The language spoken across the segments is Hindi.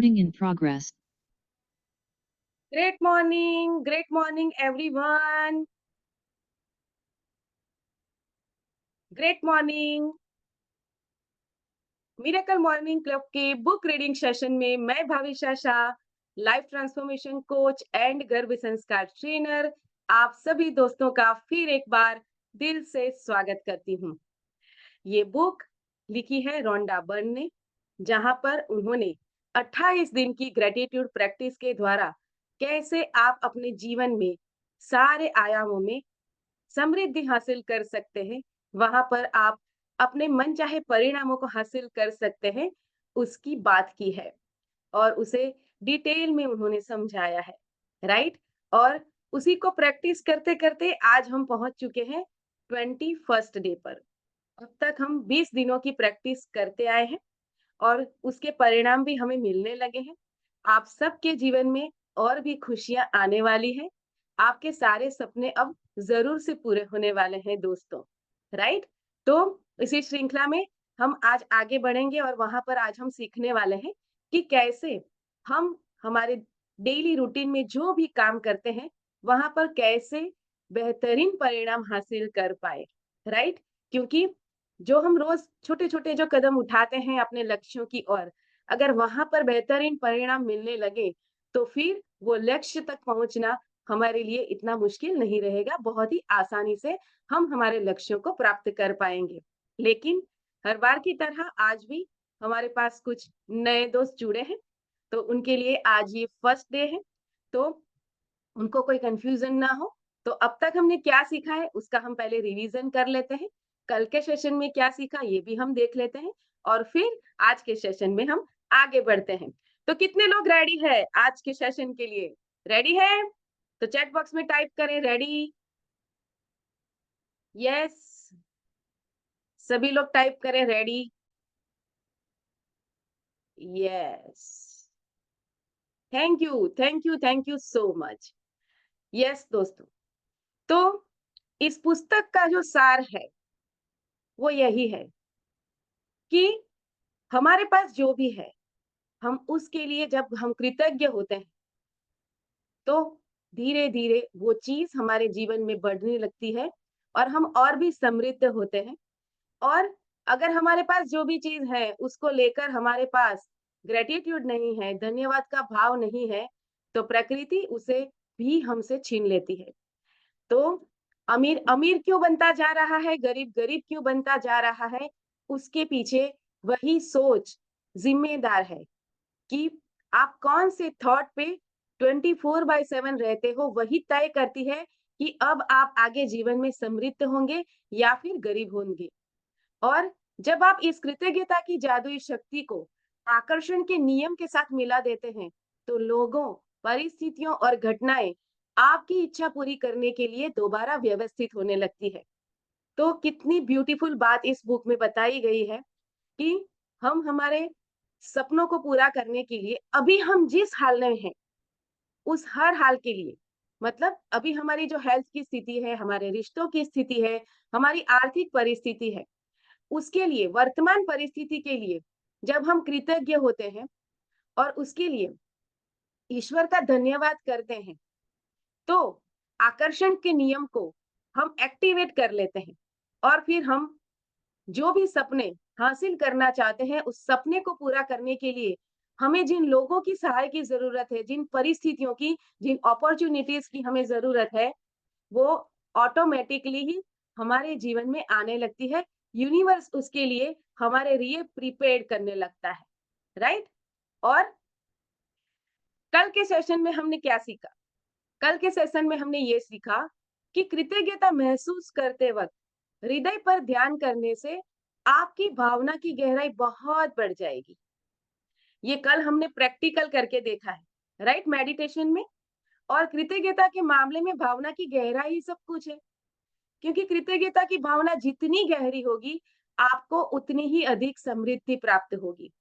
Recording in progress. Great morning everyone. Great morning. Miracle morning club के बुक रीडिंग सेशन में मैं Bhavisha Shah, life transformation coach and गर्भ संस्कार ट्रेनर, आप सभी दोस्तों का फिर एक बार दिल से स्वागत करती हूँ। ये बुक लिखी है रोंडा बर्न ने, जहां पर उन्होंने 28 दिन की ग्रेटिट्यूड प्रैक्टिस के द्वारा कैसे आप अपने जीवन में सारे आयामों में समृद्धि हासिल कर सकते हैं, वहां पर आप अपने मनचाहे परिणामों को हासिल कर सकते हैं, उसकी बात की है और उसे डिटेल में उन्होंने समझाया है, राइट। और उसी को प्रैक्टिस करते करते आज हम पहुंच चुके हैं 21st डे पर। अब तक हम 20 दिनों की प्रैक्टिस करते आए हैं और उसके परिणाम भी हमें मिलने लगे हैं। आप सबके जीवन में और भी खुशियां आने वाली हैं। आपके सारे सपने अब जरूर से पूरे होने वाले हैं दोस्तों, राइट। तो इसी श्रृंखला में हम आज आगे बढ़ेंगे और वहां पर आज हम सीखने वाले हैं कि कैसे हम हमारे डेली रूटीन में जो भी काम करते हैं वहां पर कैसे बेहतरीन परिणाम हासिल कर पाए, राइट। क्योंकि जो हम रोज छोटे छोटे जो कदम उठाते हैं अपने लक्ष्यों की ओर, अगर वहां पर बेहतरीन परिणाम मिलने लगे तो फिर वो लक्ष्य तक पहुंचना हमारे लिए इतना मुश्किल नहीं रहेगा। बहुत ही आसानी से हम हमारे लक्ष्यों को प्राप्त कर पाएंगे। लेकिन हर बार की तरह आज भी हमारे पास कुछ नए दोस्त जुड़े हैं, तो उनके लिए आज ये फर्स्ट डे है, तो उनको कोई कंफ्यूजन ना हो। तो अब तक हमने क्या सीखा है उसका हम पहले रिवीजन कर लेते हैं। कल के सेशन में क्या सीखा ये भी हम देख लेते हैं और फिर आज के सेशन में हम आगे बढ़ते हैं। तो कितने लोग रेडी है आज के सेशन के लिए? रेडी है तो चैट बॉक्स में टाइप करें रेडी। यस, सभी लोग टाइप करें ready. Yes, thank you so much. Yes दोस्तों, तो इस पुस्तक का जो सार है वो यही है कि हमारे पास जो भी है हम उसके लिए जब हम कृतज्ञ होते हैं तो धीरे धीरे वो चीज हमारे जीवन में बढ़ने लगती है और हम और भी समृद्ध होते हैं। और अगर हमारे पास जो भी चीज है उसको लेकर हमारे पास ग्रेटिट्यूड नहीं है, धन्यवाद का भाव नहीं है, तो प्रकृति उसे भी हमसे छीन लेती है। तो अमीर अमीर क्यों बनता जा रहा है, गरीब गरीब क्यों बनता जा रहा है, उसके पीछे वही सोच जिम्मेदार है कि आप कौन से थॉट पे 24/7 रहते हो, वही तय करती है कि अब आप आगे जीवन में समृद्ध होंगे या फिर गरीब होंगे। और जब आप इस कृतज्ञता की जादुई शक्ति को आकर्षण के नियम के साथ मिला देते हैं, तो लोगों, परिस्थितियों और घटनाएं आपकी इच्छा पूरी करने के लिए दोबारा व्यवस्थित होने लगती है। तो कितनी ब्यूटीफुल बात इस बुक में बताई गई है कि हम हमारे सपनों को पूरा करने के लिए अभी हम जिस हाल में हैं उस हर हाल के लिए, मतलब अभी हमारी जो हेल्थ की स्थिति है, हमारे रिश्तों की स्थिति है, हमारी आर्थिक परिस्थिति है, उसके लिए वर्तमान परिस्थिति के लिए जब हम कृतज्ञ होते हैं और उसके लिए ईश्वर का धन्यवाद करते हैं, तो आकर्षण के नियम को हम एक्टिवेट कर लेते हैं और फिर हम जो भी सपने हासिल करना चाहते हैं उस सपने को पूरा करने के लिए हमें जिन लोगों की सहाय की जरूरत है, जिन परिस्थितियों की, जिन अपॉर्चुनिटीज की हमें जरूरत है, वो ऑटोमेटिकली ही हमारे जीवन में आने लगती है। यूनिवर्स उसके लिए हमारे लिए प्रिपेयर्ड करने लगता है, राइट। और कल के सेशन में हमने क्या सीखा? कल के सेशन में हमने ये सीखा कि कृतज्ञता महसूस करते वक्त हृदय पर ध्यान करने से आपकी भावना की गहराई बहुत बढ़ जाएगी। ये कल हमने प्रैक्टिकल करके देखा है, राइट, मेडिटेशन में। और कृतज्ञता के मामले में भावना की गहराई ही सब कुछ है, क्योंकि कृतज्ञता की भावना जितनी गहरी होगी आपको उतनी ही अधिक समृद्धि प्राप्त होगी।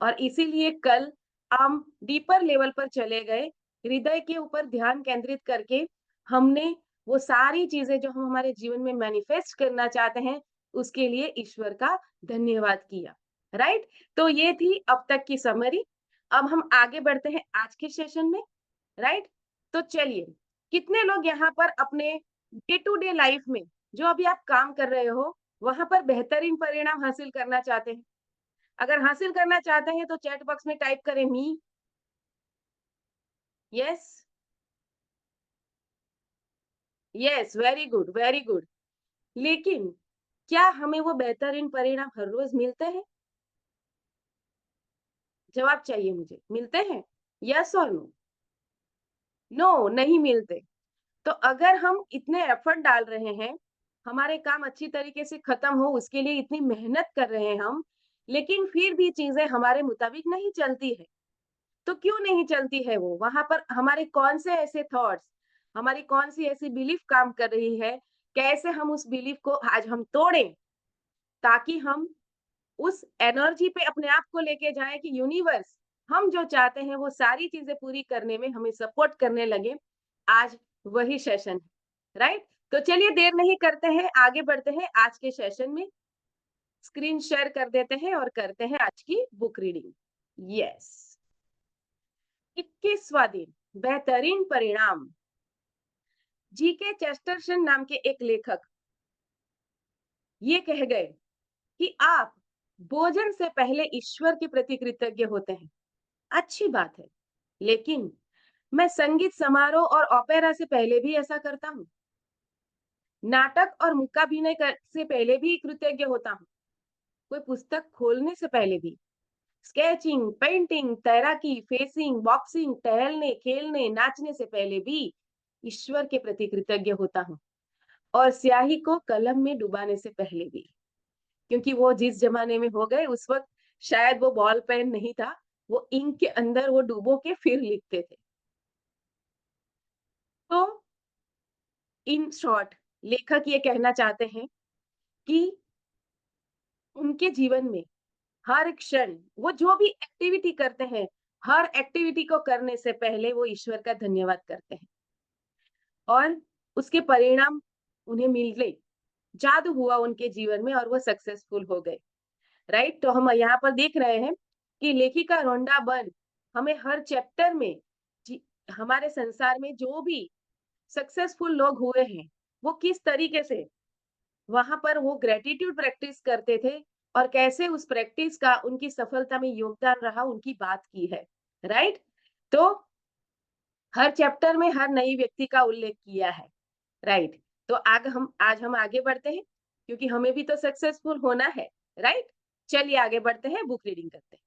और इसीलिए कल हम डीपर लेवल पर चले गए, हृदय के ऊपर ध्यान केंद्रित करके हमने वो सारी चीजें जो हम हमारे जीवन में मैनिफेस्ट करना चाहते हैं उसके लिए ईश्वर का धन्यवाद किया, राइट। तो ये थी अब तक की समरी। अब हम आगे बढ़ते हैं आज के सेशन में, राइट? तो चलिए, कितने लोग यहाँ पर अपने डे टू डे लाइफ में जो अभी आप काम कर रहे हो, वहां पर बेहतरीन परिणाम हासिल करना चाहते हैं? अगर हासिल करना चाहते हैं तो चैट बॉक्स में टाइप करें me. Yes, yes, very good, very good. लेकिन क्या हमें वो बेहतरीन परिणाम हर रोज मिलते हैं? जवाब चाहिए मुझे, मिलते हैं? यस और नो? नो, नहीं मिलते। तो अगर हम इतने एफर्ट डाल रहे हैं, हमारे काम अच्छी तरीके से खत्म हो उसके लिए इतनी मेहनत कर रहे हैं हम, लेकिन फिर भी चीजें हमारे मुताबिक नहीं चलती है, तो क्यों नहीं चलती है वो? वहां पर हमारे कौन से ऐसे थॉट्स, हमारी कौन सी ऐसी बिलीफ काम कर रही है? कैसे हम उस बिलीफ को आज हम तोड़ें, ताकि हम उस एनर्जी पे अपने आप को लेके जाएं कि यूनिवर्स हम जो चाहते हैं वो सारी चीजें पूरी करने में हमें सपोर्ट करने लगे। आज वही सेशन है, राइट? तो चलिए देर नहीं करते हैं, आगे बढ़ते हैं आज के सेशन में। स्क्रीन शेयर कर देते हैं और करते हैं आज की बुक रीडिंग। यस, 21वां दिन, बेहतरीन परिणाम। जीके चेस्टरसन नाम के एक लेखक ये कह गए कि आप भोजन से पहले ईश्वर के प्रति कृतज्ञ होते हैं। अच्छी बात है, लेकिन मैं संगीत समारोह और ओपेरा से पहले भी ऐसा करता हूँ। नाटक और से पहले भी कृतज्ञ होता हूँ। कोई पुस्तक खोलने से पहले भी। स्केचिंग, पेंटिंग, तैराकी, फेसिंग, बॉक्सिंग, टहलने, खेलने, नाचने से पहले भी ईश्वर के प्रति कृतज्ञ होता हूँ। और स्याही को कलम में डुबाने से पहले भी, क्योंकि वो जिस जमाने में हो गए उस वक्त शायद वो बॉल पेन नहीं था, वो इंक के अंदर वो डुबो के फिर लिखते थे। तो इन शॉर्ट लेखक ये कहना चाहते हैं कि उनके जीवन में हर क्षण वो जो भी एक्टिविटी करते हैं, हर एक्टिविटी को करने से पहले वो ईश्वर का धन्यवाद करते हैं और उसके परिणाम उन्हें मिल गए। जादू हुआ उनके जीवन में और वो सक्सेसफुल हो गए, राइट? तो हम यहाँ पर देख रहे हैं कि लेखिका रोंडा बर्न हमें हर चैप्टर में हमारे संसार में जो भी सक्सेसफुल लोग हुए हैं, वो किस तरीके से वहां पर वो ग्रेटिट्यूड प्रैक्टिस करते थे और कैसे उस प्रैक्टिस का उनकी सफलता में योगदान रहा, उनकी बात की है, राइट? तो हर चैप्टर में हर नई व्यक्ति का उल्लेख किया है, राइट? तो आज हम आगे बढ़ते हैं, क्योंकि हमें भी तो सक्सेसफुल होना है, राइट? चलिए आगे बढ़ते हैं, बुक रीडिंग करते हैं।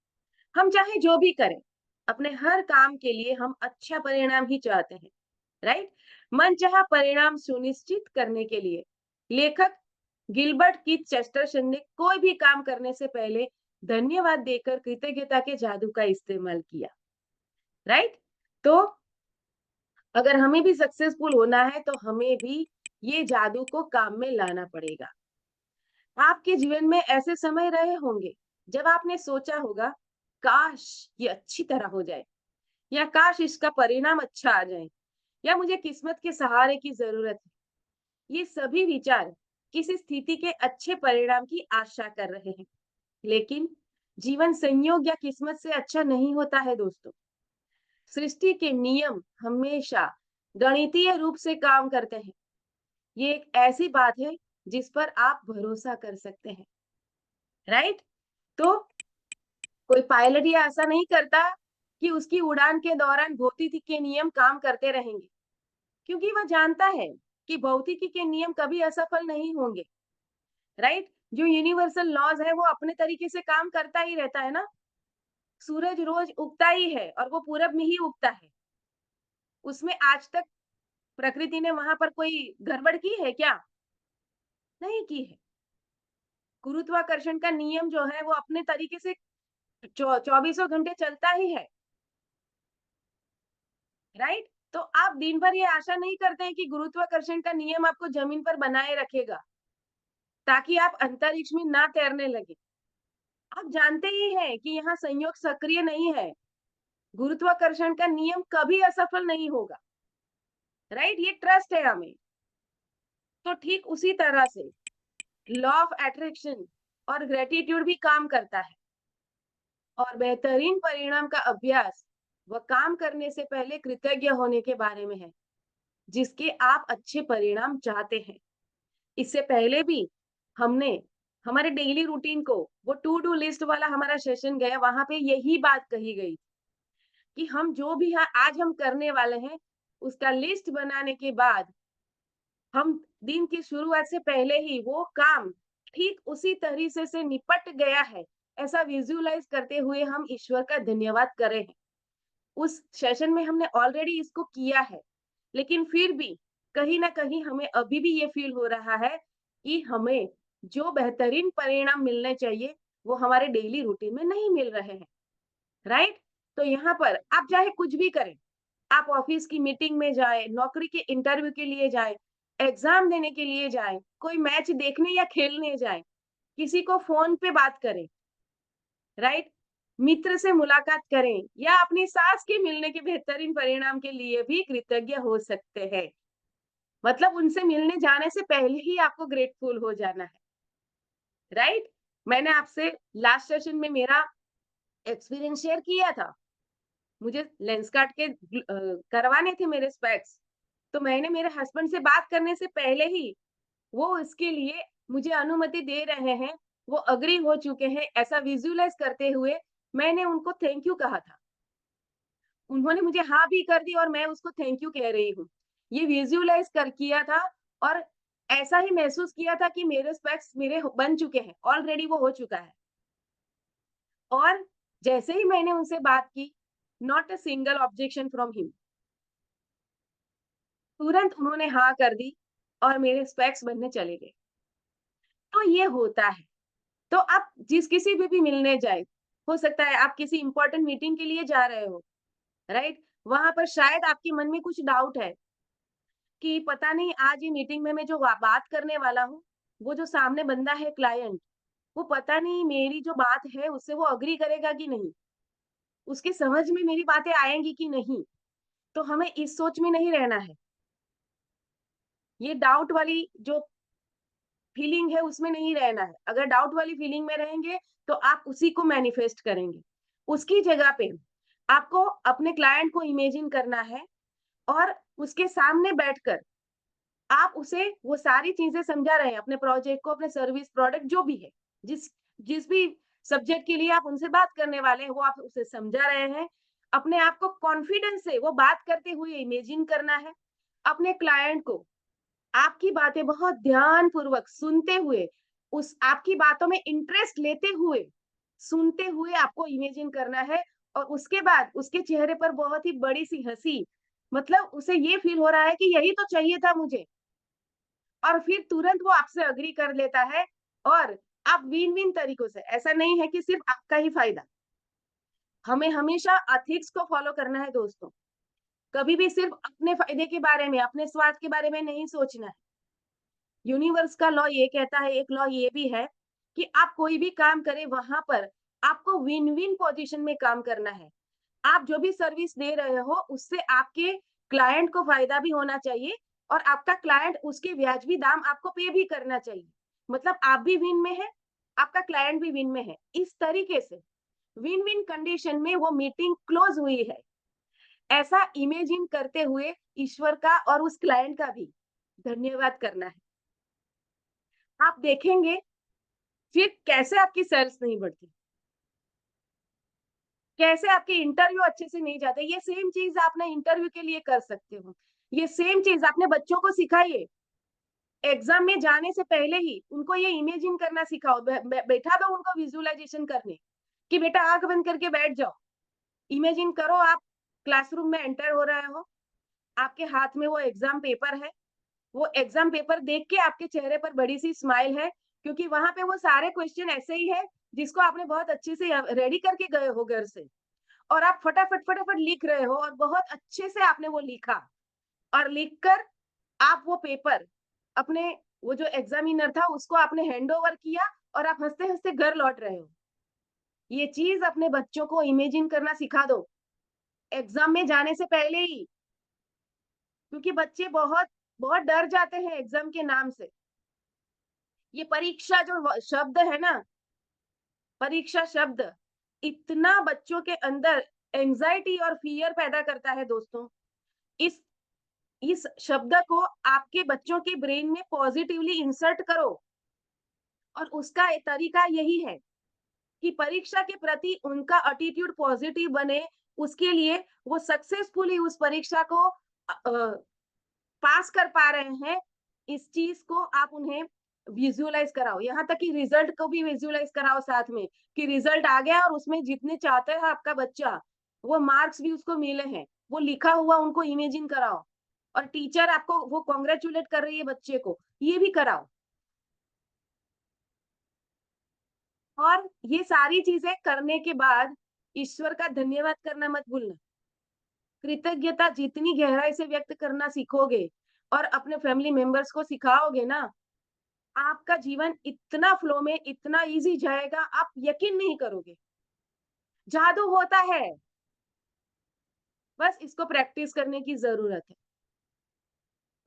हम चाहे जो भी करें, अपने हर काम के लिए हम अच्छा परिणाम ही चाहते हैं, राइट? मनचाहा परिणाम सुनिश्चित करने के लिए लेखक गिलबर्ट कीथ चेस्टरसन ने कोई भी काम करने से पहले धन्यवाद देकर कृतज्ञता के जादू का इस्तेमाल किया, राइट? तो अगर हमें भी सक्सेसफुल होना है तो हमें भी ये जादू को काम में लाना पड़ेगा। आपके जीवन में ऐसे समय रहे होंगे जब आपने सोचा होगा, काश ये अच्छी तरह हो जाए, या काश इसका परिणाम अच्छा आ जाए, या मुझे किस्मत के सहारे की जरूरत है। ये सभी विचार किसी स्थिति के अच्छे परिणाम की आशा कर रहे हैं, लेकिन जीवन संयोग या किस्मत से अच्छा नहीं होता है दोस्तों। सृष्टि के नियम हमेशा गणितीय रूप से काम करते हैं। ये एक ऐसी बात है जिस पर आप भरोसा कर सकते हैं, राइट? तो कोई पायलट ये ऐसा नहीं करता कि उसकी उड़ान के दौरान भौतिकी के नियम काम करते रहेंगे, क्योंकि वह जानता है कि भौतिकी के नियम कभी असफल नहीं होंगे, राइट? जो यूनिवर्सल लॉज है वो अपने तरीके से काम करता ही रहता है ना। सूरज रोज उगता ही है और वो पूरब में ही उगता है। उसमें आज तक प्रकृति ने वहां पर कोई गड़बड़ की है क्या? नहीं की है। गुरुत्वाकर्षण का नियम जो है वो अपने तरीके से चौबीसों घंटे चलता ही है, राइट? तो आप दिन भर ये आशा नहीं करते हैं कि गुरुत्वाकर्षण का नियम आपको जमीन पर बनाए रखेगा ताकि आप अंतरिक्ष में ना तैरने लगे। आप जानते ही हैं कि यहाँ संयोग सक्रिय नहीं है, गुरुत्वाकर्षण का नियम कभी असफल नहीं होगा, राइट? ये ट्रस्ट है हमें। तो ठीक उसी तरह से लॉ ऑफ अट्रैक्शन और ग्रेटिट्यूड भी काम करता है। और बेहतरीन परिणाम का अभ्यास व काम करने से पहले कृतज्ञ होने के बारे में है, जिसके आप अच्छे परिणाम चाहते हैं। इससे पहले भी हमने हमारे डेली रूटीन को वो टू डू लिस्ट वाला हमारा सेशन गया, वहां पे यही बात कही गई कि हम जो भी आज हम करने वाले हैं उसका लिस्ट बनाने के बाद हम दिन की शुरुआत से पहले ही वो काम ठीक उसी तरीके से निपट गया है, ऐसा विजुअलाइज करते हुए हम ईश्वर का धन्यवाद करें हैं। उस सेशन में हमने ऑलरेडी इसको किया है, लेकिन फिर भी कहीं न कहीं हमें अभी भी ये फ़ील हो रहा है कि हमें जो बेहतरीन परिणाम मिलने चाहिए, वो हमारे डेली रूटीन में नहीं मिल रहे हैं, राइट? तो यहाँ पर आप चाहे कुछ भी करें, आप ऑफिस की मीटिंग में जाएँ, नौकरी के इंटरव्यू के लिए जाएँ, एग्ज़ाम देने के लिए जाएँ, कोई मैच देखने या खेलने जाएँ, किसी को फ़ोन पे बात करें, राइट? मित्र से मुलाकात करें या अपनी सास के मिलने के बेहतरीन परिणाम के लिए भी कृतज्ञ हो सकते हैं। मतलब उनसे मिलने जाने से पहले ही आपको ग्रेटफुल हो जाना है, राइट? मैंने आपसे लास्ट सेशन में मेरा एक्सपीरियंस शेयर किया था। मुझे लेंस काट के करवाने थे मेरे स्पेक्स, तो मैंने मेरे हस्बैंड से बात करने से पहले ही वो इसके लिए मुझे अनुमति दे रहे हैं, वो एग्री हो चुके हैं, ऐसा विजुअलाइज़ करते हुए मैंने उनको थैंक यू कहा था। उन्होंने मुझे हाँ भी कर दी और मैं उसको थैंक यू कह रही हूँ। ये विजुअलाइज़ कर किया था और ऐसा ही महसूस किया था कि मेरे स्पेक्स मेरे बन चुके हैं, ऑलरेडी वो हो चुका है। और जैसे ही मैंने उनसे बात की, not a single objection from him. तुरंत उन्होंने हाँ कर दी और मेरे स्पेक्स बनने चले गए। तो ये होता है। तो आप जिस किसी भी मिलने जाएँ, हो सकता है आप किसी इम्पोर्टेंट मीटिंग के लिए जा रहे हो, राइट? वहाँ पर शायद आपके मन में कुछ डाउट है कि पता नहीं आज ये मीटिंग में मैं जो बात करने वाला हूँ, वो जो सामने बंदा है क्लाइंट, वो पता नहीं मेरी जो बात है उससे वो एग्री करेगा कि नहीं? उसकी समझ में मेरी बातें आएँगी कि नहीं? तो हमें इस सोच में नहीं रहना है। ये डाउट वाली जो फीलिंग है उसमें नहीं रहना है। अगर डाउट वाली फीलिंग में रहेंगे तो आप उसी को मैनिफेस्ट करेंगे। उसकी जगह पे आपको अपने क्लाइंट को इमेजिन करना है और उसके सामने बैठकर आप उसे वो सारी चीज़ें समझा रहे हैं, अपने प्रोजेक्ट को, अपने सर्विस, प्रोडक्ट जो भी है। जिस जिस भी सब्जेक्ट के लिए आप उनसे बात करने वाले हैं, वो आप उसे समझा रहे हैं। अपने आप को कॉन्फिडेंस से वो बात करते हुए इमेजिन करना है। अपने क्लाइंट को आपकी बातें बहुत ध्यानपूर्वक सुनते हुए, उस आपकी बातों में इंटरेस्ट लेते हुए, सुनते हुए आपको इमेजिन करना है और उसके बाद उसके चेहरे पर बहुत ही बड़ी-सी हँसी, मतलब उसे ये फ़ील हो रहा है कि यही तो चाहिए था मुझे और फिर तुरंत वो आपसे एग्री कर लेता है और आप विन-विन तरीकों से, ऐसा नहीं है कि सिर्फ़ आपका ही फ़ायदा। हमें हमेशा एथिक्स को फ़ॉलो करना है दोस्तों। कभी भी सिर्फ़ अपने फ़ायदे के बारे में, अपने स्वार्थ के बारे में नहीं सोचना है। यूनिवर्स का लॉ ये कहता है, एक लॉ ये भी है कि आप कोई भी काम करें वहां पर आपको विन विन पोजीशन में काम करना है। आप जो भी सर्विस दे रहे हो उससे आपके क्लाइंट को फायदा भी होना चाहिए और आपका क्लाइंट उसके व्याजबी दाम आपको पे भी करना चाहिए। मतलब आप भी विन में है, आपका क्लाइंट भी विन में है। इस तरीके से विन विन कंडीशन में वो मीटिंग क्लोज हुई है, ऐसा इमेजिन करते हुए ईश्वर का और उस क्लाइंट का भी धन्यवाद करना है। आप देखेंगे फिर कैसे आपकी सेल्स नहीं बढ़ती, कैसे आपके इंटरव्यू अच्छे से नहीं जाते। ये सेम चीज़ आप ना इंटरव्यू के लिए कर सकते हो। ये सेम चीज़ अपने बच्चों को सिखाइए। एग्ज़ाम में जाने से पहले ही उनको ये इमेजिन करना सिखाओ। बैठा दो उनको विज़ुअलाइज़ेशन करने, कि बेटा आँख बंद करके बैठ जाओ। इमेजिन करो आप क्लासरूम में एंटर हो रहे हो, आपके हाथ में वो एग्ज़ाम पेपर है। वो एग्ज़ाम पेपर देख के आपके चेहरे पर बड़ी-सी स्माइल है, क्योंकि वहाँ पे वो सारे क्वेश्चन ऐसे ही है, जिसको आपने बहुत अच्छे से रेडी करके गए हो घर से और आप फटाफट लिख रहे हो और बहुत अच्छे से आपने वो लिखा और लिखकर आप वो पेपर अपने वो जो एग्ज़ामिनर था, उसको आपने हैंड ओवर किया और आप हँसते-हँसते घर लौट रहे हो। ये चीज़ अपने बच्चों को इमेजिन करना सिखा दो, एग्ज़ाम में जाने से पहले ही, क्योंकि बच्चे बहुत बहुत डर जाते हैं एग्ज़ाम के नाम से। ये परीक्षा जो शब्द है ना, परीक्षा शब्द, इतना बच्चों के अंदर एंजाइटी और फियर पैदा करता है दोस्तों। इस इस शब्द को आपके बच्चों के ब्रेन में पॉजिटिवली इंसर्ट करो, और उसका तरीका यही है कि परीक्षा के प्रति उनका एटीट्यूड पॉजिटिव बने। उसके लिए वो सक्सेसफुली उस परीक्षा को पास कर पा रहे हैं, इस चीज को आप उन्हें विजुअलाइज कराओ। यहाँ तक कि रिजल्ट को भी विजुअलाइज कराओ साथ में, कि रिजल्ट आ गया और उसमें जितने चाहते हैं आपका बच्चा, वो मार्क्स भी उसको मिले हैं, वो लिखा हुआ उनको इमेजिन कराओ, और टीचर आपको वो कॉन्ग्रेचुलेट कर रही है बच्चे को, ये भी कराओ। और ये सारी चीजें करने के बाद ईश्वर का धन्यवाद करना मत भूलना। कृतज्ञता जितनी गहराई से व्यक्त करना सीखोगे और अपने फैमिली मेंबर्स को सिखाओगे ना, आपका जीवन इतना फ्लो में, इतना ईज़ी जाएगा, आप यकीन नहीं करोगे। जादू होता है, बस इसको प्रैक्टिस करने की ज़रूरत है।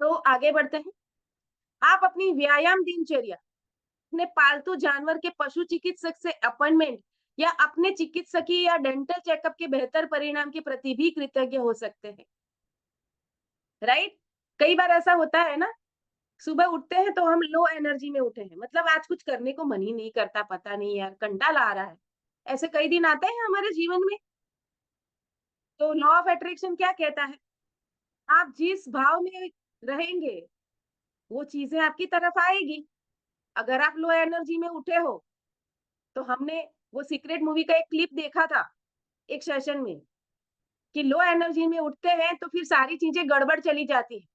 तो आगे बढ़ते हैं। आप अपनी व्यायाम दिनचर्या, अपने पालतू जानवर के पशु चिकित्सक से अपॉइंटमेंट, या अपने चिकित्सकीय या डेंटल चेकअप के बेहतर परिणाम के प्रति भी कृतज्ञ हो सकते हैं, राइट? कई बार ऐसा होता है ना, सुबह उठते हैं तो हम लो एनर्जी में उठे हैं, मतलब आज कुछ करने को मन ही नहीं करता, पता नहीं यार कंटाला आ रहा है। ऐसे कई दिन आते हैं हमारे जीवन में। तो लॉ ऑफ अट्रैक्शन क्या कहता है? आप जिस भाव में रहेंगे, वो चीजें आपकी तरफ आएगी। अगर आप लो एनर्जी में उठे हो, तो हमने वो सीक्रेट मूवी का एक क्लिप देखा था एक सेशन में, कि लो एनर्जी में उठते हैं तो फिर सारी चीजें गड़बड़ चली जाती है।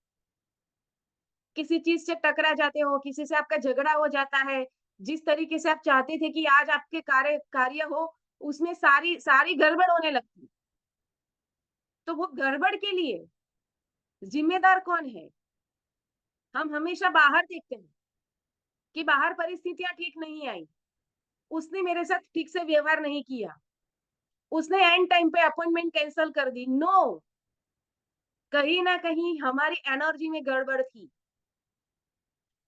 किसी चीज से टकरा जाते हो, किसी से आपका झगड़ा हो जाता है, जिस तरीके से आप चाहते थे कि आज आपके कार्य कार्य हो, उसमें सारी सारी गड़बड़ होने लगती। तो वो गड़बड़ के लिए जिम्मेदार कौन है? हम हमेशा बाहर देखते हैं कि बाहर परिस्थितियां ठीक नहीं आई, उसने मेरे साथ ठीक से व्यवहार नहीं किया, उसने एंड टाइम पे अपॉइंटमेंट कैंसिल कर दी। नो, कहीं ना कहीं हमारी एनर्जी में गड़बड़ थी।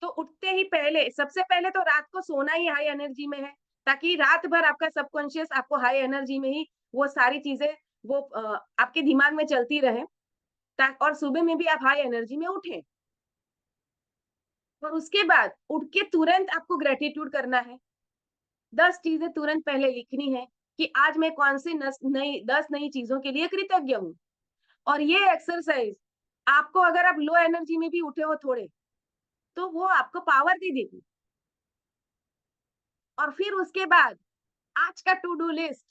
तो उठते ही पहले, सबसे पहले तो रात को सोना ही हाई एनर्जी में है, ताकि रात भर आपका सबकॉन्शियस आपको हाई एनर्जी में ही वो सारी चीजें वो आपके दिमाग में चलती रहे, और सुबह में भी आप हाई एनर्जी में उठें। और उसके बाद उठ के तुरंत आपको ग्रेटिट्यूड करना है। 10 चीजें तुरंत पहले लिखनी है कि आज मैं कौन सी 10 नई चीजों के लिए कृतज्ञ हूँ। और ये एक्सरसाइज आपको, अगर आप लो एनर्जी में भी उठे हो थोड़े, तो वो आपको पावर दे देगी। और फिर उसके बाद आज का टू डू लिस्ट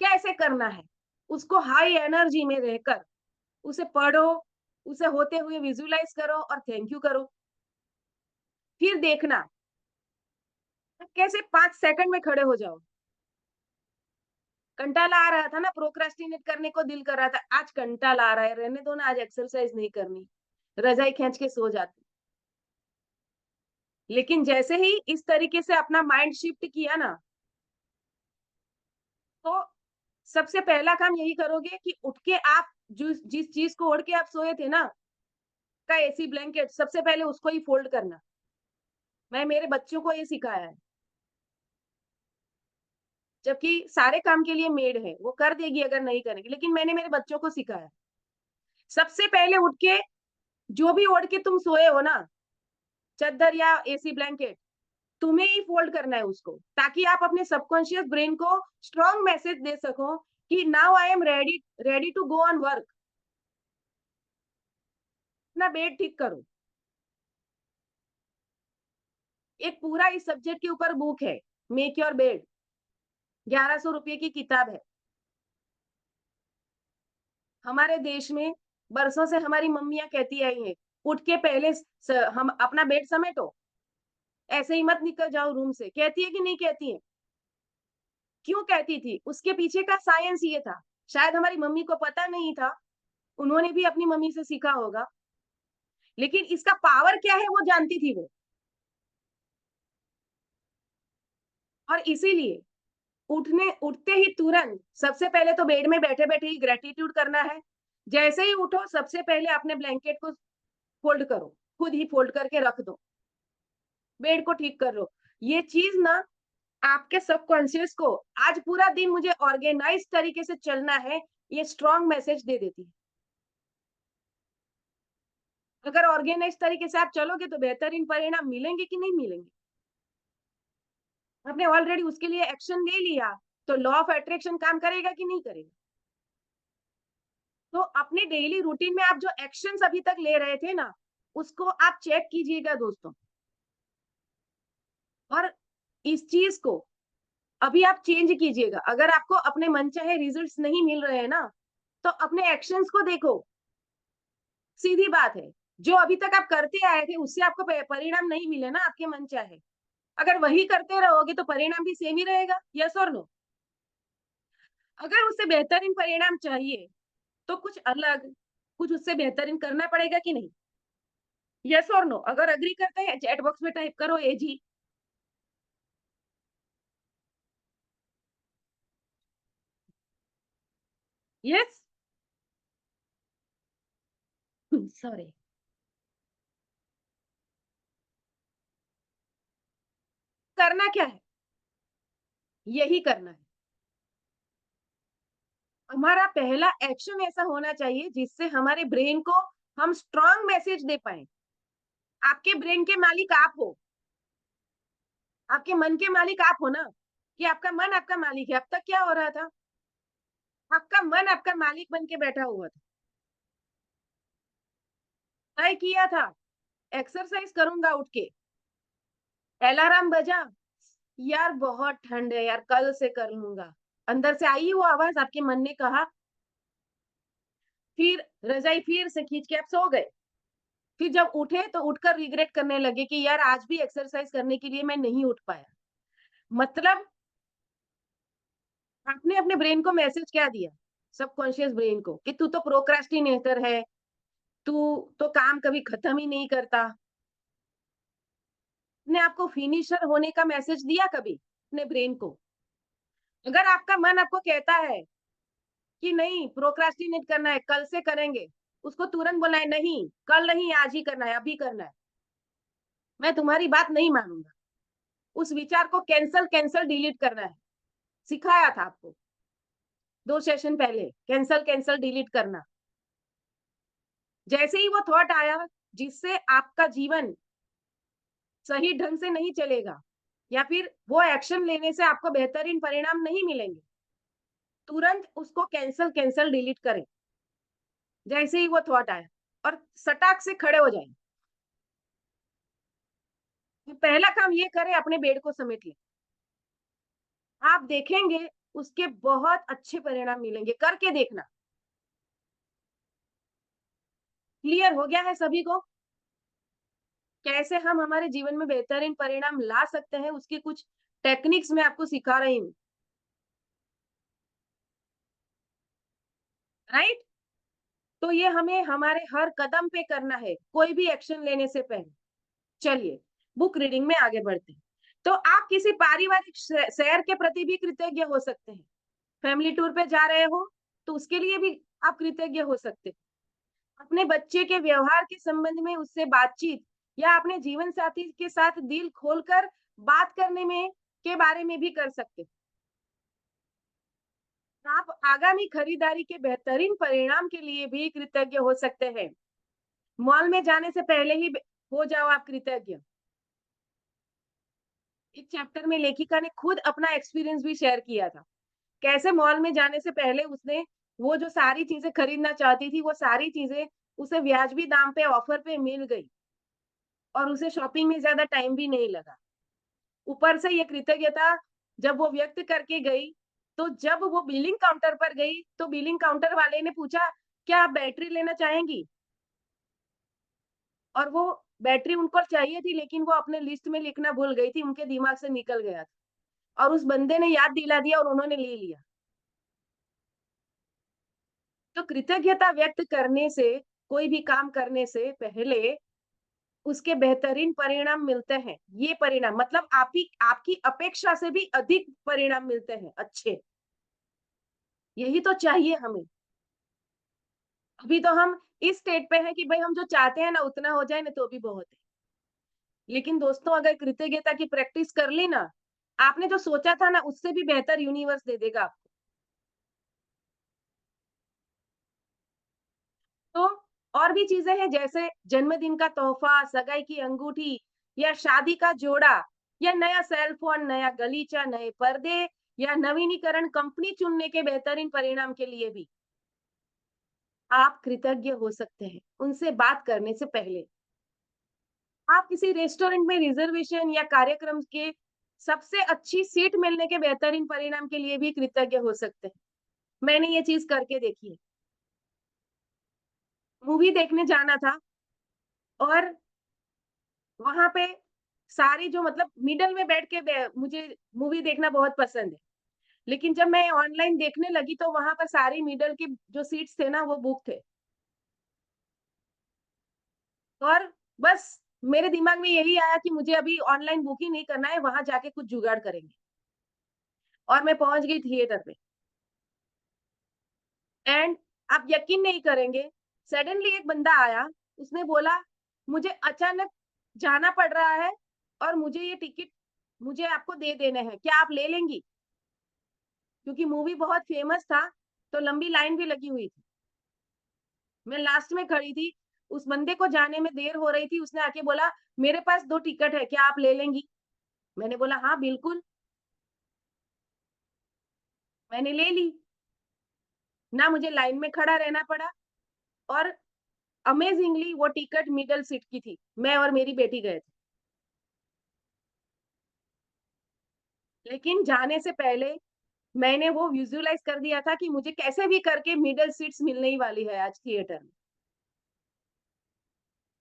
कैसे करना है, उसको हाई एनर्जी में रहकर उसे पढ़ो, उसे होते हुए विजुअलाइज करो और थैंक यू करो। फिर देखना कैसे 5 सेकंड में खड़े हो जाओ। कंटाला आ रहा था ना, प्रोक्रास्टिनेट करने को दिल कर रहा था, आज कंटाला आ रहा है, रहने दो ना, आज एक्सरसाइज नहीं करनी, रजाई खींच के सो जाती। लेकिन जैसे ही इस तरीके से अपना माइंड शिफ्ट किया ना, तो सबसे पहला काम यही करोगे कि उठ के आप जिस चीज को ओढ़ के आप सोए थे ना, का एसी ब्लैंकेट, सबसे पहले उसको ही फोल्ड करना। मैं मेरे बच्चों को ये सिखाया है, जबकि सारे काम के लिए मेड है, वो कर देगी अगर नहीं करेगी, लेकिन मैंने मेरे बच्चों को सिखाया, सबसे पहले उठ के जो भी ओढ़ के तुम सोए हो ना, चादर या एसी ब्लैंकेट, तुम्हें ही फोल्ड करना है उसको, ताकि आप अपने सबकॉन्शियस ब्रेन को स्ट्रॉन्ग मैसेज दे सको कि now I am ready, ready to go on work. अपना बेड ठीक करो। एक पूरा इस सब्जेक्ट के ऊपर बुक है, मेक योर बेड, 1100 रुपए की किताब है। हमारे देश में बरसों से हमारी मम्मियां कहती आई हैं, उठ के पहले हम अपना बेड समेटो, ऐसे ही मत निकल जाओ रूम से। कहती है कि नहीं कहती है? क्यों कहती थी? उसके पीछे का साइंस ये था, शायद हमारी मम्मी को पता नहीं था, उन्होंने भी अपनी मम्मी से सीखा होगा, लेकिन इसका पावर क्या है वो जानती थी वो। और इसीलिए उठते ही तुरंत सबसे पहले तो बेड में बैठे-बैठे ही ग्रैटिट्यूड करना है। जैसे ही उठो सबसे पहले अपने ब्लैंकेट को फ़ोल्ड करो, खुद ही फ़ोल्ड करके रख दो, बेड को ठीक कर लो। ये चीज़ ना आपके सबकॉन्शियस को आज पूरा दिन मुझे ऑर्गेनाइज तरीके से चलना है, ये स्ट्रॉन्ग मैसेज दे देती है। अगर ऑर्गेनाइज तरीके से आप चलोगे तो बेहतरीन परिणाम मिलेंगे कि नहीं मिलेंगे? आपने ऑलरेडी उसके लिए एक्शन ले लिया, तो लॉ ऑफ अट्रैक्शन काम करेगा कि नहीं करेगा? तो अपने डेली रूटीन में आप जो एक्शंस अभी तक ले रहे थे ना, उसको आप चेक कीजिएगा दोस्तों। और इस चीज़ को अभी आप चेंज कीजिएगा। अगर आपको अपने मनचाहे रिजल्ट्स नहीं मिल रहे हैं ना, तो अपने एक्शंस को देखो। सीधी बात है, जो अभी तक आप करते आए थे उससे आपको परिणाम नहीं मिले ना आपके मनचाहे। अगर वही करते रहोगे तो परिणाम भी सेम ही रहेगा। यस और नो? अगर उससे बेहतरीन परिणाम चाहिए तो कुछ अलग, कुछ उससे बेहतरीन करना पड़ेगा कि नहीं? यस और नो? अगर एग्री करते हैं चैट बॉक्स में टाइप करो एजी। यस। सॉरी। करना क्या है? यही करना है। हमारा पहला एक्शन ऐसा होना चाहिए जिससे हमारे ब्रेन को हम स्ट्रांग मैसेज दे पाए। आपके ब्रेन के मालिक आप हो। आपके मन के मालिक आप हो ना, कि आपका मन आपका मालिक है। अब तक क्या हो रहा था? आपका मन आपका मालिक बन के बैठा हुआ था। तय किया था, एक्सरसाइज करूंगा उठ के। अलार्म बजा, यार बहुत ठंड है यार, कल से कर लूंगा। अंदर से आई वो आवाज, आपके मन ने कहा। फिर रजाई फिर से खींच के आप सो गए। फिर जब उठे तो उठकर रिग्रेट करने लगे कि यार आज भी एक्सरसाइज करने के लिए मैं नहीं उठ पाया। मतलब आपने अपने ब्रेन को मैसेज क्या दिया? सबकॉन्शियस ब्रेन को कि तू तो प्रोक्रास्टिनेटर है, तू तो काम कभी खत्म ही नहीं करता। ने आपको फिनिशर होने का मैसेज दिया कभी अपने ब्रेन को? अगर आपका मन आपको कहता है कि नहीं प्रोक्रास्टिनेट करना है, कल से करेंगे, उसको तुरंत बोलना है नहीं, कल नहीं आज ही करना है, अभी करना है। मैं तुम्हारी बात नहीं मानूंगा। उस विचार को कैंसल कैंसल डिलीट करना है। सिखाया था आपको 2 सेशन पहले, कैंसल कैंसल डिलीट करना। जैसे ही वो थॉट आया जिससे आपका जीवन सही ढंग से नहीं चलेगा या फिर वो एक्शन लेने से आपको बेहतरीन परिणाम नहीं मिलेंगे, तुरंत उसको कैंसल कैंसल डिलीट करें। जैसे ही वो थॉट आया और सटाक से खड़े हो जाएं। तो पहला काम ये करें, अपने बेड को समेट लें। आप देखेंगे उसके बहुत अच्छे परिणाम मिलेंगे, करके देखना। क्लियर हो गया है सभी को? कैसे हम हमारे जीवन में बेहतरीन परिणाम ला सकते हैं, उसकी कुछ टेक्निक्स मैं आपको सिखा रही हूँ। राइट? तो ये हमें हमारे हर कदम पे करना है, कोई भी एक्शन लेने से पहले। चलिए, बुक रीडिंग में आगे बढ़ते हैं। तो आप किसी पारिवारिक सैर के प्रति भी कृतज्ञ हो सकते हैं। फैमिली टूर पे जा रहे हो, तो उसके लिए भी आप कृतज्ञ हो सकते हैं। अपने बच्चे के व्यवहार के संबंध में उससे बातचीत या अपने जीवन साथी के साथ दिल खोलकर बात करने में के बारे में भी कर सकते हैं। आप आगामी खरीदारी के बेहतरीन परिणाम के लिए भी कृतज्ञ हो सकते हैं। मॉल में जाने से पहले ही हो जाओ आप कृतज्ञ। इस चैप्टर में लेखिका ने खुद अपना एक्सपीरियंस भी शेयर किया था। कैसे मॉल में जाने से पहले उसने वो जो सारी चीजें खरीदना चाहती थी, वो सारी चीजें उसे वाजिबी दाम पे ऑफर पे मिल गई और उसे शॉपिंग में ज्यादा टाइम भी नहीं लगा। ऊपर से ये कृतज्ञता जब वो व्यक्त करके गई, तो जब वो बिलिंग काउंटर पर गई, तो बिलिंग काउंटर वाले ने पूछा, "क्या आप बैटरी लेना चाहेंगी?" और वो बैटरी उनको चाहिए थी, लेकिन वो अपने लिस्ट में लिखना भूल गई थी, उनके दिमाग से निकल गया था और उस बंदे ने याद दिला दिया और उन्होंने ले लिया। तो कृतज्ञता व्यक्त करने से, कोई भी काम करने से पहले उसके बेहतरीन परिणाम मिलते हैं। ये परिणाम मतलब आप ही आपकी अपेक्षा से भी अधिक परिणाम मिलते हैं अच्छे। यही तो चाहिए हमें। अभी तो हम इस स्टेट पे हैं कि भाई हम जो चाहते हैं ना उतना हो जाए ना तो भी बहुत है। लेकिन दोस्तों अगर कृतज्ञता की प्रैक्टिस कर ली ना, आपने जो सोचा था ना उससे भी बेहतर यूनिवर्स दे देगा आपको। तो और भी चीज़ें हैं जैसे जन्मदिन का तोहफ़ा, सगाई की अंगूठी या शादी का जोड़ा या नया सेल फ़ोन, नया गलीचा, नए पर्दे या नवीनीकरण कंपनी चुनने के बेहतरीन परिणाम के लिए भी आप कृतज्ञ हो सकते हैं, उनसे बात करने से पहले। आप किसी रेस्टोरेंट में रिज़र्वेशन या कार्यक्रम के सबसे अच्छी सीट मिलने के बेहतरीन परिणाम के लिए भी कृतज्ञ हो सकते हैं। मैंने ये चीज़ करके देखी है। मूवी देखने जाना था और वहाँ पे सारी जो मतलब मिडल में बैठ के मुझे मूवी देखना बहुत पसंद है। लेकिन जब मैं ऑनलाइन देखने लगी तो वहाँ पर सारी मिडल की जो सीट्स थे ना वो बुक थे। और बस मेरे दिमाग में यही आया कि मुझे अभी ऑनलाइन बुकिंग नहीं करना है, वहाँ जाके कुछ जुगाड़ करेंगे। और मैं पहुँच गई थिएटर पे एंड आप यकीन नहीं करेंगे, सडनली एक बंदा आया, उसने बोला, "मुझे अचानक जाना पड़ रहा है और मुझे ये टिकट मुझे आपको दे देने हैं, क्या आप ले लेंगी?" क्योंकि मूवी बहुत फेमस था, तो लंबी लाइन भी लगी हुई थी। मैं लास्ट में खड़ी थी, उस बंदे को जाने में देर हो रही थी, उसने आके बोला, "मेरे पास 2 टिकट है, क्या आप ले लेंगी?" मैंने बोला, "हाँ, बिल्कुल।" मैंने ले ली, ना मुझे लाइन में खड़ा रहना पड़ा और अमेजिंगली वो टिकट मिडल सीट की थी। मैं और मेरी बेटी गए थे। लेकिन जाने से पहले मैंने वो विज़ुअलाइज़ कर दिया था कि मुझे कैसे भी करके मिडल सीट्स मिलने ही वाली है आज थिएटर में।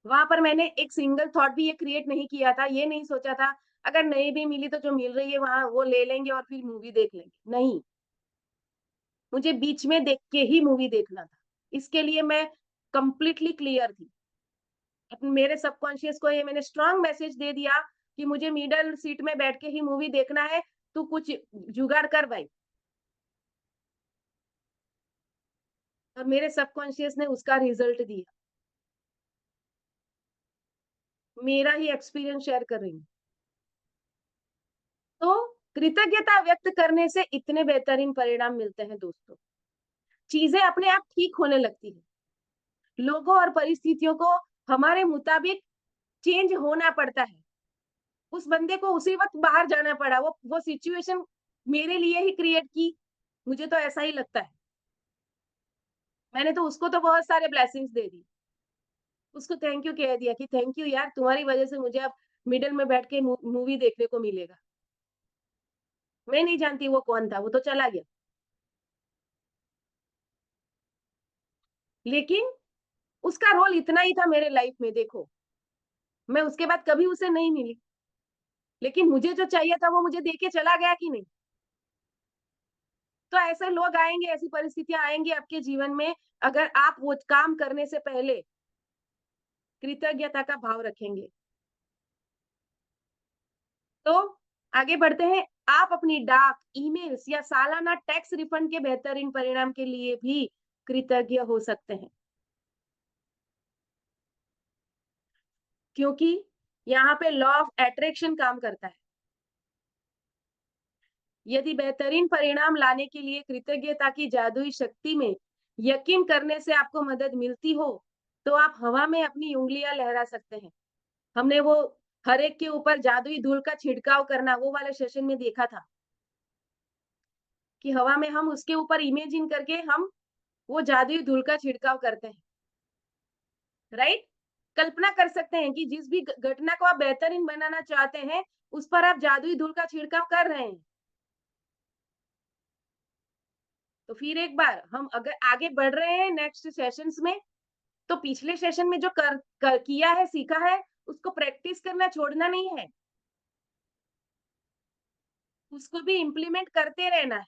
वहाँ पर मैंने एक सिंगल थॉट भी ये क्रिएट नहीं किया था, ये नहीं सोचा था अगर नहीं भी मिली तो जो मिल रही है वहाँ वो ले लेंगे और फिर मूवी देख लेंगे। नहीं, मुझे बीच में देख के ही मूवी देखना था। इसके लिए मैं कंप्लीटली क्लियर थी। मेरे सबकॉन्शियस को ये मैंने स्ट्रॉन्ग मैसेज दे दिया कि मुझे मिडल सीट में बैठ के ही मूवी देखना है, तू कुछ जुगाड़ कर भाई। और मेरे सबकॉन्शियस ने उसका रिजल्ट दिया। मेरा ही एक्सपीरियंस शेयर कर रही हूँ। तो कृतज्ञता व्यक्त करने से इतने बेहतरीन परिणाम मिलते हैं दोस्तों। चीज़ें अपने आप ठीक होने लगती हैं। लोगों और परिस्थितियों को हमारे मुताबिक चेंज होना पड़ता है। उस बंदे को उसी वक़्त बाहर जाना पड़ा। वो सिचुएशन मेरे लिए ही क्रिएट की। मुझे तो ऐसा ही लगता है। मैंने तो उसको तो बहुत सारे ब्लेसिंग्स दे दी। उसको थैंक यू कह दिया कि थैंक यू यार तुम्हारी वज़ह से मुझे अब मिडल में बैठ के मूवी देखने को मिलेगा। मैं नहीं जानती वो कौन था, वो तो चला गया। लेकिन उसका रोल इतना ही था मेरे लाइफ़ में देखो। मैं उसके बाद कभी उसे नहीं मिली। लेकिन मुझे जो चाहिए था वो मुझे दे के चला गया कि नहीं? तो ऐसे लोग आएँगे, ऐसी परिस्थितियाँ आएँगी आपके जीवन में अगर आप वो काम करने से पहले कृतज्ञता का भाव रखेंगे। तो आगे बढ़ते हैं। आप अपनी डाक, ईमेल्स या सालाना टैक्स रिफंड के बेहतरीन परिणाम के लिए भी कृतज्ञ हो सकते हैं। क्योंकि यहाँ पे लॉ ऑफ अट्रैक्शन काम करता है। यदि बेहतरीन परिणाम लाने के लिए कृतज्ञता की जादुई शक्ति में यकीन करने से आपको मदद मिलती हो, तो आप हवा में अपनी उँगलियाँ लहरा सकते हैं। हमने वो हर एक के ऊपर जादुई धूल का छिड़काव करना वो वाले सेशन में देखा था, कि हवा में हम उसके ऊपर इमेजिन करके हम वो जादुई धूल का छिड़काव करते हैं, राइट? कल्पना कर सकते हैं कि जिस भी घटना को आप बेहतरीन बनाना चाहते हैं, उस पर आप जादुई धूल का छिड़काव कर रहे हैं। तो फिर एक बार हम अगर आगे बढ़ रहे हैं नेक्स्ट सेशंस में, तो पिछले सेशन में जो किया है, सीखा है, उसको प्रैक्टिस करना छोड़ना नहीं है, उसको भी इम्प्लीमेंट करते रहना है,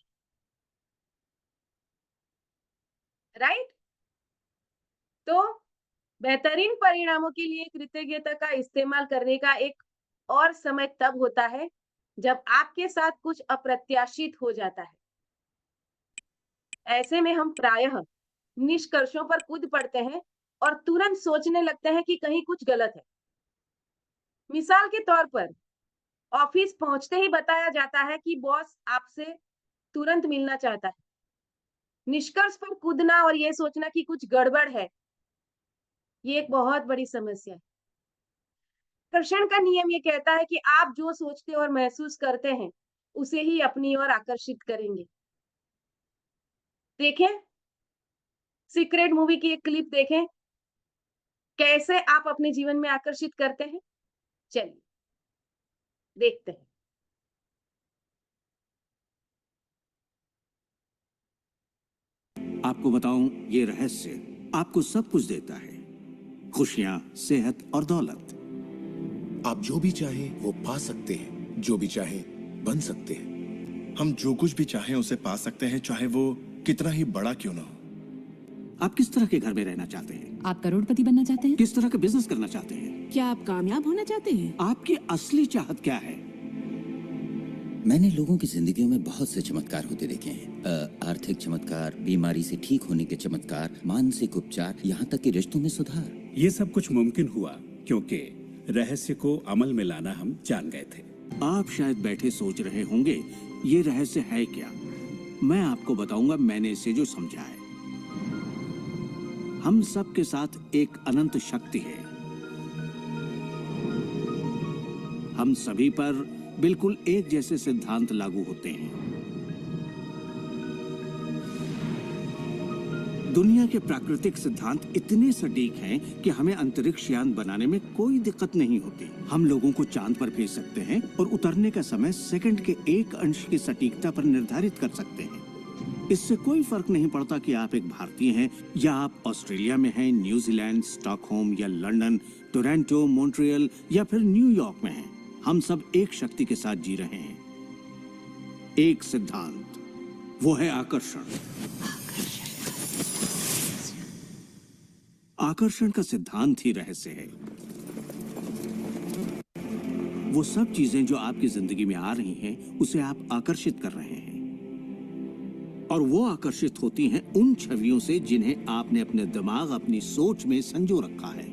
राइट? तो बेहतरीन परिणामों के लिए कृतज्ञता का इस्तेमाल करने का एक और समय तब होता है, जब आपके साथ कुछ अप्रत्याशित हो जाता है। ऐसे में हम प्रायः निष्कर्षों पर कूद पड़ते हैं और तुरंत सोचने लगते हैं कि कहीं कुछ गलत है। मिसाल के तौर पर ऑफिस पहुंचते ही बताया जाता है कि बॉस आपसे तुरंत मिलना चाहता है। निष्कर्ष पर कूदना और ये सोचना कि कुछ गड़बड़ है, ये एक बहुत बड़ी समस्या है। आकर्षण का नियम ये कहता है कि आप जो सोचते और महसूस करते हैं, उसे ही अपनी ओर आकर्षित करेंगे। देखें, सीक्रेट मूवी की एक क्लिप देखें, कैसे आप अपने जीवन में आकर्षित करते हैं? चलिए, देखते हैं। आपको बताऊं, ये रहस्य आपको सब कुछ देता है। खुशियां, सेहत और दौलत। आप जो भी चाहें वो पा सकते हैं, जो भी चाहें बन सकते हैं। हम जो कुछ भी चाहें उसे पा सकते हैं, चाहे वो कितना ही बड़ा क्यों ना हो। आप किस तरह के घर में रहना चाहते हैं? आप करोड़पति बनना चाहते हैं? किस तरह का बिजनेस करना चाहते हैं? क्या आप कामयाब होना चाहते हैं? आपकी असली चाहत क्या है? मैंने लोगों की जिंदगियों में बहुत से चमत्कार होते देखे हैं। आर्थिक चमत्कार, बीमारी से ठीक होने के चमत्कार, मानसिक उपचार, यहाँ तक कि रिश्तों में सुधार। ये सब कुछ मुमकिन हुआ क्योंकि रहस्य को अमल में लाना हम जान गए थे। आप शायद बैठे सोच रहे होंगे, ये रहस्य है क्या? मैं आपको बताऊंगा मैंने इसे जो समझा है। हम सब के साथ एक अनंत शक्ति है। हम सभी पर बिल्कुल एक जैसे सिद्धांत लागू होते हैं। दुनिया के प्राकृतिक सिद्धांत इतने सटीक हैं कि हमें अंतरिक्ष यान बनाने में कोई दिक्कत नहीं होती। हम लोगों को चांद पर भेज सकते हैं और उतरने का समय सेकंड के 1 अंश की सटीकता पर निर्धारित कर सकते हैं। इससे कोई फर्क नहीं पड़ता कि आप एक भारतीय हैं या आप ऑस्ट्रेलिया में हैं, न्यूजीलैंड, स्टॉकहोम या लंदन, टोरंटो, मॉन्ट्रियल या फिर न्यूयॉर्क में हैं। हम सब एक शक्ति के साथ जी रहे हैं, एक सिद्धांत, वो है आकर्षण। आकर्षण का सिद्धांत ही रहस्य है। वो सब चीजें जो आपकी जिंदगी में आ रही हैं, उसे आप आकर्षित कर रहे हैं, और वो आकर्षित होती हैं उन छवियों से जिन्हें आपने अपने दिमाग, अपनी सोच में संजो रखा है।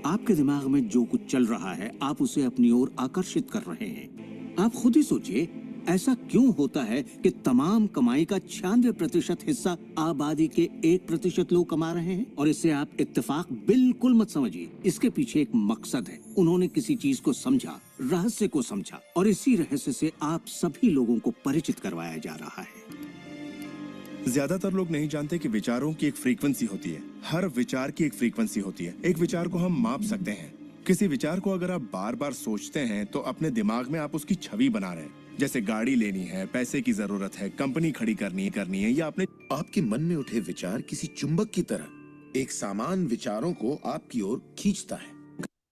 आपके दिमाग में जो कुछ चल रहा है, आप उसे अपनी ओर आकर्षित कर रहे हैं। आप खुद ही सोचिए, ऐसा क्यों होता है कि तमाम कमाई का 96% हिस्सा आबादी के 1% लोग कमा रहे हैं? और इसे आप इत्तेफाक बिल्कुल मत समझिए, इसके पीछे एक मकसद है। उन्होंने किसी चीज को समझा, रहस्य को समझा, और इसी रहस्य से आप सभी लोगों को परिचित करवाया जा रहा है। ज्यादातर लोग नहीं जानते कि विचारों की एक फ्रीक्वेंसी होती है। हर विचार की एक फ्रीक्वेंसी होती है। एक विचार को हम माप सकते हैं। किसी विचार को अगर आप बार बार सोचते हैं तो अपने दिमाग में आप उसकी छवि बना रहे हैं। जैसे गाड़ी लेनी है, पैसे की जरूरत है, कंपनी खड़ी करनी है, या अपने आपके मन में उठे विचार किसी चुंबक की तरह एक सामान विचारों को आपकी ओर खींचता है।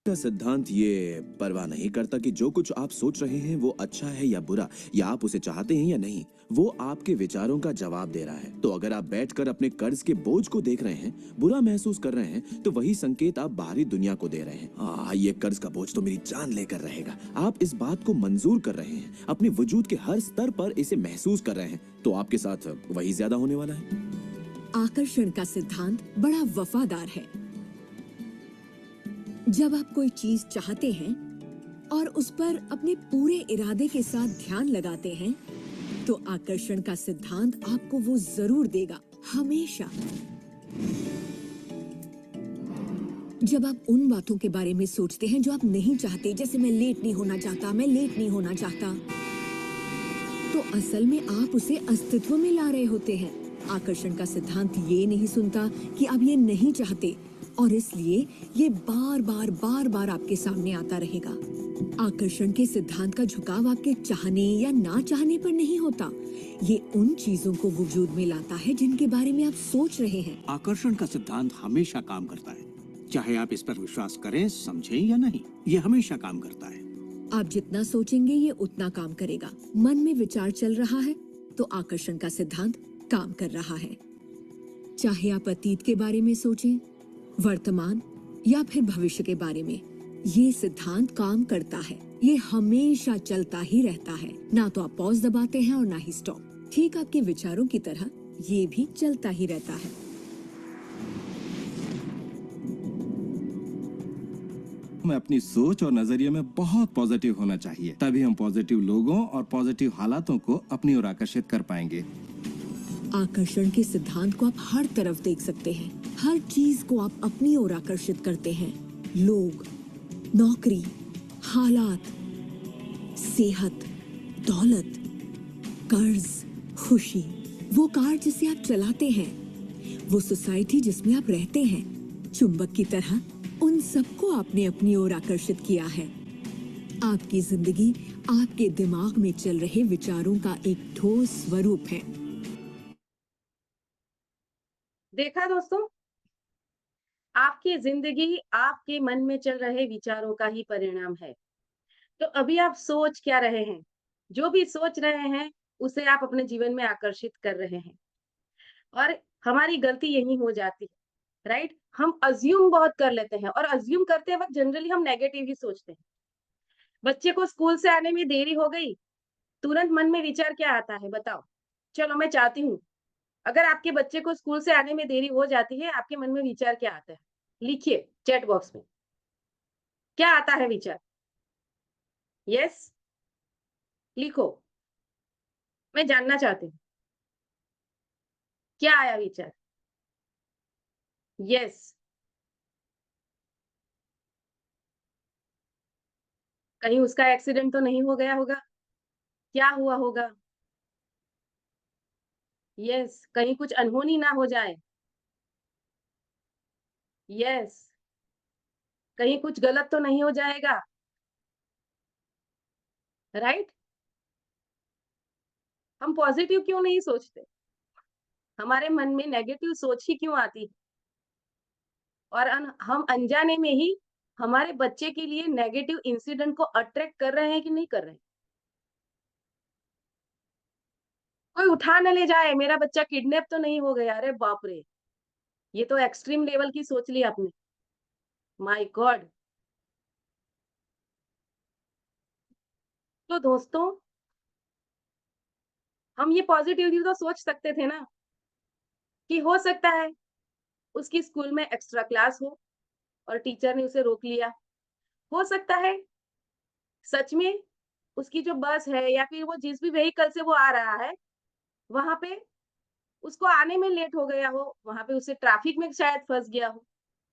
का सिद्धांत ये परवाह नहीं करता कि जो कुछ आप सोच रहे हैं वो अच्छा है या बुरा, या आप उसे चाहते हैं या नहीं। वो आपके विचारों का जवाब दे रहा है। तो अगर आप बैठकर अपने कर्ज के बोझ को देख रहे हैं, बुरा महसूस कर रहे हैं, तो वही संकेत आप बाहरी दुनिया को दे रहे हैं। ये कर्ज का बोझ तो मेरी जान लेकर रहेगा। आप इस बात को मंजूर कर रहे हैं, अपने वजूद के हर स्तर पर इसे महसूस कर रहे हैं, तो आपके साथ वही ज्यादा होने वाला है। आकर्षण का सिद्धांत बड़ा वफादार है। जब आप कोई चीज चाहते हैं और उस पर अपने पूरे इरादे के साथ ध्यान लगाते हैं, तो आकर्षण का सिद्धांत आपको वो जरूर देगा, हमेशा। जब आप उन बातों के बारे में सोचते हैं जो आप नहीं चाहते, जैसे मैं लेट नहीं होना चाहता, मैं लेट नहीं होना चाहता, तो असल में आप उसे अस्तित्व में ला रहे होते हैं। आकर्षण का सिद्धांत ये नहीं सुनता कि आप ये नहीं चाहते, और इसलिए ये बार बार आपके सामने आता रहेगा। आकर्षण के सिद्धांत का झुकाव आपके चाहने या ना चाहने पर नहीं होता। ये उन चीजों को वजूद में लाता है जिनके बारे में आप सोच रहे हैं। आकर्षण का सिद्धांत हमेशा काम करता है, चाहे आप इस पर विश्वास करें, समझें या नहीं। ये हमेशा काम करता है। आप जितना सोचेंगे ये उतना काम करेगा। मन में विचार चल रहा है तो आकर्षण का सिद्धांत काम कर रहा है। चाहे आप अतीत के बारे में सोचें, वर्तमान या फिर भविष्य के बारे में, ये सिद्धांत काम करता है। ये हमेशा चलता ही रहता है। ना तो आप पॉज दबाते हैं और ना ही स्टॉप। ठीक आपके विचारों की तरह ये भी चलता ही रहता है। हमें अपनी सोच और नजरिए में बहुत पॉजिटिव होना चाहिए, तभी हम पॉजिटिव लोगों और पॉजिटिव हालातों को अपनी ओर आकर्षित कर पाएंगे। आकर्षण के सिद्धांत को आप हर तरफ देख सकते हैं। हर चीज को आप अपनी ओर आकर्षित करते हैं। लोग, नौकरी, हालात, सेहत, दौलत, कर्ज, खुशी, वो कार जिसे आप चलाते हैं, वो सोसाइटी जिसमें आप रहते हैं, चुंबक की तरह उन सबको आपने अपनी ओर आकर्षित किया है। आपकी जिंदगी आपके दिमाग में चल रहे विचारों का एक ठोस स्वरूप है। देखा दोस्तों, आपकी जिंदगी आपके मन में चल रहे विचारों का ही परिणाम है। तो अभी आप सोच क्या रहे हैं? जो भी सोच रहे हैं, उसे आप अपने जीवन में आकर्षित कर रहे हैं। और हमारी गलती यही हो जाती है, राइट? हम अज्यूम बहुत कर लेते हैं और अज्यूम करते वक्त जनरली हम नेगेटिव ही सोचते हैं। बच्चे को स्कूल से आने में देरी हो गई, तुरंत मन में विचार क्या आता है बताओ? चलो मैं चाहती हूँ, अगर आपके बच्चे को स्कूल से आने में देरी हो जाती है, आपके मन में विचार क्या आता है? लिखिए चैट बॉक्स में। क्या आता है विचार? यस, लिखो। मैं जानना चाहती हूँ, क्या आया विचार? यस, कहीं उसका एक्सीडेंट तो नहीं हो गया होगा? क्या हुआ होगा? यस, कहीं कुछ अनहोनी ना हो जाए? यस, कहीं कुछ गलत तो नहीं हो जाएगा? राइट? हम पॉजिटिव क्यों नहीं सोचते? हमारे मन में नेगेटिव सोच ही क्यों आती है? और हम अनजाने में ही हमारे बच्चे के लिए नेगेटिव इंसिडेंट को अट्रैक्ट कर रहे हैं कि नहीं कर रहे हैं? कोई उठा न ले जाए, मेरा बच्चा किडनैप तो नहीं हो गया? अरे बाप रे! ये तो एक्सट्रीम लेवल की सोच ली आपने। My God! तो दोस्तों, हम ये पॉजिटिवली तो सोच सकते थे ना कि हो सकता है उसकी स्कूल में एक्स्ट्रा क्लास हो और टीचर ने उसे रोक लिया। हो सकता है सच में उसकी जो बस है या फिर वो जिस भी व्हीकल से वो आ रहा है, वहाँ पे उसको आने में लेट हो गया हो, वहाँ पे उसे ट्रैफिक में शायद फँस गया हो।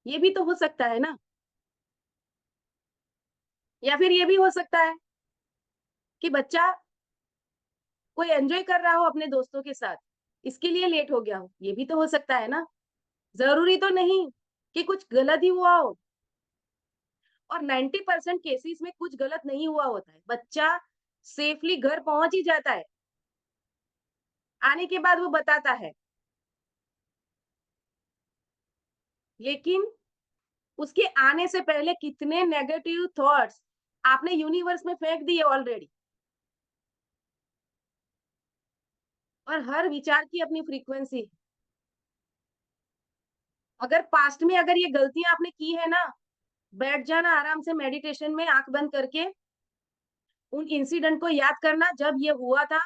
ये भी तो हो सकता है ना? या फिर ये भी हो सकता है कि बच्चा कोई एन्जॉय कर रहा हो अपने दोस्तों के साथ, इसके लिए लेट हो गया हो। ये भी तो हो सकता है ना? ज़रूरी तो नहीं कि कुछ गलत ही हुआ हो। और 90% केसेस में कुछ गलत नहीं हुआ होता है। बच्चा सेफली घर पहुँच ही जाता है। आने के बाद वो बताता है। लेकिन उसके आने से पहले कितने नेगेटिव थॉट्स आपने यूनिवर्स में फेंक दिए ऑलरेडी। और हर विचार की अपनी फ्रीक्वेंसी है। अगर पास्ट में अगर ये गलतियाँ आपने की है ना, बैठ जाना आराम से मेडिटेशन में आँख बंद करके, उन इंसिडेंट को याद करना जब ये हुआ था,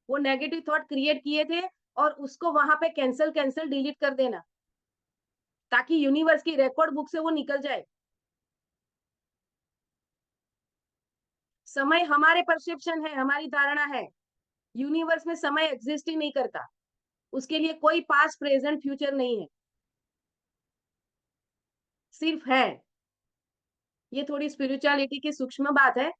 वो नेगेटिव थॉट क्रिएट किए थे और उसको वहाँ पे कैंसल डिलीट कर देना, ताकि यूनिवर्स की रिकॉर्ड बुक से वो निकल जाए। समय हमारे परसेप्शन है, हमारी धारणा है। यूनिवर्स में समय एग्जिस्ट ही नहीं करता। उसके लिए कोई पास्ट, प्रेजेंट, फ्यूचर नहीं है। सिर्फ है। ये थोड़ी स्पिरिचुअलिटी की सूक्ष्म बात है,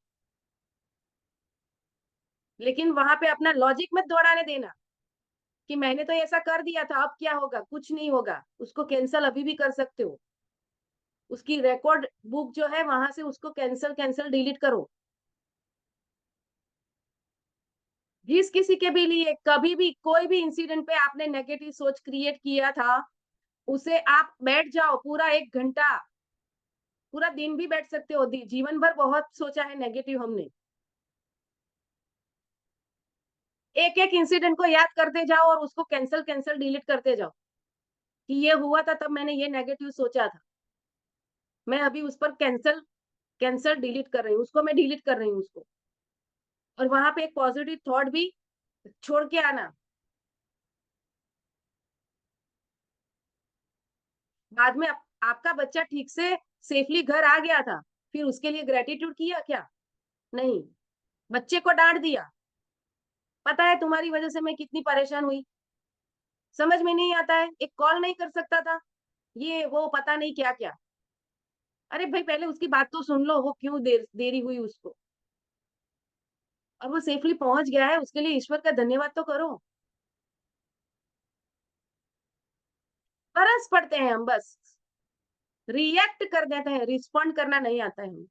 लेकिन वहां पे अपना लॉजिक मत दौड़ाने देना कि मैंने तो ऐसा कर दिया था, अब क्या होगा? कुछ नहीं होगा। उसको कैंसल अभी भी कर सकते हो। उसकी रिकॉर्ड बुक जो है वहां से उसको कैंसल डिलीट करो। जिस किसी के भी लिए कभी भी कोई भी इंसिडेंट पे आपने नेगेटिव सोच क्रिएट किया था, उसे आप बैठ जाओ पूरा 1 घंटा, पूरा दिन भी बैठ सकते हो। जीवन भर बहुत सोचा है नेगेटिव हमने। एक-एक इंसिडेंट को याद करते जाओ और उसको कैंसल डिलीट करते जाओ कि ये हुआ था तब मैंने ये नेगेटिव सोचा था। मैं अभी उस पर कैंसल डिलीट कर रही हूँ, उसको मैं डिलीट कर रही हूँ उसको। और वहाँ पे एक पॉजिटिव थॉट भी छोड़ के आना। बाद में आपका बच्चा ठीक से सेफली घर आ गया था, फिर उसके लिए ग्रेटिट्यूड किया क्या? नहीं। बच्चे को डाँट दिया। पता है तुम्हारी वजह से मैं कितनी परेशान हुई। समझ में नहीं आता है, एक कॉल नहीं कर सकता था। ये वो पता नहीं क्या-क्या। अरे भाई पहले उसकी बात तो सुन लो, वो क्यों देरी हुई उसको। और वो सेफली पहुँच गया है, उसके लिए ईश्वर का धन्यवाद तो करो। बरस पड़ते हैं हम बस। रिएक्ट कर देते हैं, रिस्पॉन्ड करना नहीं आता है हमें।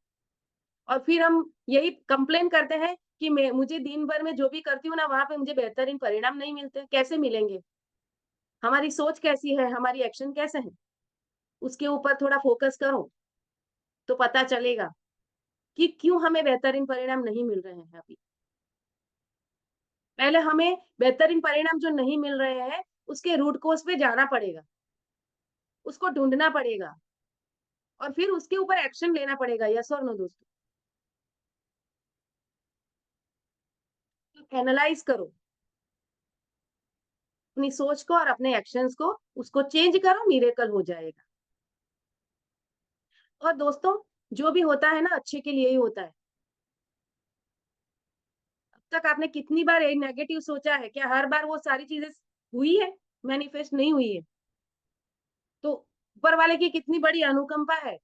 और फिर हम यही कंप्लेन करते हैं कि मैं मुझे दिन भर में जो भी करती हूँ ना, वहाँ पे मुझे बेहतरीन परिणाम नहीं मिलते। कैसे मिलेंगे? हमारी सोच कैसी है, हमारी एक्शन कैसे हैं, उसके ऊपर थोड़ा फोकस करो, तो पता चलेगा कि क्यों हमें बेहतरीन परिणाम नहीं मिल रहे हैं अभी। पहले हमें बेहतरीन परिणाम जो नहीं मिल रहे हैं, उसके रूट कॉज़ पे जाना पड़ेगा, उसको ढूँढना पड़ेगा और फिर उसके ऊपर एक्शन लेना पड़ेगा। यस और नो दोस्तों? एनालाइज़ करो अपनी सोच को और अपने एक्शंस को, उसको चेंज करो, मिरेकल हो जाएगा। और दोस्तों, जो भी होता है ना अच्छे के लिए ही होता है। अब तक आपने कितनी बार ये नेगेटिव सोचा है? क्या हर बार वो सारी चीज़ें हुई है? मैनिफेस्ट नहीं हुई है? तो ऊपर वाले की कितनी बड़ी अनुकंपा है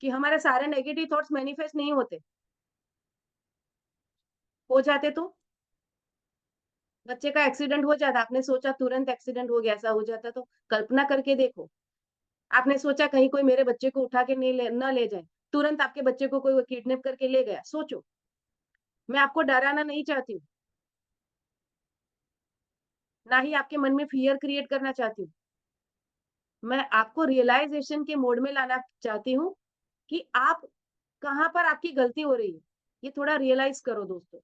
कि हमारे सारे नेगेटिव थॉट्स मैनिफेस्ट नहीं होते। हो जाते तो? बच्चे का एक्सीडेंट हो जाता, आपने सोचा तुरंत एक्सीडेंट हो गया, ऐसा हो जाता तो? कल्पना करके देखो। आपने सोचा कहीं कोई मेरे बच्चे को उठा के नहीं ले ना ले जाए, तुरंत आपके बच्चे को कोई किडनैप करके ले गया, सोचो। मैं आपको डराना नहीं चाहती हूँ, ना ही आपके मन में फ़ियर क्रिएट करना चाहती हूँ। मैं आपको रियलाइज़ेशन के मोड में लाना चाहती हूँ कि आप कहाँ पर आपकी गलती हो रही है। ये थोड़ा रियलाइज़ करो दोस्तों।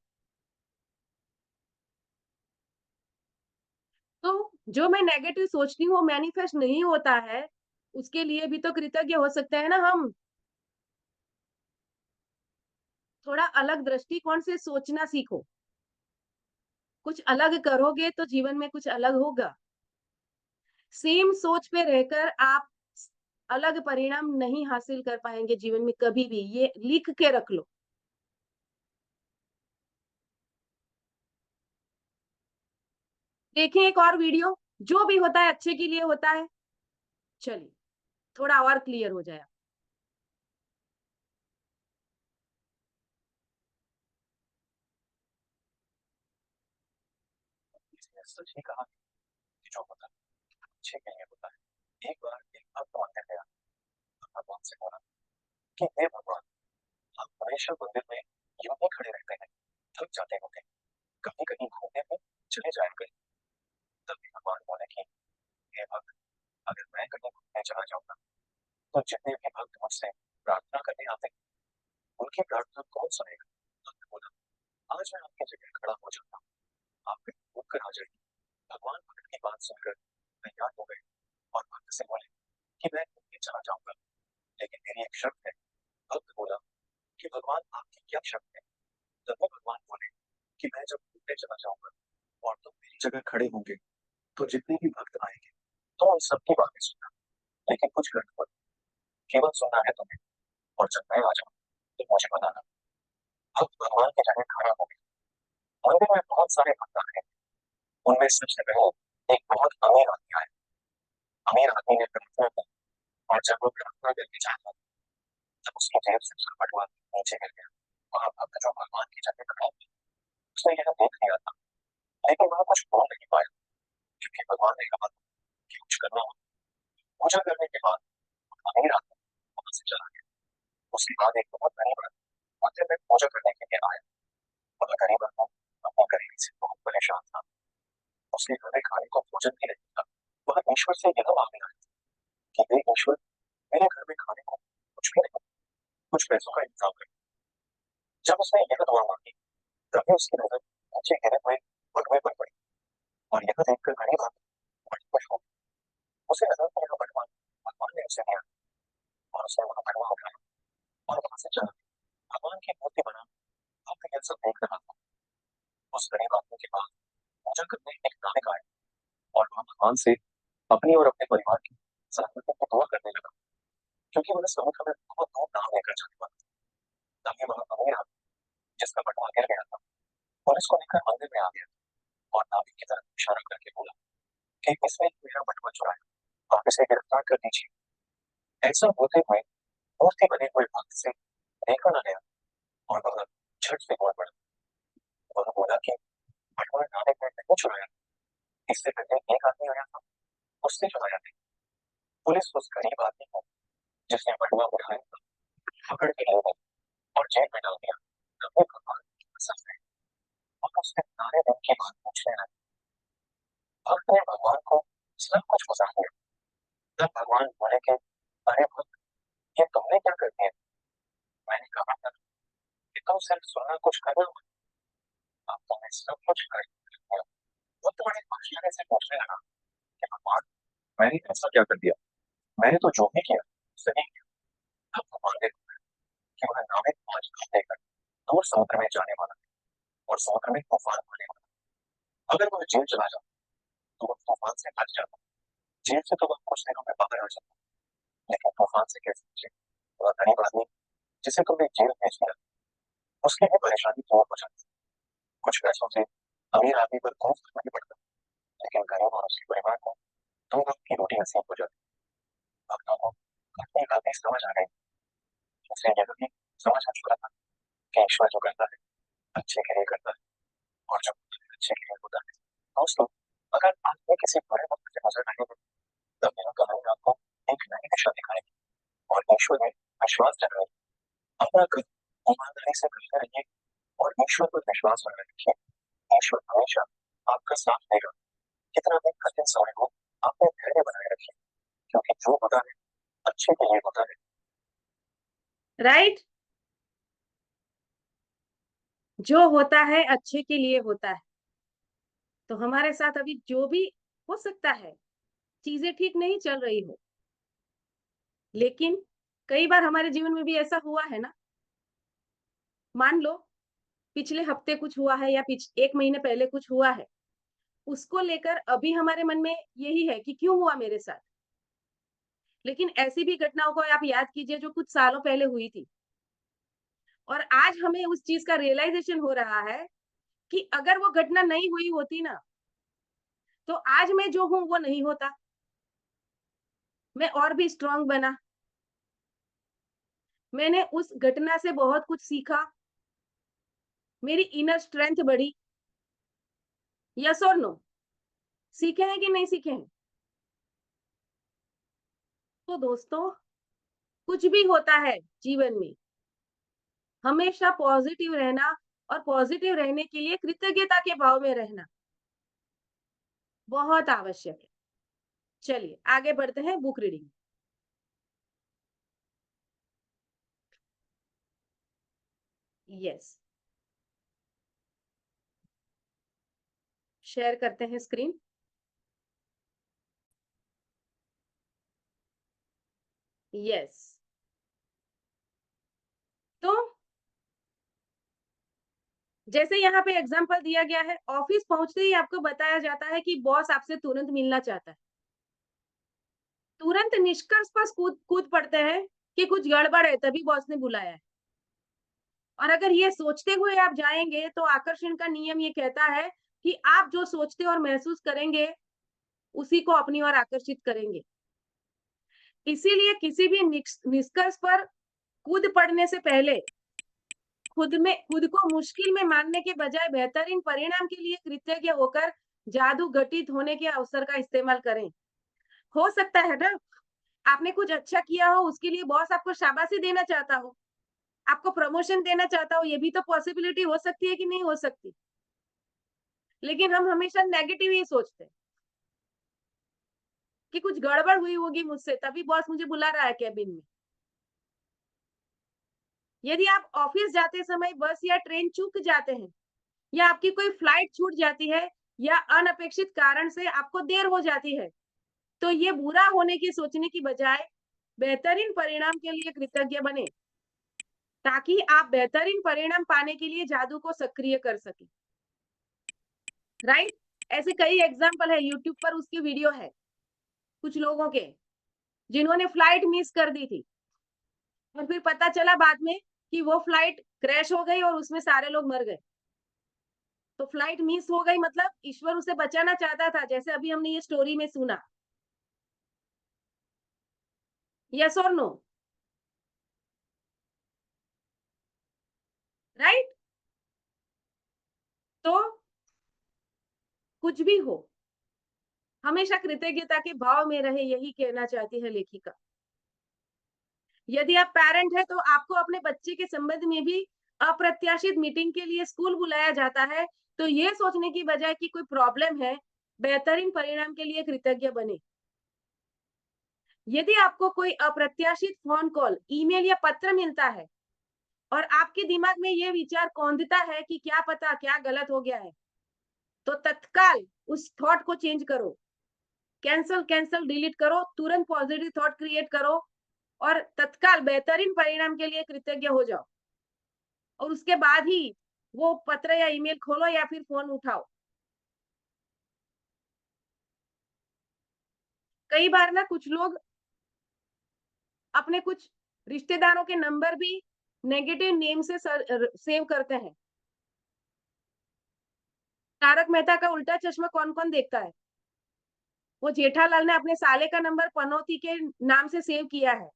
तो जो मैं नेगेटिव सोचती हूँ वो मैनिफेस्ट नहीं होता है, उसके लिए भी तो कृतज्ञ हो सकते हैं ना हम। थोड़ा अलग दृष्टिकोण से सोचना सीखो। कुछ अलग करोगे तो जीवन में कुछ अलग होगा। सेम सोच पे रहकर आप अलग परिणाम नहीं हासिल कर पाएँगे जीवन में कभी भी, ये लिख के रख लो। देखें एक और वीडियो, जो भी होता है अच्छे के लिए होता है। चलिए, थोड़ा और क्लियर हो जाए। इसने सच ही कहा कि जो होता है अच्छे के लिए होता है। एक बार एक भक्त मंदिर गया और भगवान से बोला कि हे भगवान, आप हमेशा मंदिर में यूं ही खड़े रहते हैं, थक जाते होंगे, कहीं कहीं घूमने में चले जाया करें। तभी भगवान बोले कि हे भक्त, अगर मैं कहीं घूमने चला जाऊंगा तो जितने भी भक्त मुझसे प्रार्थना करने आते हैं उनकी प्रार्थना कौन सुनेगा? भक्त बोला, आज मैं आपकी जगह खड़ा हो जाता हूँ, आप कहीं घूम कर आ जाइए। भगवान भक्त की बात सुनकर तैयार हो गए और भक्त से बोले कि मैं घूमने चला जाऊंगा, लेकिन मेरी एक शर्त है। भक्त बोला कि भगवान आपकी क्या शर्त है? तभी भगवान बोले कि मैं जब घूमने चला जाऊंगा और तुम मेरी जगह खड़े होंगे तो जितने भी भक्त आएंगे तो उन सबकी बातें सुनना, लेकिन कुछ करना मत, केवल सुनना है तुम्हें। और जब मैं आ जाऊं तो मुझे बताना। भक्त भगवान की जगह खड़ा हो गया। मंदिर में बहुत सारे भक्त आए। उनमें सबसे पहले एक बहुत अमीर आदमी आया। अमीर आदमी ने प्रार्थना की और जब वो प्रार्थना करके जाता तब उसकी जेब से उसका बटुआ नीचे गिर गया। वहां भक्त जो भगवान की जगह खड़ा था उसने यह देख लिया था, लेकिन वह कुछ बोल नहीं पाया क्योंकि भगवान ने कहा कि कुछ करना हो। पूजा करने के बाद अमीर आदमी वहां से चला गया। उसके बाद एक बहुत गरीब आदमी मंदिर में पूजा करने के लिए आया। वह गरीब आदमी अपनी गरीबी से बहुत परेशान था। उसके घर में खाने को भोजन भी नहीं था। वह ईश्वर से यह मांगने आया कि हे ईश्वर, मेरे घर में खाने को कुछ भी नहीं, कुछ पैसों का इंतजाम कर। जब उसने यह दुआ मांगी तभी उसकी नजर नीचे गिरे हुए बटुए पर पड़ी और यह देखकर गरीब आदमी बड़ी खुश हो गई। उसे लगा कि यह बटुआ भगवान ने उसे दिया और उसने वह बटुआ उठाया और वहां से चला गया। भगवान की मूर्ति बना भक्त यह सब देख रहा था। उस गरीब आदमी के पास पूजा करने एक नाविक आया और वह भगवान से अपनी और अपने परिवार की सलामती की दुआ करने लगा। क्योंकि वह समुद्र में बहुत दूर नाव लेकर जाने वाला था। तभी वह अमीर आदमी जिसका बटुआ गिर गया था पुलिस को लेकर मंदिर में आ गया और नाविक की तरफ इशारा करके बोला कि इसने मेरा बटुआ चुराया, आप इसे गिरफ्तार कर दीजिए। ऐसा होते हुए मूर्ति बने हुए भक्त से देखा न गया और वह झट से बोल पड़ा। वह बोला कि बटुआ नाविक ने नहीं चुराया, इससे पहले एक आदमी आया था, उसने चुराया नहीं। पुलिस उस गरीब आदमी को जिसने बटुआ उठाया था पकड़ के ले गई और जेल में डाल दिया। तभी भगवान सच है और उसने सारे दिन की बात पूछने लगी। भक्त ने भगवान को सब कुछ बता दिया। तब भगवान बोले कि अरे भक्त, ये तुमने क्या कर दिया? मैंने कहा था कि तुम सिर्फ सुनना कुछ करना मत। अब तुमने सब कुछ कर दिया। वो तुम्हारे आश्चर्य से पूछने लगा कि भगवान, मैंने ऐसा क्या कर दिया? मैंने तो जो भी किया सही किया। तब भगवान ने कहा कि वह नाविक 5 घंटे तक दूर समुद्र में जाने वाला है और समुद्र में तूफान आने वाला। अगर वह जेल चला जाता तो वह तूफान से बच जाता। जेल से तो वह कुछ दिनों में बाहर आ जाता, लेकिन तूफान से कैसे बचे? वह गरीब आदमी जिसे तुमने जेल भेज दिया उसकी भी परेशानी दूर हो जाती। कुछ पैसों से अमीर आदमी पर कोई फर्क नहीं पड़ता, लेकिन गरीब और उसके परिवार को 2 वक्त की रोटी नसीब हो जाती। भक्तों को अपनी गलती समझ आ गई। उसे यह भी समझ आ चुका था कि ईश्वर जो करता है अच्छे के लिए करता है और जो अच्छे के लिए होता है। दोस्तों, अगर आप में किसी बुरे वक्त से गुजर रहे हैं तब यह कहानी आपको एक नई दिशा दिखाएगी और ईश्वर में विश्वास जगाएगी। अपना कर्म ईमानदारी से करते रहिए और ईश्वर पर विश्वास बनाए रखिए। ईश्वर हमेशा आपका साथ देगा। कितना भी कठिन समय हो, अपने धैर्य बनाए रखिए, क्योंकि जो होता है अच्छे के लिए होता है। राइट? जो होता है अच्छे के लिए होता है। तो हमारे साथ अभी जो भी हो सकता है, चीजें ठीक नहीं चल रही हो, लेकिन कई बार हमारे जीवन में भी ऐसा हुआ है ना। मान लो पिछले हफ्ते कुछ हुआ है या 1 महीने पहले कुछ हुआ है, उसको लेकर अभी हमारे मन में यही है कि क्यों हुआ मेरे साथ। लेकिन ऐसी भी घटनाओं को आप याद कीजिए जो कुछ सालों पहले हुई थी और आज हमें उस चीज का रियलाइजेशन हो रहा है कि अगर वो घटना नहीं हुई होती ना, तो आज मैं जो हूं वो नहीं होता। मैं और भी स्ट्रांग बना। मैंने उस घटना से बहुत कुछ सीखा। मेरी इनर स्ट्रेंथ बढ़ी। यस और नो? सीखे हैं कि नहीं सीखे हैं? तो दोस्तों, कुछ भी होता है जीवन में, हमेशा पॉजिटिव रहना और पॉजिटिव रहने के लिए कृतज्ञता के भाव में रहना बहुत आवश्यक है। चलिए आगे बढ़ते हैं बुक रीडिंग। यस, शेयर करते हैं स्क्रीन। यस, तो जैसे यहाँ पे एग्जांपल दिया गया है, ऑफिस पहुंचते ही आपको बताया जाता है कि बॉस आपसे तुरंत मिलना चाहता है। तुरंत निष्कर्ष पर कूद कूद पड़ते हैं कि कुछ गड़बड़ है, तभी बॉस ने बुलाया है। और अगर ये सोचते हुए आप जाएंगे तो आकर्षण का नियम ये कहता है कि आप जो सोचते और महसूस करेंगे उसी को अपनी ओर आकर्षित करेंगे। इसीलिए किसी भी निष्कर्ष पर कूद पड़ने से पहले खुद को मुश्किल में मानने के बजाय बेहतरीन परिणाम के लिए कृतज्ञ होकर जादू घटित होने के अवसर का इस्तेमाल करें। हो सकता है ना, आपने कुछ अच्छा किया हो, उसके लिए बॉस आपको शाबाशी देना चाहता हो, आपको प्रमोशन देना चाहता हो। ये भी तो पॉसिबिलिटी हो सकती है कि नहीं हो सकती। लेकिन हम हमेशा नेगेटिव ही सोचते हैं कि कुछ गड़बड़ हुई होगी मुझसे, तभी बॉस मुझे बुला रहा है कैबिन में। यदि आप ऑफिस जाते समय बस या ट्रेन चूक जाते हैं या आपकी कोई फ्लाइट छूट जाती है या अनपेक्षित कारण से आपको देर हो जाती है, तो ये बुरा होने की सोचने की बजाय बेहतरीन परिणाम के लिए कृतज्ञ बने, ताकि आप बेहतरीन परिणाम पाने के लिए जादू को सक्रिय कर सकें। राइट? ऐसे कई एग्जाम्पल है, यूट्यूब पर उसकी वीडियो है कुछ लोगों के जिन्होंने फ्लाइट मिस कर दी थी। और फिर पता चला बाद में कि वो फ्लाइट क्रैश हो गई और उसमें सारे लोग मर गए। तो फ्लाइट मिस हो गई मतलब ईश्वर उसे बचाना चाहता था, जैसे अभी हमने ये स्टोरी में सुना। यस और नो? राइट? तो कुछ भी हो, हमेशा कृतज्ञता के भाव में रहे, यही कहना चाहती है लेखिका। यदि आप पैरेंट हैं तो आपको अपने बच्चे के संबंध में भी अप्रत्याशित मीटिंग के लिए स्कूल बुलाया जाता है, तो ये सोचने की बजाय कि कोई प्रॉब्लम है, बेहतरीन परिणाम के लिए कृतज्ञ बने। यदि आपको कोई अप्रत्याशित फोन कॉल, ईमेल या पत्र मिलता है और आपके दिमाग में ये विचार कौंधता है कि क्या पता क्या गलत हो गया है, तो तत्काल उस थॉट को चेंज करो। कैंसल कैंसल डिलीट करो, तुरंत पॉजिटिव थॉट क्रिएट करो और तत्काल बेहतरीन परिणाम के लिए कृतज्ञ हो जाओ। और उसके बाद ही वो पत्र या ईमेल खोलो या फिर फोन उठाओ। कई बार ना कुछ लोग अपने कुछ रिश्तेदारों के नंबर भी नेगेटिव नेम से सेव करते हैं। तारक मेहता का उल्टा चश्मा कौन-कौन देखता है? वो जेठालाल ने अपने साले का नंबर पनौती के नाम से सेव किया है।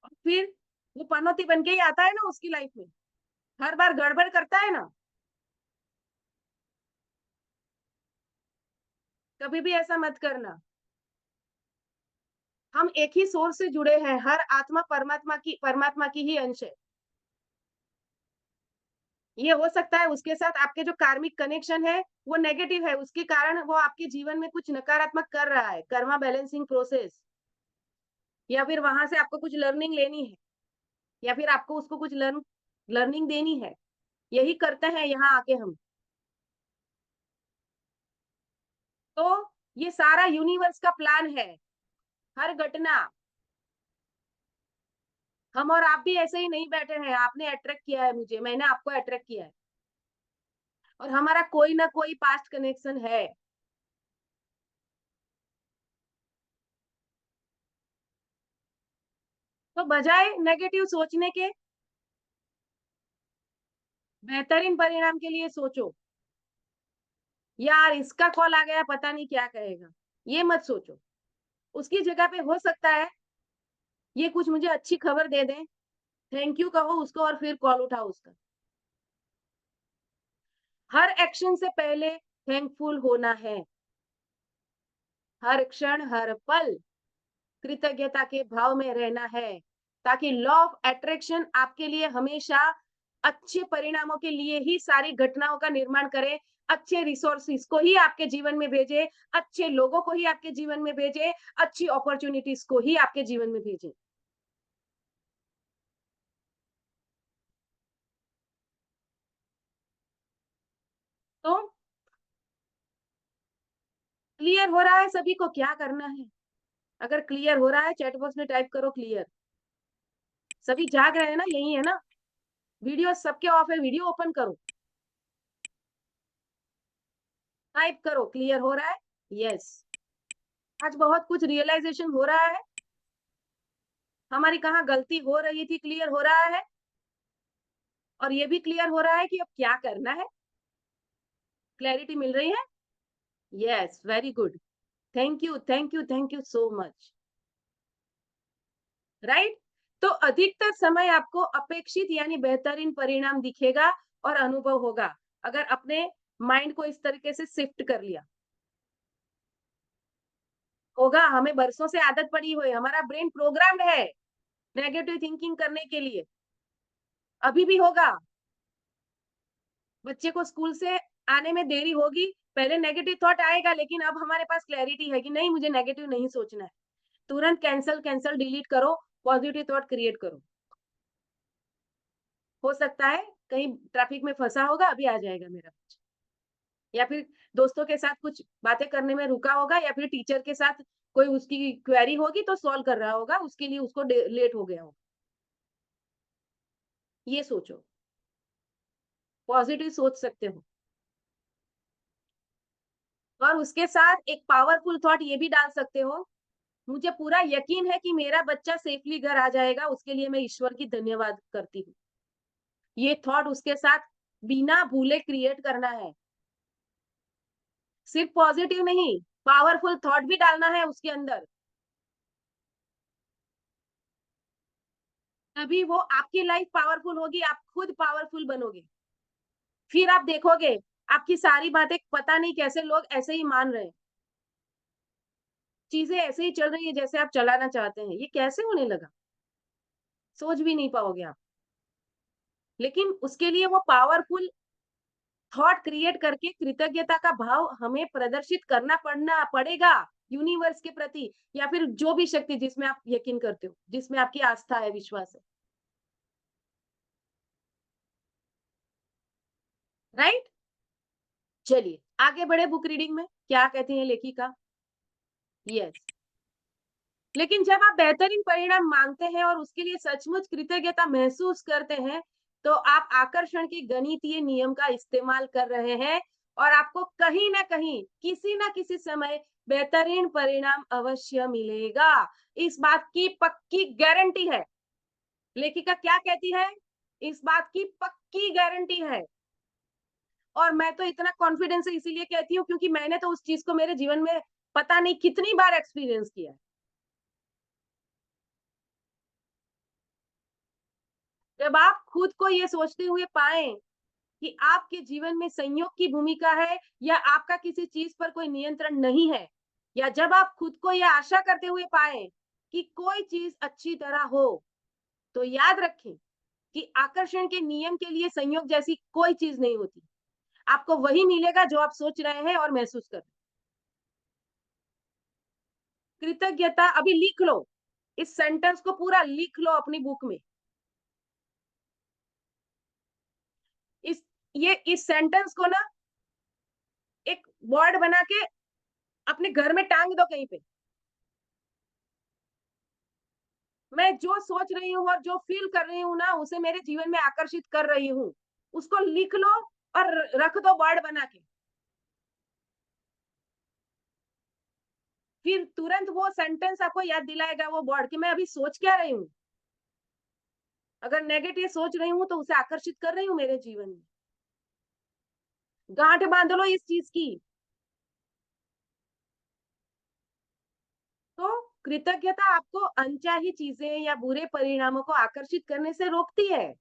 और फिर वो पनौती बन के ही आता है ना उसकी लाइफ में। हर बार गड़बड़ करता है ना, कभी भी ऐसा मत करना। हम एक ही सोर्स से जुड़े हैं, हर आत्मा परमात्मा की ही अंश है। ये हो सकता है उसके साथ आपके जो कार्मिक कनेक्शन है, वो नेगेटिव है, उसके कारण वो आपके जीवन में कुछ नकारात्मक कर रहा है, कर्मा बैलेंसिंग प्रोसेस। या फिर वहां से आपको कुछ लर्निंग लेनी है, या फिर आपको उसको कुछ लर्निंग देनी है। यही करते हैं यहाँ आके हम। तो ये सारा यूनिवर्स का प्लान है। हर घटना, हम और आप भी ऐसे ही नहीं बैठे हैं, आपने अट्रैक्ट किया है मुझे, मैंने आपको अट्रैक्ट किया है। और हमारा कोई ना कोई पास्ट कनेक्शन है। तो बजाय नेगेटिव सोचने के, बेहतरीन परिणाम के लिए सोचो। यार इसका कॉल आ गया, पता नहीं क्या कहेगा, ये मत सोचो। उसकी जगह पे हो सकता है ये कुछ मुझे अच्छी खबर दे दें, थैंक यू कहो उसको और फिर कॉल उठाओ उसका। हर एक्शन से पहले थैंकफुल होना है। हर क्षण, हर पल कृतज्ञता के भाव में रहना है, ताकि लॉ ऑफ अट्रैक्शन आपके लिए हमेशा अच्छे परिणामों के लिए ही सारी घटनाओं का निर्माण करे, अच्छे रिसोर्सेस को ही आपके जीवन में भेजे, अच्छे लोगों को ही आपके जीवन में भेजे, अच्छी अपॉर्चुनिटीज को ही आपके जीवन में भेजे। तो क्लियर हो रहा है सभी को क्या करना है? अगर क्लियर हो रहा है चैट बॉक्स में टाइप करो क्लियर। सभी जाग रहे हैं ना, यही है ना? वीडियो सबके ऑफ है, वीडियो ओपन करो, टाइप करो क्लियर हो रहा है? यस। आज बहुत कुछ रियलाइजेशन हो रहा है, हमारी कहाँ गलती हो रही थी क्लियर हो रहा है, और ये भी क्लियर हो रहा है कि अब क्या करना है। क्लैरिटी मिल रही है? Yes, very good. Thank you, thank you, thank you so much. Right? तो अधिकतर समय आपको अपेक्षित यानी बेहतरीन परिणाम दिखेगा और अनुभव होगा, अगर अपने माइंड को इस तरीके से शिफ्ट कर लिया। होगा, हमें बरसों से आदत पड़ी हुई है, हमारा ब्रेन प्रोग्राम्ड है नेगेटिव थिंकिंग करने के लिए। अभी भी होगा। बच्चे को स्कूल से आने में देरी होगी, पहले नेगेटिव थॉट आएगा, लेकिन अब हमारे पास क्लैरिटी है कि नहीं, मुझे नेगेटिव नहीं सोचना है। तुरंत कैंसल कैंसल डिलीट करो, पॉजिटिव थॉट क्रिएट करो। हो सकता है कहीं ट्रैफिक में फंसा होगा, अभी आ जाएगा मेरा बच्चा, या फिर दोस्तों के साथ कुछ बातें करने में रुका होगा, या फिर टीचर के साथ कोई उसकी क्वेरी होगी तो सॉल्व कर रहा होगा, उसके लिए उसको लेट हो गया होगा। ये सोचो, पॉजिटिव सोच सकते हो। और उसके साथ एक पावरफुल थॉट ये भी डाल सकते हो मुझे पूरा यकीन है कि मेरा बच्चा सेफली घर आ जाएगा, उसके लिए मैं ईश्वर की धन्यवाद करती हूँ। ये थॉट उसके साथ बिना भूले क्रिएट करना है। सिर्फ पॉजिटिव नहीं, पावरफुल थॉट भी डालना है उसके अंदर। तभी वो आपकी लाइफ पावरफुल होगी, आप खुद पावरफुल बनोगे। फिर आप देखोगे, आपकी सारी बातें पता नहीं कैसे लोग ऐसे ही मान रहे हैं। चीजें ऐसे ही चल रही है जैसे आप चलाना चाहते हैं। ये कैसे होने लगा? सोच भी नहीं पाओगे आप। लेकिन उसके लिए वो पावरफुल थॉट क्रिएट करके कृतज्ञता का भाव हमें प्रदर्शित करना पड़ेगा यूनिवर्स के प्रति, या फिर जो भी शक्ति जिसमें आप यकीन करते हो, जिसमें आपकी आस्था है, विश्वास है। राइट? चलिए आगे बढ़े बुक रीडिंग में। क्या कहती है लेखिका? यस। लेकिन जब आप बेहतरीन परिणाम मांगते हैं और उसके लिए सचमुच कृतज्ञता महसूस करते हैं, तो आप आकर्षण के गणितीय नियम का इस्तेमाल कर रहे हैं और आपको कहीं ना कहीं किसी ना किसी समय बेहतरीन परिणाम अवश्य मिलेगा। इस बात की पक्की गारंटी है। लेखिका क्या कहती है? इस बात की पक्की गारंटी है। और मैं तो इतना कॉन्फिडेंस से इसीलिए कहती हूँ क्योंकि मैंने तो उस चीज को मेरे जीवन में पता नहीं कितनी बार एक्सपीरियंस किया है। जब आप खुद को ये सोचते हुए पाए कि आपके जीवन में संयोग की भूमिका है या आपका किसी चीज पर कोई नियंत्रण नहीं है, या जब आप खुद को यह आशा करते हुए पाए कि कोई चीज अच्छी तरह हो, तो याद रखें कि आकर्षण के नियम के लिए संयोग जैसी कोई चीज नहीं होती। आपको वही मिलेगा जो आप सोच रहे हैं और महसूस कर रहे हैं। कृतज्ञता अभी लिख लो, इस सेंटेंस को पूरा लिख लो अपनी बुक में। इस इस सेंटेंस को ना एक वर्ड बना के अपने घर में टांग दो कहीं पे। मैं जो सोच रही हूँ और जो फील कर रही हूँ ना, उसे मेरे जीवन में आकर्षित कर रही हूँ। उसको लिख लो और रख दो वर्ड बना के। फिर तुरंत वो सेंटेंस आपको याद दिलाएगा वो वर्ड कि मैं अभी सोच क्या रही हूँ। अगर नेगेटिव सोच रही हूँ तो उसे आकर्षित कर रही हूँ मेरे जीवन में। गांठ बांध लो इस चीज की। तो कृतज्ञता आपको अनचाही चीजें या बुरे परिणामों को आकर्षित करने से रोकती है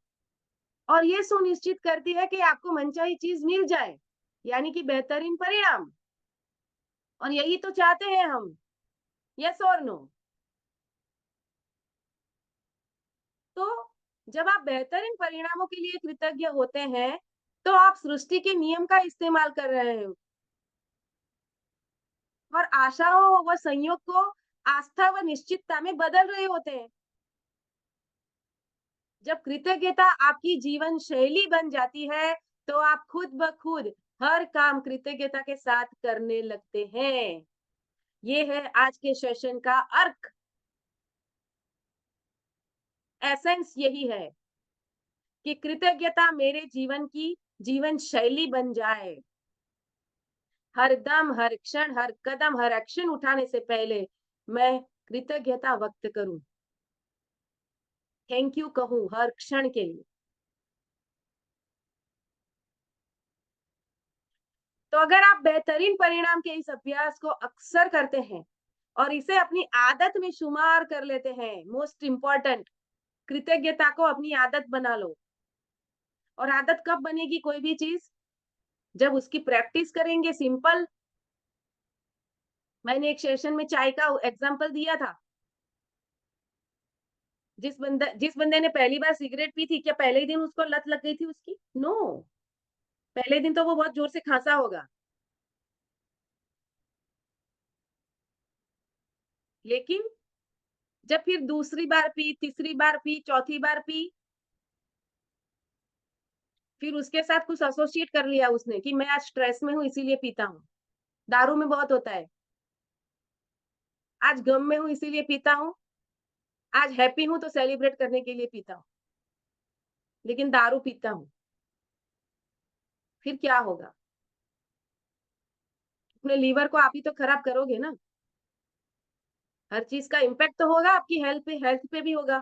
और ये सुनिश्चित करती है कि आपको मनचाही चीज मिल जाए, यानी कि बेहतरीन परिणाम। और यही तो चाहते हैं हम। यस और नो? तो जब आप बेहतरीन परिणामों के लिए कृतज्ञ होते हैं, तो आप सृष्टि के नियम का इस्तेमाल कर रहे हो और आशाओं व संयोग को आस्था व निश्चितता में बदल रहे होते हैं। जब कृतज्ञता आपकी जीवन शैली बन जाती है, तो आप खुद ब खुद हर काम कृतज्ञता के साथ करने लगते हैं। ये है आज के सेशन का अर्थ। एसेंस यही है कि कृतज्ञता मेरे जीवन की जीवन शैली बन जाए। हर दम, हर क्षण, हर कदम, हर एक्शन उठाने से पहले मैं कृतज्ञता व्यक्त करूं, थैंक यू कहूं हर क्षण के लिए। तो अगर आप बेहतरीन परिणाम के इस अभ्यास को अक्सर करते हैं और इसे अपनी आदत में शुमार कर लेते हैं, मोस्ट इंपॉर्टेंट, कृतज्ञता को अपनी आदत बना लो। और आदत कब बनेगी कोई भी चीज? जब उसकी प्रैक्टिस करेंगे। सिंपल। मैंने एक सेशन में चाय का एग्जांपल दिया था। जिस बंदे ने पहली बार सिगरेट पी थी, क्या पहले ही दिन उसको लत लग गई थी उसकी? नो। पहले दिन तो वो बहुत जोर से खांसा होगा, लेकिन जब फिर दूसरी बार पी, तीसरी बार पी, चौथी बार पी, फिर उसके साथ कुछ एसोसिएट कर लिया उसने कि मैं आज स्ट्रेस में हूँ इसीलिए पीता हूँ। दारू में बहुत होता है। आज गम में हूँ इसीलिए पीता हूँ। आज हैप्पी हूँ तो सेलिब्रेट करने के लिए पीता हूँ, लेकिन दारू पीता हूँ। फिर क्या होगा? अपने लीवर को आप ही तो खराब करोगे ना। हर चीज का इम्पैक्ट तो होगा आपकी हेल्थ पे भी होगा।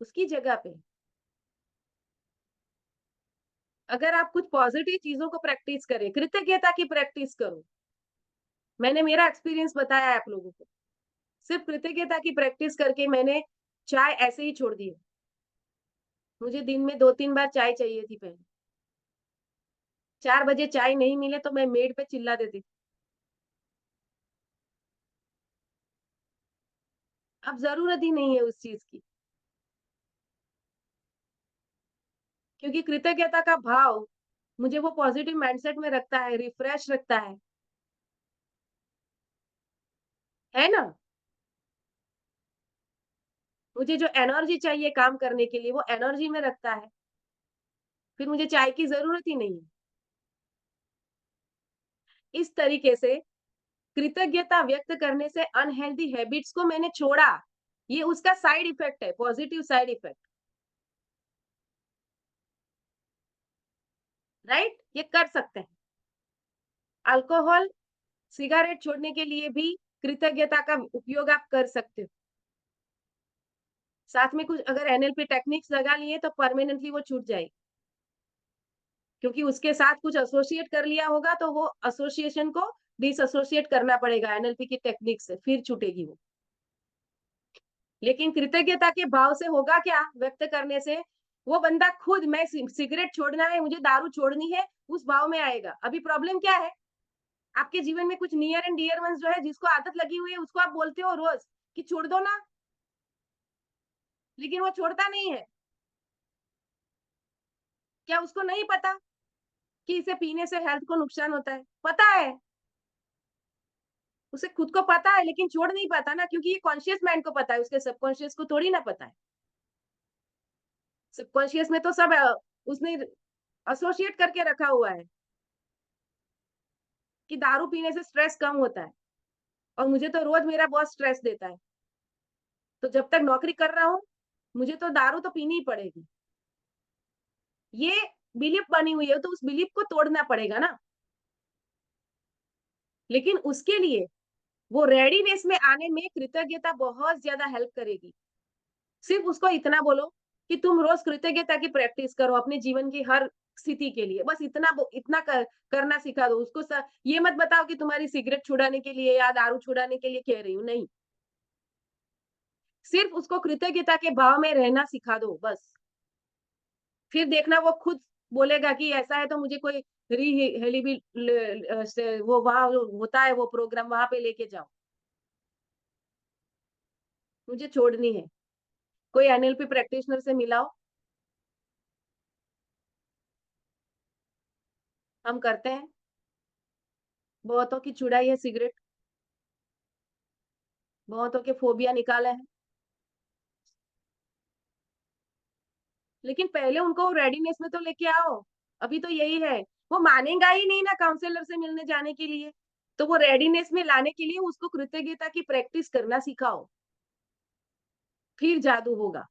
उसकी जगह पे अगर आप कुछ पॉजिटिव चीजों को प्रैक्टिस करें, कृतज्ञता की प्रैक्टिस करो। मैंने मेरा एक्सपीरियंस बताया है आप लोगों को। सिर्फ कृतज्ञता की प्रैक्टिस करके मैंने चाय ऐसे ही छोड़ दी है। मुझे दिन में 2-3 बार चाय चाहिए थी पहले। 4 बजे चाय नहीं मिले तो मैं मेड पे चिल्ला देती थी। अब ज़रूरत ही नहीं है उस चीज़ की। क्योंकि कृतज्ञता का भाव मुझे वो पॉजिटिव माइंडसेट में रखता है, रिफ्रेश रखता है ना? मुझे जो एनर्जी चाहिए काम करने के लिए वो एनर्जी में रखता है। फिर मुझे चाय की ज़रूरत ही नहीं है। इस तरीके से कृतज्ञता व्यक्त करने से अनहेल्दी हैबिट्स को मैंने छोड़ा। ये उसका साइड इफेक्ट है, पॉजिटिव साइड इफेक्ट, राइट? ये कर सकते हैं। अल्कोहल, सिगारेट छोड़ने के लिए भी कृतज्ञता का उपयोग आप कर सकते हो। साथ में कुछ अगर एनएलपी टेक्निक्स लगा लिए तो परमानेंटली वो छूट जाएगी। क्योंकि उसके साथ कुछ एसोसिएट कर लिया होगा तो वो एसोसिएशन को डिसएसोसिएट करना पड़ेगा एनएलपी की टेक्निक से, फिर छूटेगी वो। लेकिन कृतज्ञता के भाव से होगा क्या व्यक्त करने से? वो बंदा खुद मैं सिगरेट छोड़ना है, मुझे दारू छोड़नी है, उस भाव में आएगा। अभी प्रॉब्लम क्या है? आपके जीवन में कुछ नियर एंड डियर वंस जो है जिसको आदत लगी हुई है उसको आप बोलते हो रोज कि छोड़ दो ना, लेकिन वो छोड़ता नहीं है। क्या उसको नहीं पता कि इसे पीने से हेल्थ को नुकसान होता है? पता है। उसे खुद को पता है लेकिन छोड़ नहीं पाता ना, क्योंकि ये कॉन्शियस माइंड को पता है, उसके सबकॉन्शियस को थोड़ी ना पता है। सबकॉन्शियस में तो सब उसने एसोसिएट करके रखा हुआ है कि दारू पीने से स्ट्रेस कम होता है और मुझे तो रोज मेरा बॉस स्ट्रेस देता है। तो जब तक नौकरी कर रहा हूँ, मुझे तो दारू तो पीनी ही पड़ेगी। ये बिलीफ बनी हुई है तो उस बिलीफ को तोड़ना पड़ेगा ना। लेकिन उसके लिए वो रेडीनेस में आने में कृतज्ञता बहुत ज्यादा हेल्प करेगी। सिर्फ उसको इतना बोलो कि तुम रोज कृतज्ञता की प्रैक्टिस करो अपने जीवन की हर स्थिति के लिए। बस इतना करना सिखा दो उसको। ये मत बताओ कि तुम्हारी सिगरेट छुड़ाने के लिए या दारू छुड़ाने के लिए कह रही हूँ, नहीं। सिर्फ उसको कृतज्ञता के भाव में रहना सिखा दो बस। फिर देखना वो खुद बोलेगा कि ऐसा है तो मुझे कोई से वो वहां होता है वो प्रोग्राम, वहां पे लेके जाओ, मुझे छोड़नी है। कोई एनएलपी प्रैक्टिशनर से मिलाओ। हम करते हैं, बहुतों की छुड़ाई है सिगरेट, बहुतों के फोबिया निकाला है। लेकिन पहले उनको रेडीनेस में तो लेके आओ। अभी तो यही है, वो मानेगा ही नहीं ना काउंसलर से मिलने जाने के लिए। तो वो रेडीनेस में लाने के लिए उसको कृतज्ञता की प्रैक्टिस करना सिखाओ, फिर जादू होगा।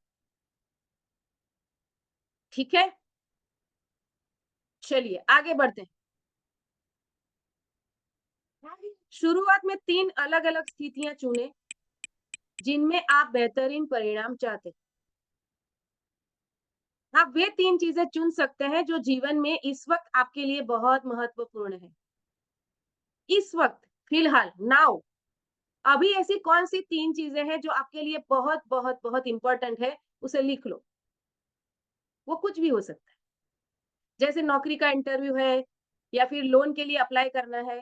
ठीक है, चलिए आगे बढ़ते हैं। शुरुआत में 3 अलग-अलग स्थितियां चुने जिनमें आप बेहतरीन परिणाम चाहते हैं। आप वे 3 चीजें चुन सकते हैं जो जीवन में इस वक्त आपके लिए बहुत महत्वपूर्ण है। इस वक्त, फिलहाल, नाउ, अभी ऐसी कौन सी 3 चीजें हैं जो आपके लिए बहुत बहुत बहुत इंपॉर्टेंट है, उसे लिख लो। वो कुछ भी हो सकता है। जैसे नौकरी का इंटरव्यू है या फिर लोन के लिए अप्लाई करना है,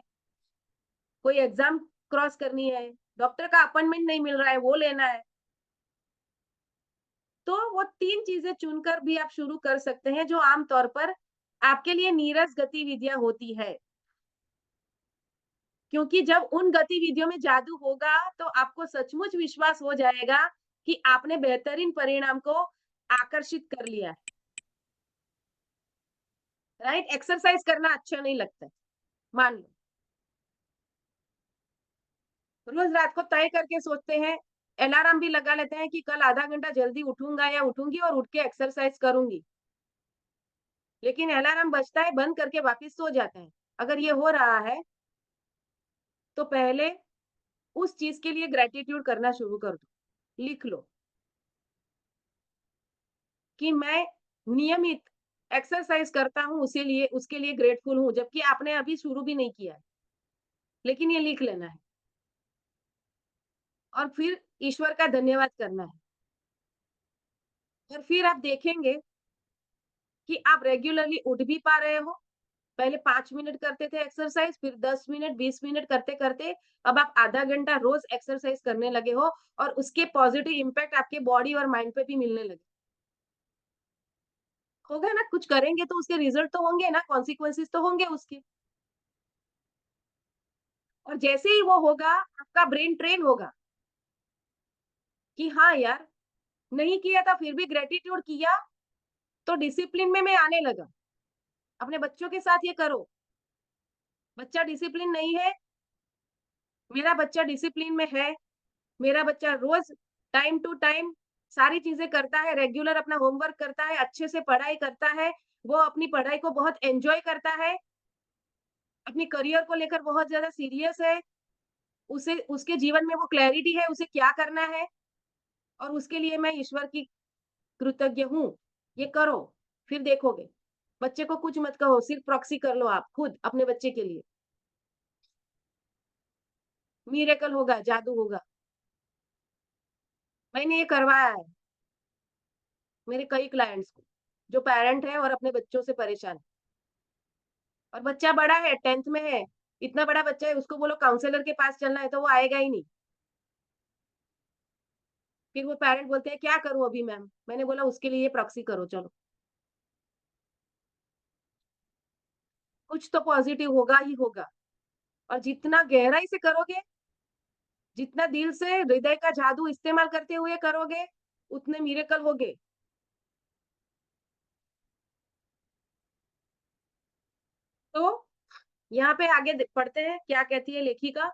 कोई एग्जाम क्रॉस करनी है, डॉक्टर का अपॉइंटमेंट नहीं मिल रहा है, वो लेना है। तो वो 3 चीजें चुनकर भी आप शुरू कर सकते हैं जो आमतौर पर आपके लिए नीरस गतिविधियां होती है। क्योंकि जब उन गतिविधियों में जादू होगा तो आपको सचमुच विश्वास हो जाएगा कि आपने बेहतरीन परिणाम को आकर्षित कर लिया है। राइट? एक्सरसाइज करना अच्छा नहीं लगता है, मान लो। रोज रात को तय करके सोचते हैं, अलार्म भी लगा लेते हैं कि कल आधा घंटा जल्दी उठूंगा या उठूंगी और उठ के एक्सरसाइज करूंगी। लेकिन अलार्म बजता है, बंद करके वापस सो जाते हैं। अगर ये हो रहा है तो पहले उस चीज के लिए ग्रेटिट्यूड करना शुरू कर दो। लिख लो कि मैं नियमित एक्सरसाइज करता हूँ, उसके लिए ग्रेटफुल हूँ, जबकि आपने अभी शुरू भी नहीं किया है, लेकिन ये लिख लेना है और फिर ईश्वर का धन्यवाद करना है। और फिर आप देखेंगे कि आप रेगुलरली उठ भी पा रहे हो। पहले 5 मिनट करते थे एक्सरसाइज, फिर 10 मिनट, 20 मिनट करते-करते अब आप आधा घंटा रोज एक्सरसाइज करने लगे हो और उसके पॉजिटिव इम्पैक्ट आपके बॉडी और माइंड पे भी मिलने लगे। होगा ना, कुछ करेंगे तो उसके रिजल्ट तो होंगे ना, कॉन्सिक्वेंसेस तो होंगे उसके। और जैसे ही वो होगा, आपका ब्रेन ट्रेन होगा कि हाँ यार, नहीं किया था फिर भी ग्रेटिट्यूड किया, तो डिसिप्लिन में मैं आने लगा। अपने बच्चों के साथ ये करो। बच्चा डिसिप्लिन नहीं है, मेरा बच्चा डिसिप्लिन में है, मेरा बच्चा रोज टाइम टू टाइम सारी चीजें करता है, रेगुलर अपना होमवर्क करता है, अच्छे से पढ़ाई करता है, वो अपनी पढ़ाई को बहुत एंजॉय करता है, अपनी करियर को लेकर बहुत ज्यादा सीरियस है, उसे उसके जीवन में वो क्लैरिटी है, उसे क्या करना है और उसके लिए मैं ईश्वर की कृतज्ञ हूँ। ये करो, फिर देखोगे। बच्चे को कुछ मत कहो, सिर्फ प्रॉक्सी कर लो आप खुद अपने बच्चे के लिए। मिरेकल होगा, जादू होगा। मैंने ये करवाया है मेरे कई क्लाइंट्स को, जो पेरेंट है और अपने बच्चों से परेशान है। और बच्चा बड़ा है, 10th में है, इतना बड़ा बच्चा है, उसको बोलो काउंसलर के पास चलना है तो वो आएगा ही नहीं। फिर वो पेरेंट बोलते हैं क्या करूं अभी मैम? मैंने बोला उसके लिए प्रॉक्सी करो चलो। कुछ तो पॉजिटिव होगा ही होगा। और जितना गहराई से करोगे, जितना दिल से हृदय का जादू इस्तेमाल करते हुए करोगे, उतने मिरेकल होगे। तो यहाँ पे आगे पढ़ते हैं क्या कहती है लेखिका।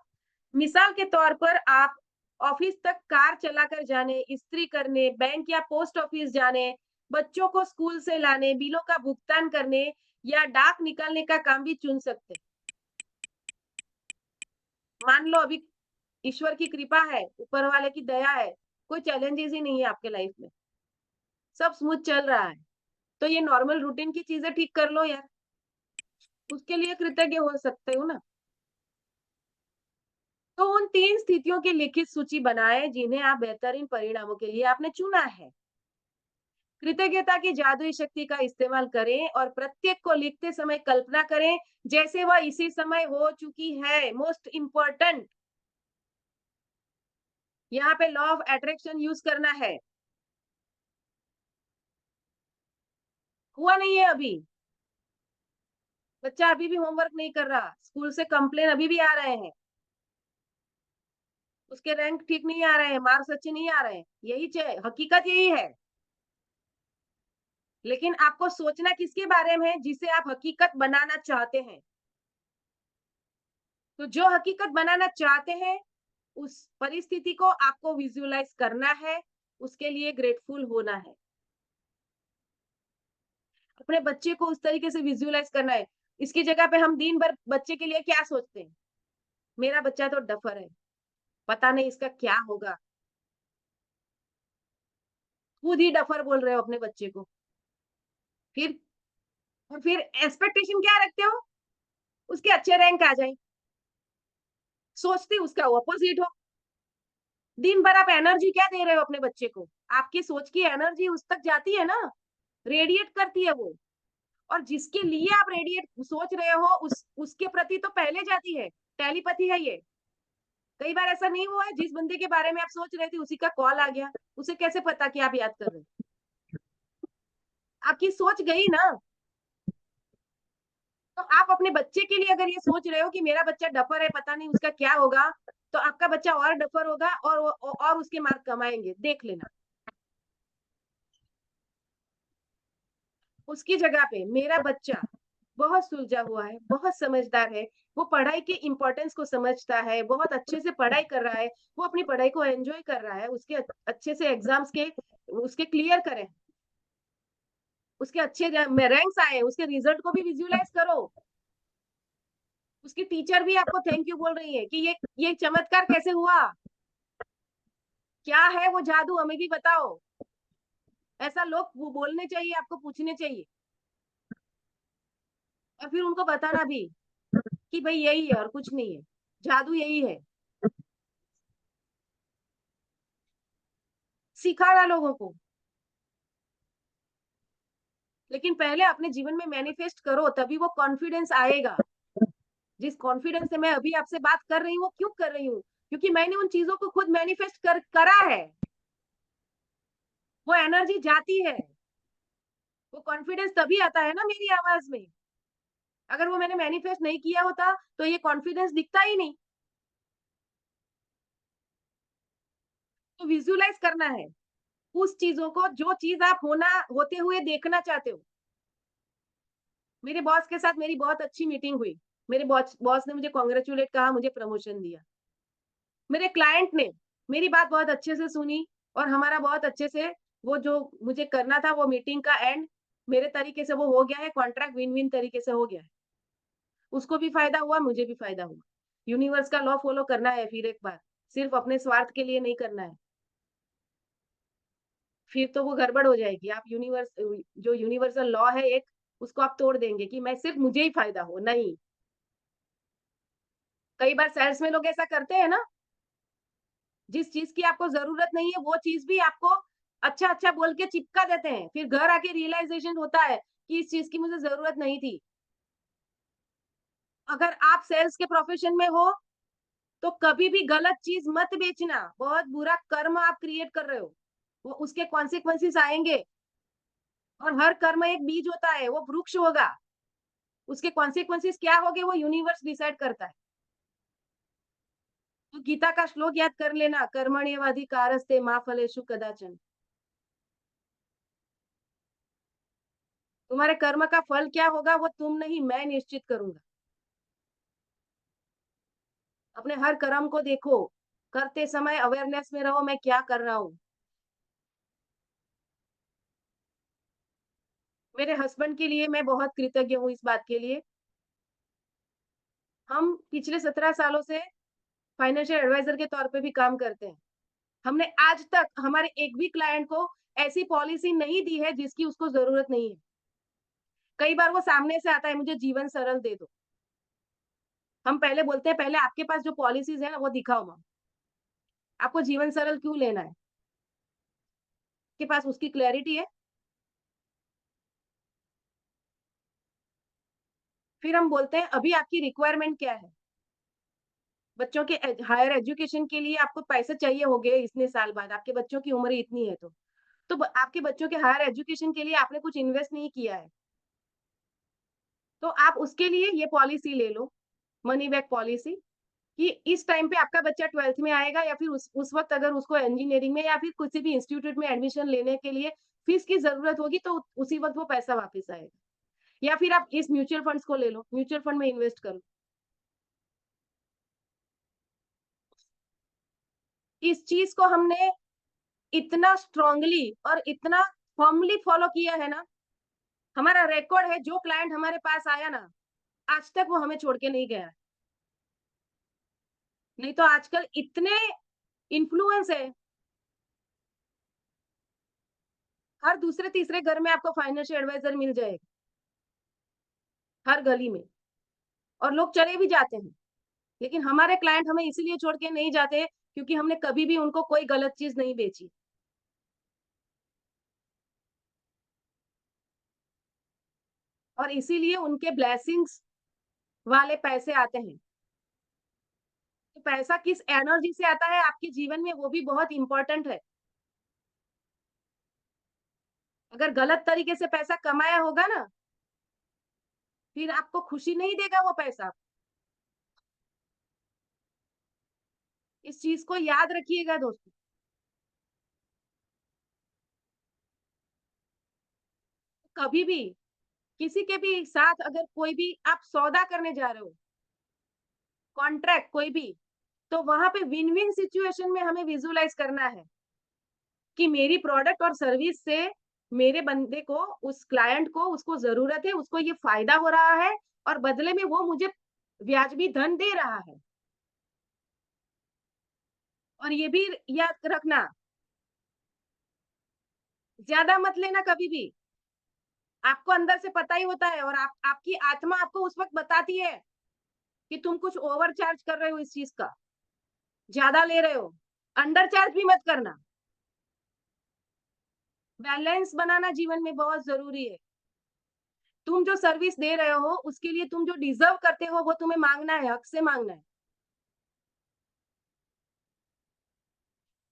मिसाल के तौर पर आप ऑफिस तक कार चलाकर जाने, इस्त्री करने, बैंक या पोस्ट ऑफिस जाने, बच्चों को स्कूल से लाने, बिलों का भुगतान करने या डाक निकालने का काम भी चुन सकते हैं। मान लो अभी ईश्वर की कृपा है, ऊपर वाले की दया है, कोई चैलेंजेस ही नहीं है आपके लाइफ में, सब स्मूथ चल रहा है, तो ये नॉर्मल रूटीन की चीजें ठीक कर लो यार, उसके लिए कृतज्ञ हो सकते हो ना। तो उन 3 स्थितियों की लिखित सूची बनाएं जिन्हें आप बेहतरीन परिणामों के लिए आपने चुना है। कृतज्ञता की जादुई शक्ति का इस्तेमाल करें और प्रत्येक को लिखते समय कल्पना करें जैसे वह इसी समय हो चुकी है। मोस्ट इंपॉर्टेंट, यहाँ पे लॉ ऑफ अट्रैक्शन यूज करना है। हुआ नहीं है अभी, बच्चा अभी भी होमवर्क नहीं कर रहा, स्कूल से कंप्लेन अभी भी आ रहे हैं, उसके रैंक ठीक नहीं आ रहे हैं, मार्क्स अच्छे नहीं आ रहे हैं, यही हकीकत यही है। लेकिन आपको सोचना किसके बारे में है? जिसे आप हकीकत बनाना चाहते हैं। तो जो हकीकत बनाना चाहते हैं, उस परिस्थिति को आपको विजुअलाइज करना है, उसके लिए ग्रेटफुल होना है। अपने बच्चे को उस तरीके से विजुअलाइज करना है। इसकी जगह पे हम दिन भर बच्चे के लिए क्या सोचते हैं? मेरा बच्चा तो डफर है, पता नहीं इसका क्या होगा। खुद ही डफर बोल रहे हो अपने बच्चे को। फिर और फिर एक्सपेक्टेशन क्या रखते हो? उसके अच्छे रैंक आ जाए। सोचते उसका ऑपोजिट हो। दिन भर आप एनर्जी क्या दे रहे हो अपने बच्चे को? आपकी सोच की एनर्जी उस तक जाती है ना, रेडिएट करती है वो। और जिसके लिए आप रेडिएट सोच रहे हो उसके प्रति तो पहले जाती है। टेलीपैथी है ये। कई बार ऐसा नहीं हुआ है, जिस बंदे के बारे में आप सोच रहे थे उसी का कॉल आ गया, उसे कैसे पता कि आप याद कर रहे हैं? आपकी सोच गई ना। तो आप अपने बच्चे के लिए अगर ये सोच रहे हो कि मेरा बच्चा डफर है, पता नहीं उसका क्या होगा, तो आपका बच्चा और डफर होगा और उसके मार्क कम आएंगे, देख लेना। उसकी जगह पे मेरा बच्चा बहुत सुलझा हुआ है, बहुत समझदार है, वो पढ़ाई के इम्पोर्टेंस को समझता है, बहुत अच्छे से पढ़ाई कर रहा है, वो अपनी पढ़ाई को एंजॉय कर रहा है, उसके अच्छे से एग्जाम्स के उसके क्लियर करें, उसके अच्छे रैंक्स आए, उसके रिजल्ट को भी विजुअलाइज करो। उसकी टीचर भी आपको थैंक यू बोल रही है कि ये चमत्कार कैसे हुआ, क्या है वो जादू, हमें भी बताओ। ऐसा लोग वो बोलने चाहिए, आपको पूछने चाहिए और फिर उनको बताना भी कि भाई यही है और कुछ नहीं है, जादू यही है। सिखाना लोगों को, लेकिन पहले अपने जीवन में मैनिफेस्ट करो, तभी वो कॉन्फिडेंस आएगा। जिस कॉन्फिडेंस से मैं अभी आपसे बात कर रही हूँ, क्यों कर रही हूँ? क्योंकि मैंने उन चीजों को खुद मैनिफेस्ट करा है। वो एनर्जी जाती है, वो कॉन्फिडेंस तभी आता है ना मेरी आवाज में। अगर वो मैंने मैनिफेस्ट नहीं किया होता तो ये कॉन्फिडेंस दिखता ही नहीं। तो विजुअलाइज करना है उस चीजों को, जो चीज आप होते हुए देखना चाहते हो। मेरे बॉस के साथ मेरी बहुत अच्छी मीटिंग हुई। मेरे बॉस बॉस ने मुझे कांग्रेचुलेट कहा, मुझे प्रमोशन दिया। मेरे क्लाइंट ने मेरी बात बहुत अच्छे से सुनी और हमारा बहुत अच्छे से वो जो मुझे करना था वो मीटिंग का एंड मेरे तरीके से वो हो गया है, कॉन्ट्रैक्ट विन-विन तरीके से हो गया है। उसको भी फायदा हुआ, मुझे भी फायदा हुआ। यूनिवर्स का लॉ फॉलो करना है फिर एक बार, सिर्फ अपने स्वार्थ के लिए नहीं करना है। फिर तो वो गड़बड़ हो जाएगी। आप जो यूनिवर्सल लॉ है एक, उसको आप तोड़ देंगे कि मैं सिर्फ मुझे ही फायदा हो, नहीं। कई बार सेल्स में लोग ऐसा करते हैं ना, जिस चीज़ की आपको ज़रूरत नहीं है, वो चीज़ भी आपको अच्छा-अच्छा बोल के चिपका देते हैं। फिर घर आके रियलाइज़ेशन होता है कि इस चीज़ की मुझे ज़रूरत नहीं थी। अगर आप सेल्स के प्रोफ़ेशन में हो, तो कभी भी गलत चीज़ मत बेचना। बहुत बुरा कर्म आप क्रिएट कर रहे हो। वो उसके कॉन्सेक्वेंसेस आएँगे और हर कर्म एक बीज होता है, वो वृक्ष होगा। उसके कॉन्सेक्वेंसेस क्या होंगे, वो यूनिवर्स डिसाइड करता है। तो गीता का श्लोक याद कर लेना, कर्मण्येवाधिकारस्ते मा फलेषु कदाचन। तुम्हारे कर्म का फल क्या होगा वो तुम नहीं, मैं निश्चित करूंगा। अपने हर कर्म को देखो, करते समय अवेयरनेस में रहो, मैं क्या कर रहा हूँ। मेरे हस्बैंड के लिए मैं बहुत कृतज्ञ हूँ इस बात के लिए। हम पिछले 17 सालों से फाइनेंशियल एडवाइजर के तौर पे भी काम करते हैं। हमने आज तक हमारे एक भी क्लाइंट को ऐसी पॉलिसी नहीं दी है जिसकी उसको जरूरत नहीं है। कई बार वो सामने से आता है, मुझे जीवन सरल दे दो। हम पहले बोलते हैं, पहले आपके पास जो पॉलिसीज है ना वो दिखाओ मैम। आपको जीवन सरल क्यों लेना है? आपके पास उसकी क्लैरिटी है? फिर हम बोलते हैं अभी आपकी रिक्वायरमेंट क्या है? बच्चों के हायर एजुकेशन के लिए आपको पैसे चाहिए होंगे इतने साल बाद, आपके बच्चों की उम्र इतनी है तो। आपके बच्चों के हायर एजुकेशन के लिए आपने कुछ इन्वेस्ट नहीं किया है। तो आप उसके लिए ये पॉलिसी ले लो, मनी बैक पॉलिसी, कि इस टाइम पे आपका बच्चा 12th में आएगा या फिर उस वक़्त अगर उसको इंजीनियरिंग में या फिर किसी भी इंस्टीट्यूट में एडमिशन लेने के लिए फीस की ज़रूरत होगी तो उसी वक़्त वो पैसा वापस आएगा। या फिर आप इस म्यूचुअल फंड्स को ले लो, म्यूचुअल फंड में इन्वेस्ट करो। इस चीज़ को हमने इतना स्ट्रांगली और इतना फर्मली फॉलो किया है ना, हमारा रिकॉर्ड है, जो क्लाइंट हमारे पास आया ना, आज तक वो हमें छोड़ के नहीं गया। नहीं तो आजकल इतने इन्फ्लुएंस है, हर दूसरे तीसरे घर में आपको फाइनेंशियल एडवाइजर मिल जाएगा, हर गली में, और लोग चले भी जाते हैं। लेकिन हमारे क्लाइंट हमें इसीलिए छोड़ के नहीं जाते क्योंकि हमने कभी भी उनको कोई गलत चीज़ नहीं बेची। और इसीलिए उनके ब्लेसिंग्स वाले पैसे आते हैं। तो पैसा किस एनर्जी से आता है आपके जीवन में, वो भी बहुत इम्पोर्टेंट है। अगर गलत तरीके से पैसा कमाया होगा ना, फिर आपको खुशी नहीं देगा वो पैसा। इस चीज़ को याद रखिएगा दोस्तों। कभी भी किसी के भी साथ अगर कोई भी आप सौदा करने जा रहे हो, कॉन्ट्रैक्ट कोई भी, तो वहाँ पे विन-विन सिचुएशन में हमें विजुअलाइज़ करना है कि मेरी प्रोडक्ट और सर्विस से मेरे बंदे को, उस क्लाइंट को उसको ज़रूरत है, उसको ये फ़ायदा हो रहा है और बदले में वो मुझे व्याजबी धन दे रहा है। और ये भी याद रखना, ज्यादा मत लेना कभी भी। आपको अंदर से पता ही होता है, और आपकी आत्मा आपको उस वक्त बताती है कि तुम कुछ ओवर चार्ज कर रहे हो, इस चीज का ज्यादा ले रहे हो। अंडर चार्ज भी मत करना। बैलेंस बनाना जीवन में बहुत जरूरी है। तुम जो सर्विस दे रहे हो उसके लिए तुम जो डिजर्व करते हो वो तुम्हें मांगना है, हक से मांगना है।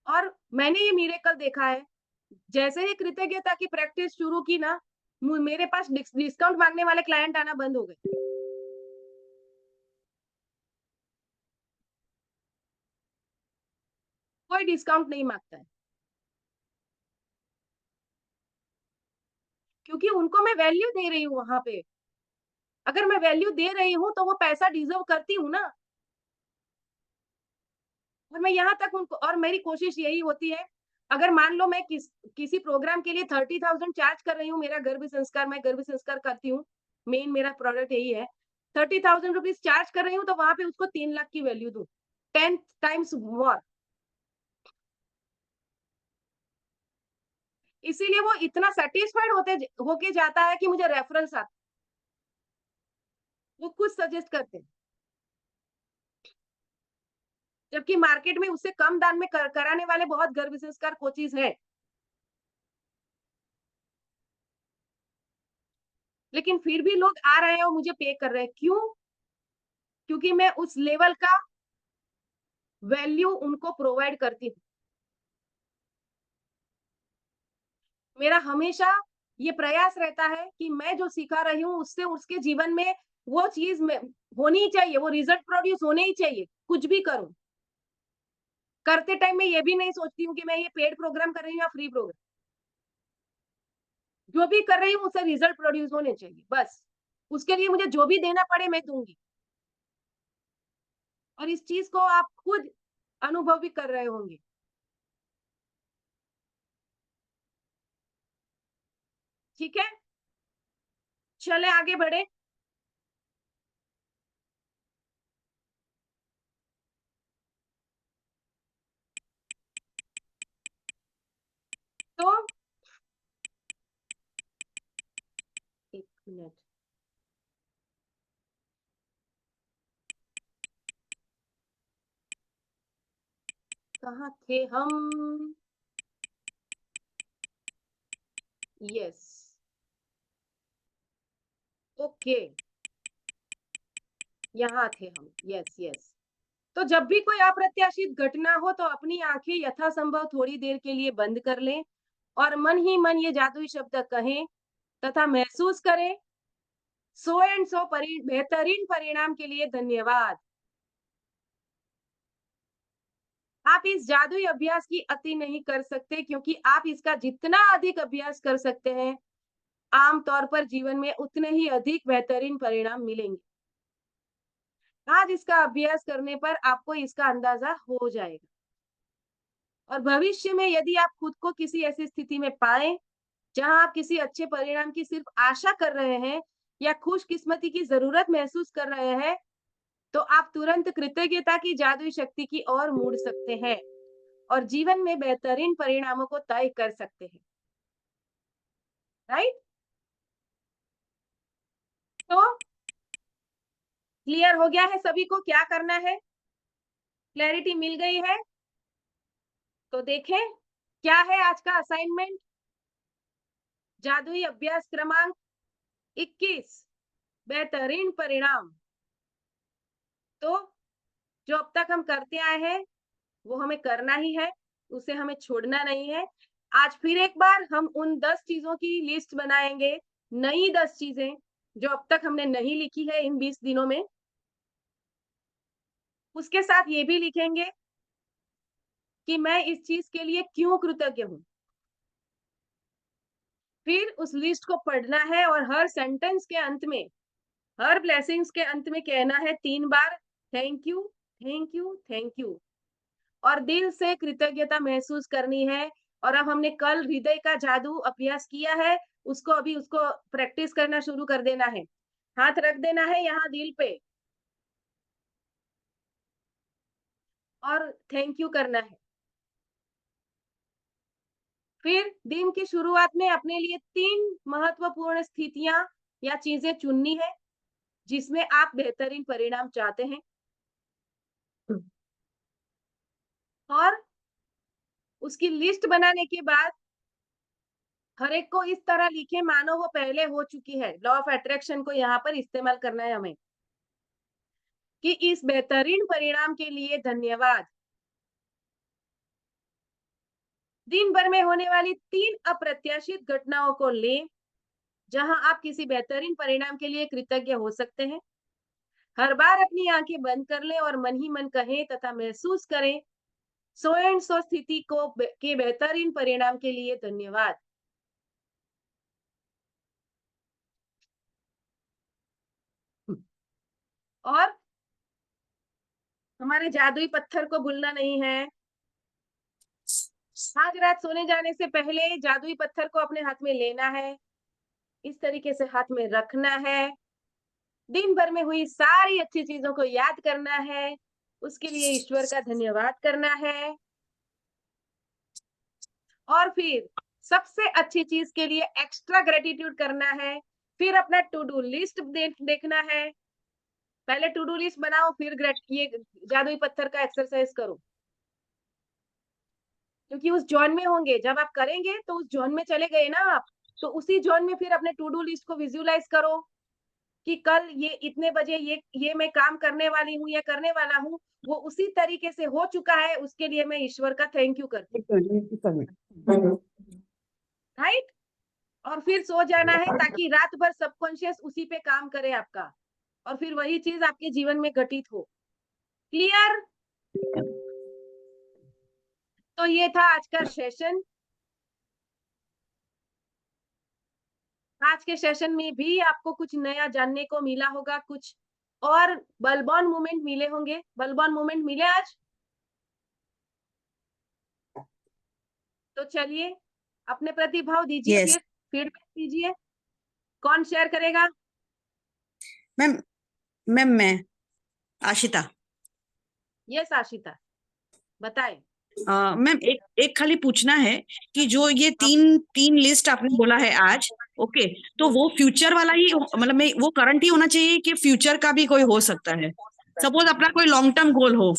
और मैंने ये मिरेकल देखा है, जैसे ही कृतज्ञता की प्रैक्टिस शुरू की ना, मेरे पास डिस्काउंट मांगने वाले क्लाइंट आना बंद हो गए। कोई डिस्काउंट नहीं मांगता है, क्योंकि उनको मैं वैल्यू दे रही हूँ वहां पे। अगर मैं वैल्यू दे रही हूँ तो वो पैसा डिजर्व करती हूँ ना। और मैं यहाँ तक उनको, और मेरी कोशिश यही होती है, अगर मान लो मैं किसी प्रोग्राम के लिए 30,000 चार्ज कर रही हूँ, मेरा गर्भ संस्कार, मैं गर्भ संस्कार करती हूँ, मेन मेरा प्रोडक्ट यही है, 30,000 रुपीज चार्ज कर रही हूँ, तो वहां पे उसको 3 लाख की वैल्यू दूं, 10 टाइम्स मोर। इसीलिए वो इतना सेटिस्फाइड होके जाता है कि मुझे रेफरेंस आता, वो कुछ सजेस्ट करते हैं, जबकि मार्केट में उससे कम दाम में कराने वाले बहुत गर्भ संस्कार कोचिज है। लेकिन फिर भी लोग आ रहे हैं और मुझे पे कर रहे हैं, क्यों? क्योंकि मैं उस लेवल का वैल्यू उनको प्रोवाइड करती हूँ। मेरा हमेशा ये प्रयास रहता है कि मैं जो सिखा रही हूँ उससे उसके जीवन में वो चीज में होनी चाहिए, वो रिजल्ट प्रोड्यूस होने ही चाहिए, कुछ भी करूं। करते टाइम मैं ये भी नहीं सोचती हूँ कि मैं ये पेड प्रोग्राम कर रही हूँ या फ्री प्रोग्राम, जो भी कर रही हूँ उससे रिजल्ट प्रोड्यूस होने चाहिए, बस। उसके लिए मुझे जो भी देना पड़े मैं दूंगी। और इस चीज को आप खुद अनुभव भी कर रहे होंगे। ठीक है, चले आगे बढ़े। तो 1 मिनट, कहाँ थे हम? यस, ओके, यहाँ थे हम। Yes yes. तो जब भी कोई अप्रत्याशित घटना हो तो अपनी आंखें यथासंभव थोड़ी देर के लिए बंद कर लें और मन ही मन ये जादुई शब्द कहें तथा महसूस करें, 100 बेहतरीन परिणाम के लिए धन्यवाद। आप इस जादुई अभ्यास की अति नहीं कर सकते, क्योंकि आप इसका जितना अधिक अभ्यास कर सकते हैं, आमतौर पर जीवन में उतने ही अधिक बेहतरीन परिणाम मिलेंगे। आज इसका अभ्यास करने पर आपको इसका अंदाजा हो जाएगा। और भविष्य में यदि आप खुद को किसी ऐसी स्थिति में पाएं जहां आप किसी अच्छे परिणाम की सिर्फ आशा कर रहे हैं या खुशकिस्मती की जरूरत महसूस कर रहे हैं, तो आप तुरंत कृतज्ञता की जादुई शक्ति की ओर मुड़ सकते हैं और जीवन में बेहतरीन परिणामों को तय कर सकते हैं। राइट? तो क्लियर हो गया है सभी को क्या करना है? क्लैरिटी मिल गई है? तो देखें क्या है आज का असाइनमेंट। जादुई अभ्यास क्रमांक 21, बेहतरीन परिणाम। तो जो अब तक हम करते आए हैं वो हमें करना ही है, उसे हमें छोड़ना नहीं है। आज फिर एक बार हम उन 10 चीजों की लिस्ट बनाएंगे, नई 10 चीजें जो अब तक हमने नहीं लिखी है इन 20 दिनों में। उसके साथ ये भी लिखेंगे कि मैं इस चीज के लिए क्यों कृतज्ञ हूं। फिर उस लिस्ट को पढ़ना है और हर सेंटेंस के अंत में, हर ब्लेसिंग्स के अंत में कहना है 3 बार thank you, thank you, thank you. और दिल से कृतज्ञता महसूस करनी है। और अब हमने कल हृदय का जादू अभ्यास किया है, उसको प्रैक्टिस करना शुरू कर देना है। हाथ रख देना है यहाँ दिल पे और थैंक यू करना है। फिर दिन की शुरुआत में अपने लिए 3 महत्वपूर्ण स्थितियां या चीजें चुननी है जिसमें आप बेहतरीन परिणाम चाहते हैं। और उसकी लिस्ट बनाने के बाद हर एक को इस तरह लिखे मानो वो पहले हो चुकी है। लॉ ऑफ अट्रैक्शन को यहाँ पर इस्तेमाल करना है हमें कि इस बेहतरीन परिणाम के लिए धन्यवाद। दिन भर में होने वाली 3 अप्रत्याशित घटनाओं को लें जहां आप किसी बेहतरीन परिणाम के लिए कृतज्ञ हो सकते हैं। हर बार अपनी आंखें बंद कर लें और मन ही मन कहें तथा महसूस करें सो एंड सो स्थिति के बेहतरीन परिणाम के लिए धन्यवाद। और हमारे जादुई पत्थर को भूलना नहीं है। आज रात सोने जाने से पहले जादुई पत्थर को अपने हाथ में लेना है, इस तरीके से हाथ में रखना है, दिन भर में हुई सारी अच्छी चीजों को याद करना है, उसके लिए ईश्वर का धन्यवाद करना है और फिर सबसे अच्छी चीज के लिए एक्स्ट्रा ग्रेटिट्यूड करना है। फिर अपना टू डू लिस्ट देखना है। पहले टू डू लिस्ट बनाओ, फिर ये जादुई पत्थर का एक्सरसाइज करो, क्योंकि उस जोन में होंगे। जब आप करेंगे तो उस जोन में चले गए ना आप, तो उसी जोन में फिर अपने टू डू लिस्ट को विजुअलाइज करो कि कल ये इतने बजे ये मैं काम करने वाली हूँ या करने वाला हूँ, वो उसी तरीके से हो चुका है, उसके लिए मैं ईश्वर का थैंक यू करती हूँ। राइट? और फिर सो जाना है ताकि रात भर सबकॉन्शियस उसी पे काम करे आपका, और फिर वही चीज आपके जीवन में घटित हो। क्लियर? तो ये था आज का सेशन। आज के सेशन में भी आपको कुछ नया जानने को मिला होगा, कुछ और बलबॉन मोमेंट मिले होंगे। बलबॉन मोमेंट मिले आज? तो चलिए अपने प्रतिभाव दीजिए, यस फिर फीडबैक दीजिए। कौन शेयर करेगा? मैम। मैं आशिता। यस आशिता, बताए। मैम एक खाली पूछना है कि जो ये तीन लिस्ट आपने बोला है आज, ओके, तो वो फ्यूचर वाला ही मतलब मैं वो करंट ही होना चाहिए कि फ्यूचर का भी कोई हो सकता है? सपोज अपना कोई लॉन्ग टर्म गोल हो।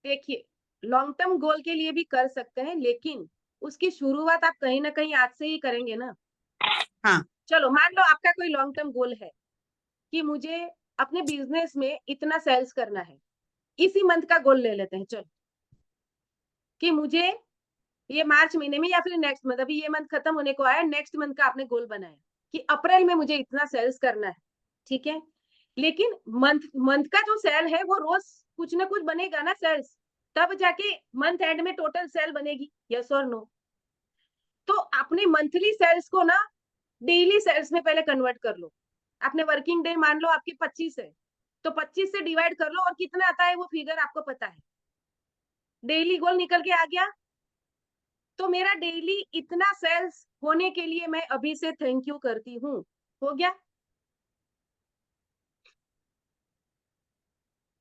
देखिए, लॉन्ग टर्म गोल के लिए भी कर सकते हैं, लेकिन उसकी शुरुआत आप कहीं ना कहीं आज से ही करेंगे ना। हाँ। चलो मान लो आपका कोई लॉन्ग टर्म गोल है कि मुझे अपने बिजनेस में इतना सेल्स करना है। इसी मंथ का गोल ले लेते हैं, चलो, कि मुझे ये मार्च महीने में या फिर नेक्स्ट मंथ, अभी ये मंथ खत्म होने को आया, नेक्स्ट मंथ का आपने गोल बनाया कि अप्रैल में मुझे इतना सेल्स करना है। ठीक है, लेकिन मंथ मंथ का जो सेल है वो रोज कुछ ना कुछ बनेगा ना सेल्स, तब जाके मंथ एंड में टोटल सेल बनेगी। यस और नो? तो अपने मंथली सेल्स को ना डेली सेल्स में पहले कन्वर्ट कर लो। आपने वर्किंग डे मान लो आपके 25 है, तो 25 से डिवाइड कर लो और कितना आता है वो फिगर आपको पता है। डेली गोल निकल के आ गया, तो मेरा डेली इतना सेल्स होने के लिए मैं अभी से थैंक यू करती हूँ। हो गया?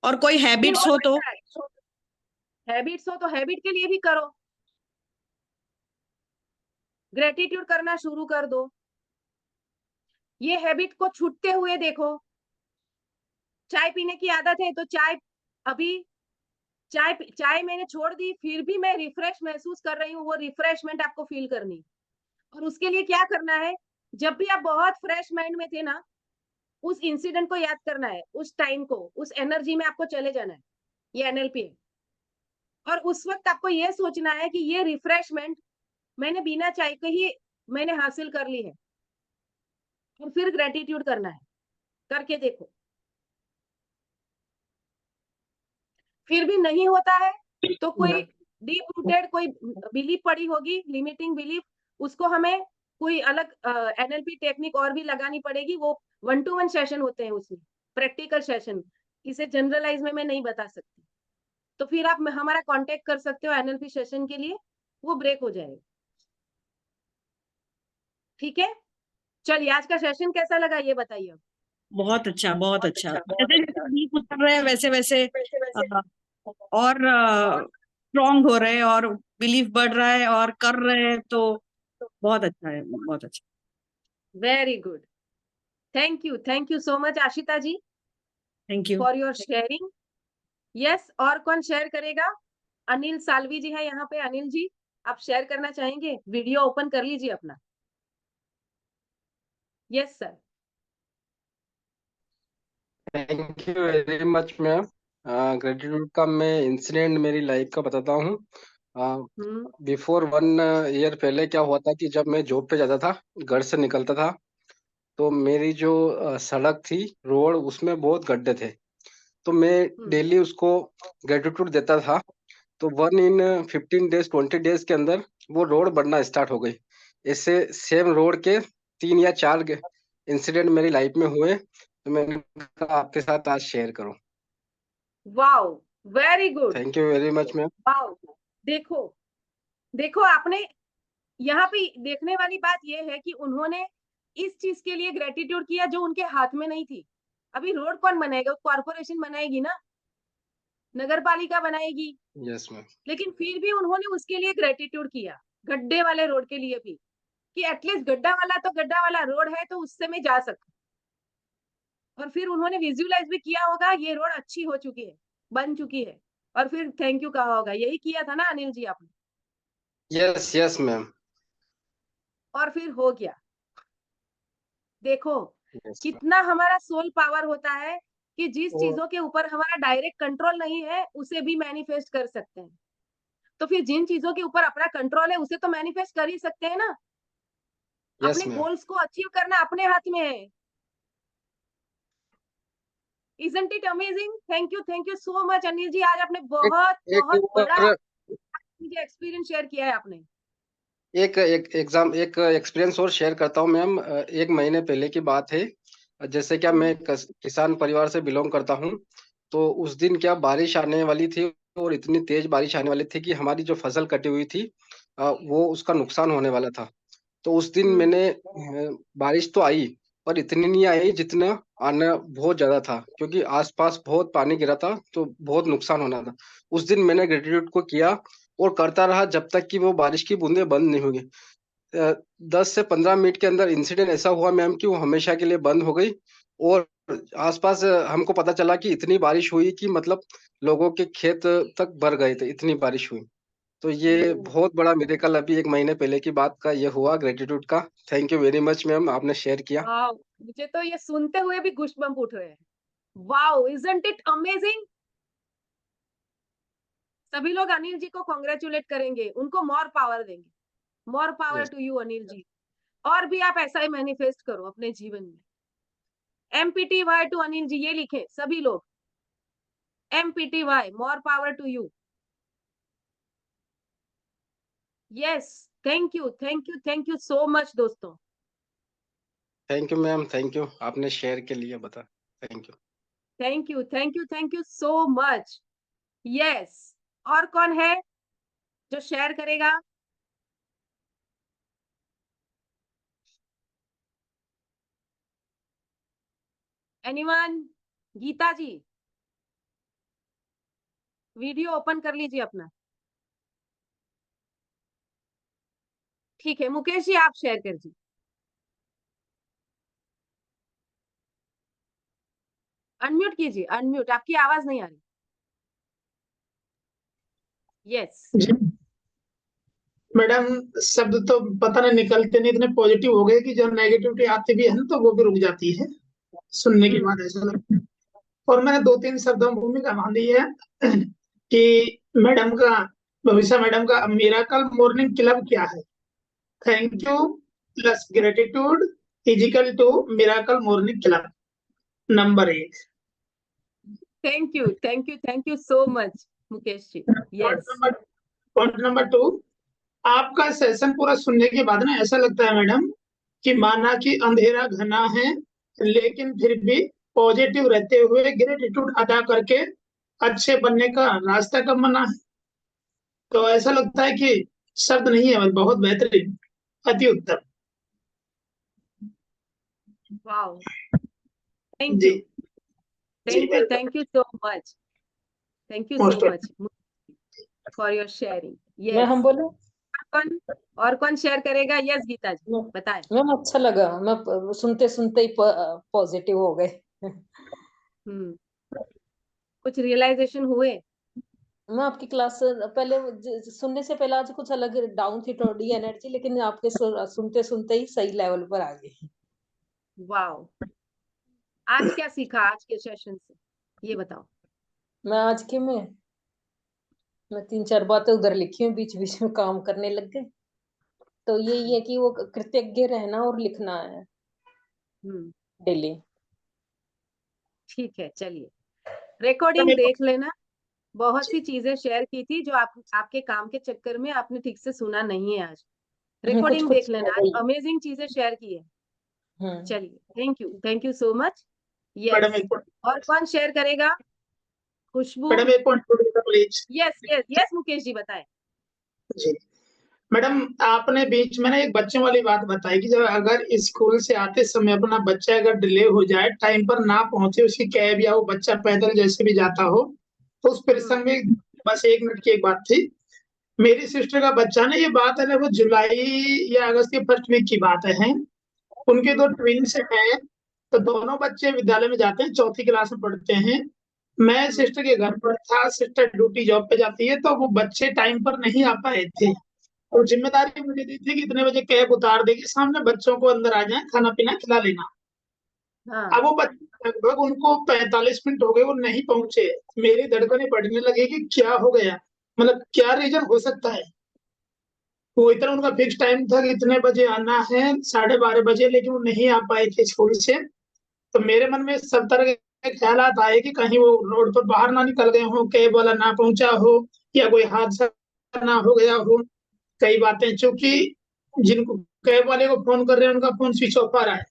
और कोई हैबिट्स हो तो? हैबिट्स हो तो हैबिट के लिए भी करो, ग्रेटिट्यूड करना शुरू कर दो। ये हैबिट को छूटते हुए देखो। चाय पीने की आदत है तो चाय मैंने छोड़ दी, फिर भी मैं रिफ्रेश महसूस कर रही हूँ, वो रिफ्रेशमेंट आपको फील करनी। और उसके लिए क्या करना है, जब भी आप बहुत फ्रेश माइंड में थे ना, उस इंसिडेंट को याद करना है, उस टाइम को, उस एनर्जी में आपको चले जाना है। ये एनएलपी है। और उस वक्त आपको ये सोचना है कि ये रिफ्रेशमेंट मैंने बिना चाय के ही मैंने हासिल कर ली है, और फिर ग्रेटिट्यूड करना है। करके देखो। फिर भी नहीं होता है तो कोई डीप रूटेड कोई बिलीफ पड़ी होगी, लिमिटिंग बिलीफ, उसको हमें कोई अलग एनएलपी टेक्निक और भी लगानी पड़ेगी। वो 1-to-1 सेशन होते हैं, उसमें प्रैक्टिकल सेशन, इसे जनरलाइज में मैं नहीं बता सकती। तो फिर आप हमारा कांटेक्ट कर सकते हो एनएलपी सेशन के लिए, वो ब्रेक हो जाएगा। ठीक है, चलिए आज का सेशन कैसा लगा ये बताइए। बहुत अच्छा, बहुत अच्छा। जैसे जैसे वीक उतर रहे हैं वैसे वैसे और स्ट्रॉन्ग हो रहे हैं और बिलीफ बढ़ रहा है और कर रहे हैं, तो बहुत अच्छा है, बहुत अच्छा। Very good. Thank you so much Ashita ji thank you. For your sharing. Yes, और कौन शेयर करेगा? अनिल सालवी जी है यहाँ पे। अनिल जी, आप शेयर करना चाहेंगे? वीडियो ओपन कर लीजिए अपना। Yes sir. Thank you very much ma'am. Gratitude का मैं इंसिडेंट मेरी लाइफ का बताता हूँ। बिफोर 1 ईयर पहले क्या हुआ था कि जब मैं जॉब पे जाता था, घर से निकलता था, तो मेरी जो सड़क थी, रोड, उसमें बहुत गड्ढे थे। तो मैं डेली उसको ग्रेटिट्यूड देता था। तो 15 डेज 20 डेज के अंदर वो रोड बनना स्टार्ट हो गई। ऐसे सेम रोड के 3 या 4 इंसिडेंट मेरी लाइफ में हुए, तो मैंने कहा आपके साथ आज शेयर करूं। Wow, very good. Thank you very much ma'am. Wow, देखो देखो, आपने यहाँ पे देखने वाली बात ये है कि उन्होंने इस चीज के लिए ग्रेटिट्यूड किया जो उनके हाथ में नहीं थी। अभी रोड कौन बनाएगा? कॉर्पोरेशन बनाएगी ना, नगर पालिका बनाएगी। Yes ma'am. लेकिन फिर भी उन्होंने उसके लिए ग्रेटिट्यूड किया, गड्ढे वाले रोड के लिए भी, कि एटलीस्ट गड्ढा वाला रोड है तो उससे मैं जा सकूं। और फिर उन्होंने विजुअलाइज भी किया होगा ये रोड अच्छी हो चुकी है, बन चुकी है, और फिर थैंक यू कहा होगा। यही किया था ना अनिल जी आपने? Yes yes ma'am. और फिर हो गया। देखो यस मैम। कितना हमारा सोल पावर होता है कि जिस और चीजों के ऊपर हमारा डायरेक्ट कंट्रोल नहीं है उसे भी मैनिफेस्ट कर सकते हैं। तो फिर जिन चीजों के ऊपर अपना कंट्रोल है उसे तो मैनिफेस्ट कर ही सकते हैं ना। यस अपने मैम। गोल्स को अचीव करना अपने हाथ में है। Isn't it amazing? Thank you so much Anil ji. आज आपने एक बहुत एक बहुत बड़ा और मुझे एक्सपीरियंस शेयर किया है आपने। एक एक एक्सपीरियंस और शेयर करता हूँ मैम। 1 महीने पहले की बात है। जैसे क्या मैं किसान परिवार से बिलोंग करता हूँ, तो उस दिन क्या बारिश आने वाली थी और इतनी तेज बारिश आने वाली थी कि हमारी जो फसल कटी हुई थी, वो उसका नुकसान होने वाला था। तो उस दिन मैंने बारिश तो आई, पर इतनी नहीं आई जितना आना बहुत ज्यादा था, क्योंकि आसपास बहुत पानी गिरा था, तो बहुत नुकसान होना था। उस दिन मैंने ग्रेटिट्यूड को किया और करता रहा जब तक कि वो बारिश की बूंदें बंद नहीं हुई। 10 से 15 मिनट के अंदर इंसिडेंट ऐसा हुआ मैम कि वो हमेशा के लिए बंद हो गई। और आसपास हमको पता चला कि इतनी बारिश हुई कि मतलब लोगों के खेत तक भर गए थे, इतनी बारिश हुई। तो ये बहुत बड़ा मिरेकल अभी 1 महीने पहले की बात का ये हुआ ग्रेटिट्यूड का। Thank you very much ma'am, आपने शेयर किया। वाओ, मुझे तो ये सुनते हुए भी गूज़बम्प उठ रहे हैं। Wow, isn't it amazing? सभी लोग अनिल जी को कांग्रेचुलेट करेंगे, उनको मोर पावर देंगे। More power yes. To you Anil ji. और भी आप ऐसा ही मैनिफेस्ट करो अपने जीवन में। एमपीटीवाई टू अनिल जी, ये लिखें सभी लोग। एमपीटीवाई, more power to you. Yes, thank you so much दोस्तों। Thank you ma'am, thank you, आपने शेयर के लिए बता। Thank you. Thank you so much. Yes, और कौन है जो शेयर करेगा? Anyone? Geeta ji, video open कर लीजिए अपना। ठीक है, मुकेश जी आप शेयर कर दीजिए। अनम्यूट कीजिए, अनम्यूट, आपकी आवाज नहीं आ रही। यस। जी मैडम, शब्द तो पता नहीं निकलते नहीं, इतने पॉजिटिव हो गए कि जब नेगेटिविटी आती भी है ना तो वो भी रुक जाती है सुनने के बाद, ऐसा लगता है। और मैंने 2-3 शब्दों में भूमिका बांधी है कि मैडम का, भविष्य मैडम का मिरेकल मॉर्निंग क्लब क्या है। Thank you plus gratitude is equal to miracle morning club number 1। Thank you so much Mukesh ji. Yes. Point number 2, आपका सेशन पूरा सुनने के बाद ना ऐसा लगता है मैडम कि माना कि अंधेरा घना है, लेकिन फिर भी पॉजिटिव रहते हुए ग्रेटिट्यूड अदा करके अच्छे बनने का रास्ता कब मना है। तो ऐसा लगता है कि शब्द नहीं है, बहुत बेहतरीन, अति उत्तम। Wow, thank ji you ji welcome thank you so much thank you most so much for your sharing. मैं यस, हम बोलूं और कौन शेयर करेगा? यस गीता जी मैं बताएं। मैम अच्छा लगा, मैं सुनते सुनते ही पॉजिटिव हो गए। कुछ रियलाइजेशन हुए? मैं आपकी क्लास पहले सुनने से पहले आज कुछ अलग डाउन थी थोड़ी एनर्जी, लेकिन आपके सुनते सुनते ही सही लेवल पर आ गई। वाओ, आज क्या सीखा आज के सेशन से, ये बताओ। मैं आज के मैं 3-4 बातें उधर लिखी हूँ, बीच बीच में काम करने लग गए। तो यही है कि वो कृतज्ञ रहना और लिखना है डेली। ठीक है, चलिए रिकॉर्डिंग देख लेना। बहुत सी चीजें शेयर की थी जो आपके काम के चक्कर में आपने ठीक से सुना नहीं है। आज कुछ रिकॉर्डिंग कुछ देख लेना, आज अमेजिंग चीजें शेयर की है। चलिए thank you so much. Madam yes, एक और कौन शेयर करेगा? खुशबू। मैडम एक point please. Yes yes yes, Mukesh ji बताएं। जी मैडम, आपने बीच में ना एक बच्चों वाली बात बताई कि जब अगर स्कूल से आते समय अपना बच्चा अगर डिले हो जाए, टाइम पर ना पहुंचे, उसकी कैब या वो बच्चा पैदल जैसे भी जाता हो, तो उस प्रसंग में बस 1 मिनट की एक बात थी। मेरी सिस्टर का बच्चा ना, ये बात है ना, वो जुलाई या अगस्त के फर्स्ट वीक की बात है। उनके 2 ट्विंस हैं, तो दोनों बच्चे विद्यालय में जाते हैं, 4th क्लास में पढ़ते हैं। मैं सिस्टर के घर पर था, सिस्टर ड्यूटी जॉब पे जाती है, तो वो बच्चे टाइम पर नहीं आ पाए थे। और जिम्मेदारी मुझे दी थी कि इतने बजे कैब उतार देगी, सामने बच्चों को अंदर आ जाए, खाना पीना खिला लेना। अब वो बच्चे लगभग उनको 45 मिनट हो गए, वो नहीं पहुंचे। मेरी धड़कनें बढ़ने लगी कि क्या हो गया, मतलब क्या रीजन हो सकता है। वो इतना उनका फिक्स टाइम था कि इतने बजे आना है, 12:30 बजे, लेकिन वो नहीं आ पाए थे स्कूल से। तो मेरे मन में सब तरह के ख्यालात आए कि कहीं वो रोड पर बाहर ना निकल गए हो, कैब वाला ना पहुंचा हो, या कोई हादसा ना हो गया हो। कई बातें, चूंकि जिनको कैब वाले को फोन कर रहे हैं उनका फोन स्विच ऑफ आ रहा है,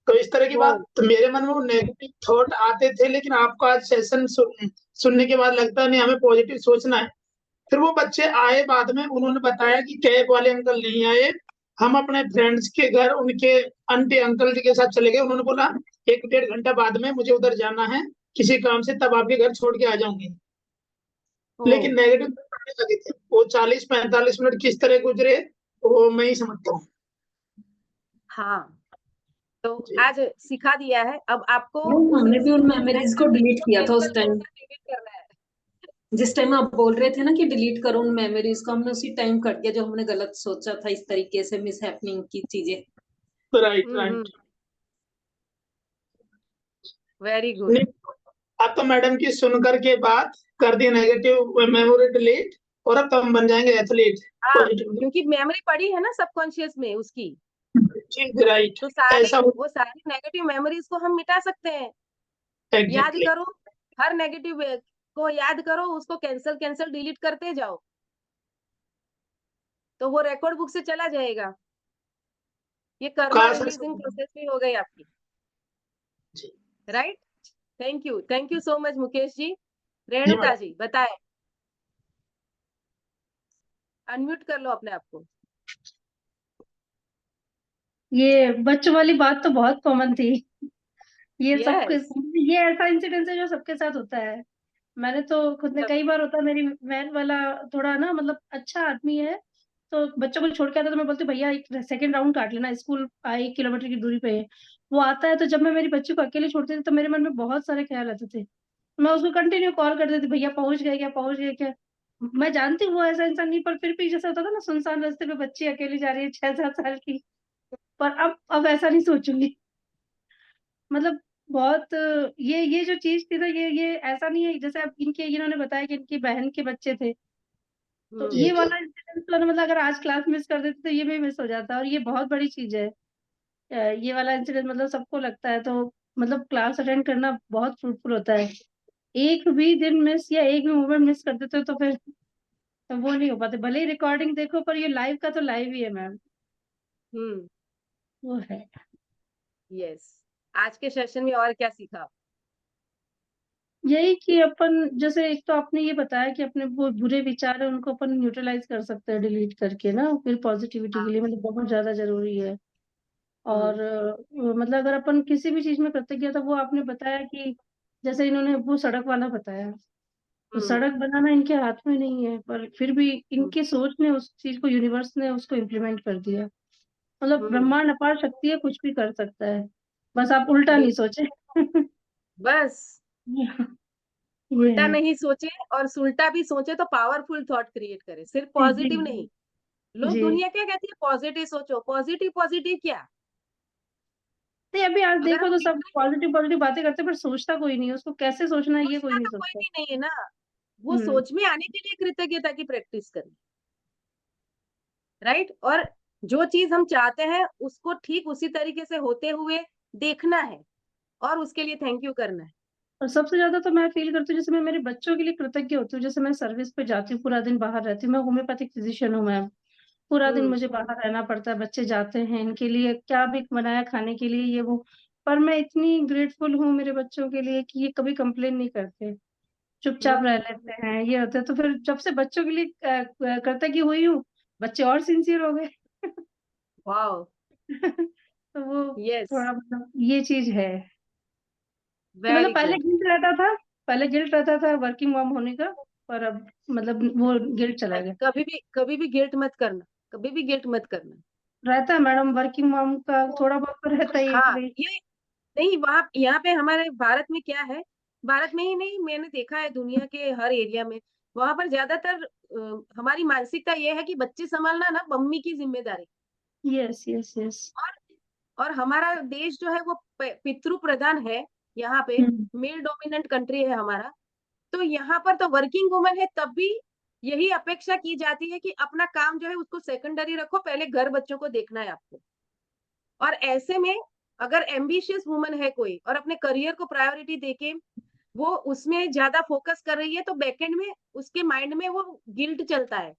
तो इस तरह की बात, तो मेरे मन में वो नेगेटिव थॉट आते थे। लेकिन आपका आज सेशन सुनने के बाद लगता है नहीं, हमें पॉजिटिव सोचना है। फिर वो बच्चे आए बाद में, उन्होंने बताया कि कैब वाले अंकल नहीं आए, हम अपने फ्रेंड्स के घर उनके आंटी अंकल जी के साथ चले गए। उन्होंने बोला 1-1.5 घंटा बाद में मुझे उधर जाना है किसी काम से, तब आपके घर छोड़ के आ जाऊंगी। लेकिन नेगेटिव लगे थे वो 40-45 मिनट किस तरह गुजरे, वो मैं ही समझता हूँ। हाँ, तो आज सिखा दिया है। अब आपको हमने भी उन मेमोरीज को डिलीट किया था उस टाइम, डिलीट करना है। जिस टाइम आप बोल रहे थे ना कि डिलीट करो उन मेमोरीज को, हमने उसी टाइम कर दिया जो हमने गलत सोचा था, इस तरीके से मिस हैपनिंग की चीजें। Right very good. अब तो मैडम की सुनकर के बात कर दी नेगेटिव मेमोरी डिलीट, और अब तो हम बन जाएंगे एथलीट। क्योंकि मेमोरी पड़ी है ना सबकॉन्शियस में उसकी, राइट, तो सारी ऐसा वो सारी नेगेटिव मेमोरीज को हम मिटा सकते हैं। याद एग्जैक्टली करो, हर नेगेटिव को याद करो, उसको कैंसिल डिलीट करते जाओ, तो वो रिकॉर्ड बुक से चला जाएगा। ये कर्मा रिलीजिंग प्रोसेस भी हो गई आपकी। Right, thank you so much Mukesh ji. Renuka ji बताएं, अनम्यूट कर लो अपने आप को। ये बच्चों वाली बात तो बहुत कॉमन थी। ये सबके Yes. ये ऐसा इंसिडेंस है जो सबके साथ होता है। मैंने तो खुद ने कई बार होता है, मेरी वैन वाला थोड़ा ना मतलब अच्छा आदमी है, तो बच्चों को छोड़ के आता तो मैं बोलती हूँ भैया एक सेकंड राउंड काट लेना, स्कूल 1 किलोमीटर की दूरी पे है। वो आता है, तो जब मैं मेरी बच्ची को अकेले छोड़ती थी तो मेरे मन में बहुत सारे ख्याल आते थे। मैं उसको कंटिन्यू कॉल करती थी, भैया पहुंच गए क्या, पहुंच गए क्या। मैं जानती हूँ वो ऐसा इंसान नहीं, पर फिर भी जैसा होता था ना, सुनसान रास्ते पे बच्ची अकेली जा रही है 6-7 साल की। पर अब ऐसा नहीं सोचूंगी। मतलब बहुत ये जो चीज थी ना, ये ऐसा नहीं है जैसे अब इनके इन्होंने बताया कि इनकी बहन के बच्चे थे, तो ये वाला इंसिडेंट तो मतलब अगर आज क्लास मिस कर देते तो ये भी मिस हो जाता, और ये बहुत बड़ी चीज है। ये वाला इंसिडेंट मतलब सबको लगता है, तो मतलब क्लास अटेंड करना बहुत फ्रूटफुल होता है। एक भी दिन मिस या एक भी मोमेंट मिस कर देते हो तो फिर तो वो नहीं हो पाते, भले ही रिकॉर्डिंग देखो, पर ये लाइव का तो लाइव ही है मैम। वो है। यस, आज के सेशन में और क्या सीखा? यही कि अपन जैसे एक तो आपने ये बताया कि अपने वो बुरे विचार है उनको अपन न्यूट्रलाइज कर सकते हैं डिलीट करके ना, फिर पॉजिटिविटी के लिए मतलब बहुत ज्यादा जरूरी है। और मतलब अगर अपन किसी भी चीज में कृतज्ञता, वो आपने बताया कि जैसे इन्होंने वो सड़क वाला बताया, तो सड़क बनाना इनके हाथ में नहीं है, पर फिर भी इनकी सोच ने उस चीज को, यूनिवर्स ने उसको इम्प्लीमेंट कर दिया। मतलब ब्रह्मांड अपार शक्ति है, कुछ भी कर सकता है, बस आप उल्टा नहीं सोचे। बस ये उल्टा है। नहीं सोचे, और सुलटा भी सोचे तो पावरफुल थॉट क्रिएट करे, सिर्फ जी जी पॉजिटिव जी नहीं। लोग जी। दुनिया क्या कहती है, पॉजिटिव सोचो, पॉजिटिव पॉजिटिव क्या? नहीं, अभी आज अगर देखो हम तो सब पॉजिटिव पॉजिटिव बातें करते हैं, पर सोचता कोई नहीं है, उसको कैसे सोचना है ये कोई सोचता नहीं तो कोई सोचता। भी नहीं है ना। वो हम्म। सोच में आने के लिए कृतज्ञता की प्रैक्टिस करें, राइट। और जो चीज हम चाहते हैं उसको ठीक उसी तरीके से होते हुए देखना है, और उसके लिए थैंक यू करना है। और सबसे ज्यादा तो मैं फील करती हूँ, जैसे मैं मेरे बच्चों के लिए कृतज्ञ होती हूँ। जैसे मैं सर्विस पे जाती हूँ, पूरा दिन बाहर रहती हूँ, मैं होम्योपैथिक फिजिशियन हूँ मैम। पूरा दिन मुझे बाहर रहना पड़ता है, बच्चे जाते हैं, इनके लिए क्या भी बनाया खाने के लिए ये वो, पर मैं इतनी ग्रेटफुल हूँ मेरे बच्चों के लिए कि ये कभी कंप्लेन नहीं करते, चुपचाप रह लेते हैं, ये होता है। तो फिर जब से बच्चों के लिए कृतज्ञ हुई हूँ, बच्चे और सिंसियर हो गए। वाओ। तो वो यस। थोड़ा मतलब ये चीज है कि मतलब वेरी गुड। पहले गिल्ट रहता था वर्किंग मॉम होने का, पर अब मतलब वो गिल्ट चला गया। कभी भी गिल्ट मत करना, कभी भी गिल्ट मत करना। रहता है मैडम, वर्किंग मॉम का थोड़ा बहुत तो रहता ही है कि हाँ, भाई। ये नहीं, वहाँ यहाँ पे हमारे भारत में क्या है, भारत में ही नहीं, मैंने देखा है दुनिया के हर एरिया में, वहां पर ज्यादातर हमारी मानसिकता ये है कि बच्चे संभालना ना मम्मी की जिम्मेदारी। Yes yes yes. और और हमारा देश जो है वो पितृ प्रधान है, यहाँ पे हम्म। मेल डोमिनेंट कंट्री है हमारा। तो यहाँ पर तो वर्किंग वुमन है तब भी यही अपेक्षा की जाती है कि अपना काम जो है उसको सेकेंडरी रखो, पहले घर बच्चों को देखना है आपको। और ऐसे में अगर एम्बिशियस वुमन है कोई और अपने करियर को प्रायोरिटी देके वो उसमें ज्यादा फोकस कर रही है, तो बैकएंड में उसके माइंड में वो गिल्ट चलता है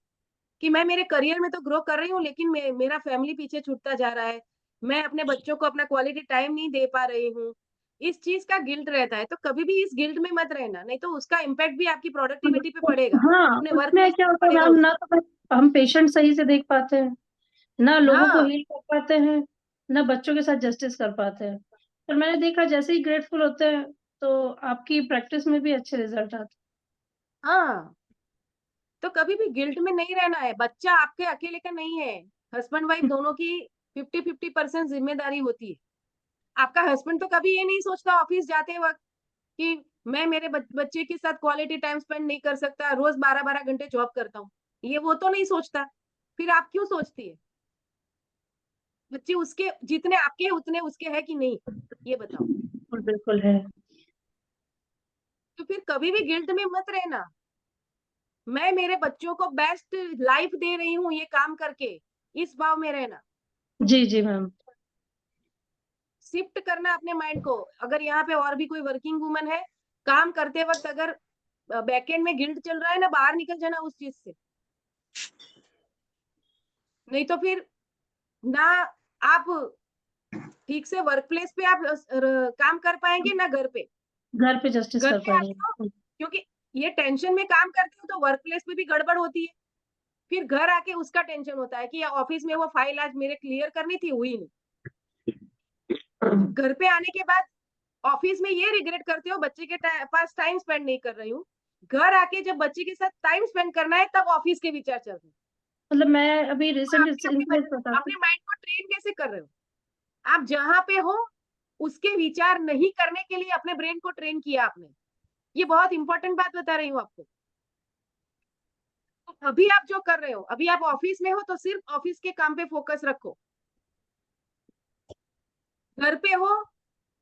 कि मैं मेरे करियर में तो ग्रो कर रही हूँ, लेकिन मेरा फैमिली पीछे छूटता जा रहा है, मैं अपने बच्चों को अपना क्वालिटी टाइम नहीं दे पा रही हूँ। इस चीज का गिल्ट रहता है, तो कभी भी इस गिल्ट में मत रहना, नहीं तो उसका इम्पैक्ट भी आपकी प्रोडक्टिविटी पे पड़ेगा, हाँ, अपने वर्क उसमें प्लेस क्या पे होता है पड़ेगा मैम, ना उसका। तो हम पेशेंट सही से देख पाते हैं, ना लोगों को हाँ। हील कर पाते हैं, ना बच्चों के साथ जस्टिस कर पाते हैं। पर मैंने देखा जैसे ही ग्रेटफुल होते हैं, तो आपकी प्रैक्टिस में भी अच्छे रिजल्ट आते हाँ, तो कभी भी गिल्ट में नहीं रहना है, बच्चा आपके अकेले का नहीं है, हस्बैंड वाइफ हैं। दोनों की 50-50% जिम्मेदारी होती है। आपका हस्बैंड तो कभी ये नहीं सोचता ऑफिस जाते वक्त कि मैं मेरे बच्चे के साथ क्वालिटी टाइम स्पेंड नहीं कर सकता, रोज 12-12 घंटे जॉब करता हूँ, ये वो तो नहीं सोचता। फिर आप क्यों सोचती है? बच्चे उसके जितने आपके हैं उतने उसके है कि नहीं, ये बताओ। बिल्कुल बिल्कुल है। तो फिर कभी भी गिल्ट में मत रहना, मैं मेरे बच्चों को बेस्ट लाइफ दे रही हूँ ये काम करके, इस भाव में रहना। जी जी मैम। शिफ्ट करना अपने माइंड को। अगर यहाँ पे और भी कोई वर्किंग वुमन है, काम करते वक्त अगर बैकएंड में गिल्ट चल रहा है ना, बाहर निकल जाना उस चीज से, नहीं तो फिर ना आप ठीक से वर्क प्लेस पे आप काम कर पाएंगे ना घर पे। घर पे जस्टिस घर कर पे पाएंगे। आपको, क्योंकि ये टेंशन में काम करते हो तो वर्क प्लेस पे भी गड़बड़ होती है, फिर घर आके उसका टेंशन होता है कि ऑफिस में वो फाइल आज मेरे क्लियर करनी थी, हुई नहीं। घर पे आने के बाद ऑफिस में ये रिग्रेट करते हो बच्चे के पास टाइम स्पेंड नहीं कर रही हूँ, घर आके जब बच्चे के साथ टाइम स्पेंड करना है तब ऑफिस के विचार चल रहे हैं। मतलब मैं अभी तो रिसेंट इंसिडेंट बताती अपने माइंड को ट्रेन कैसे कर रहे हो? आप जहां पे हो उसके विचार नहीं करने के लिए अपने ब्रेन को ट्रेन किया आपने, ये बहुत इंपॉर्टेंट बात बता रही हूँ आपको। तो अभी आप जो कर रहे हो, अभी आप ऑफिस में हो तो सिर्फ ऑफिस के काम पे फोकस रखो, घर पे हो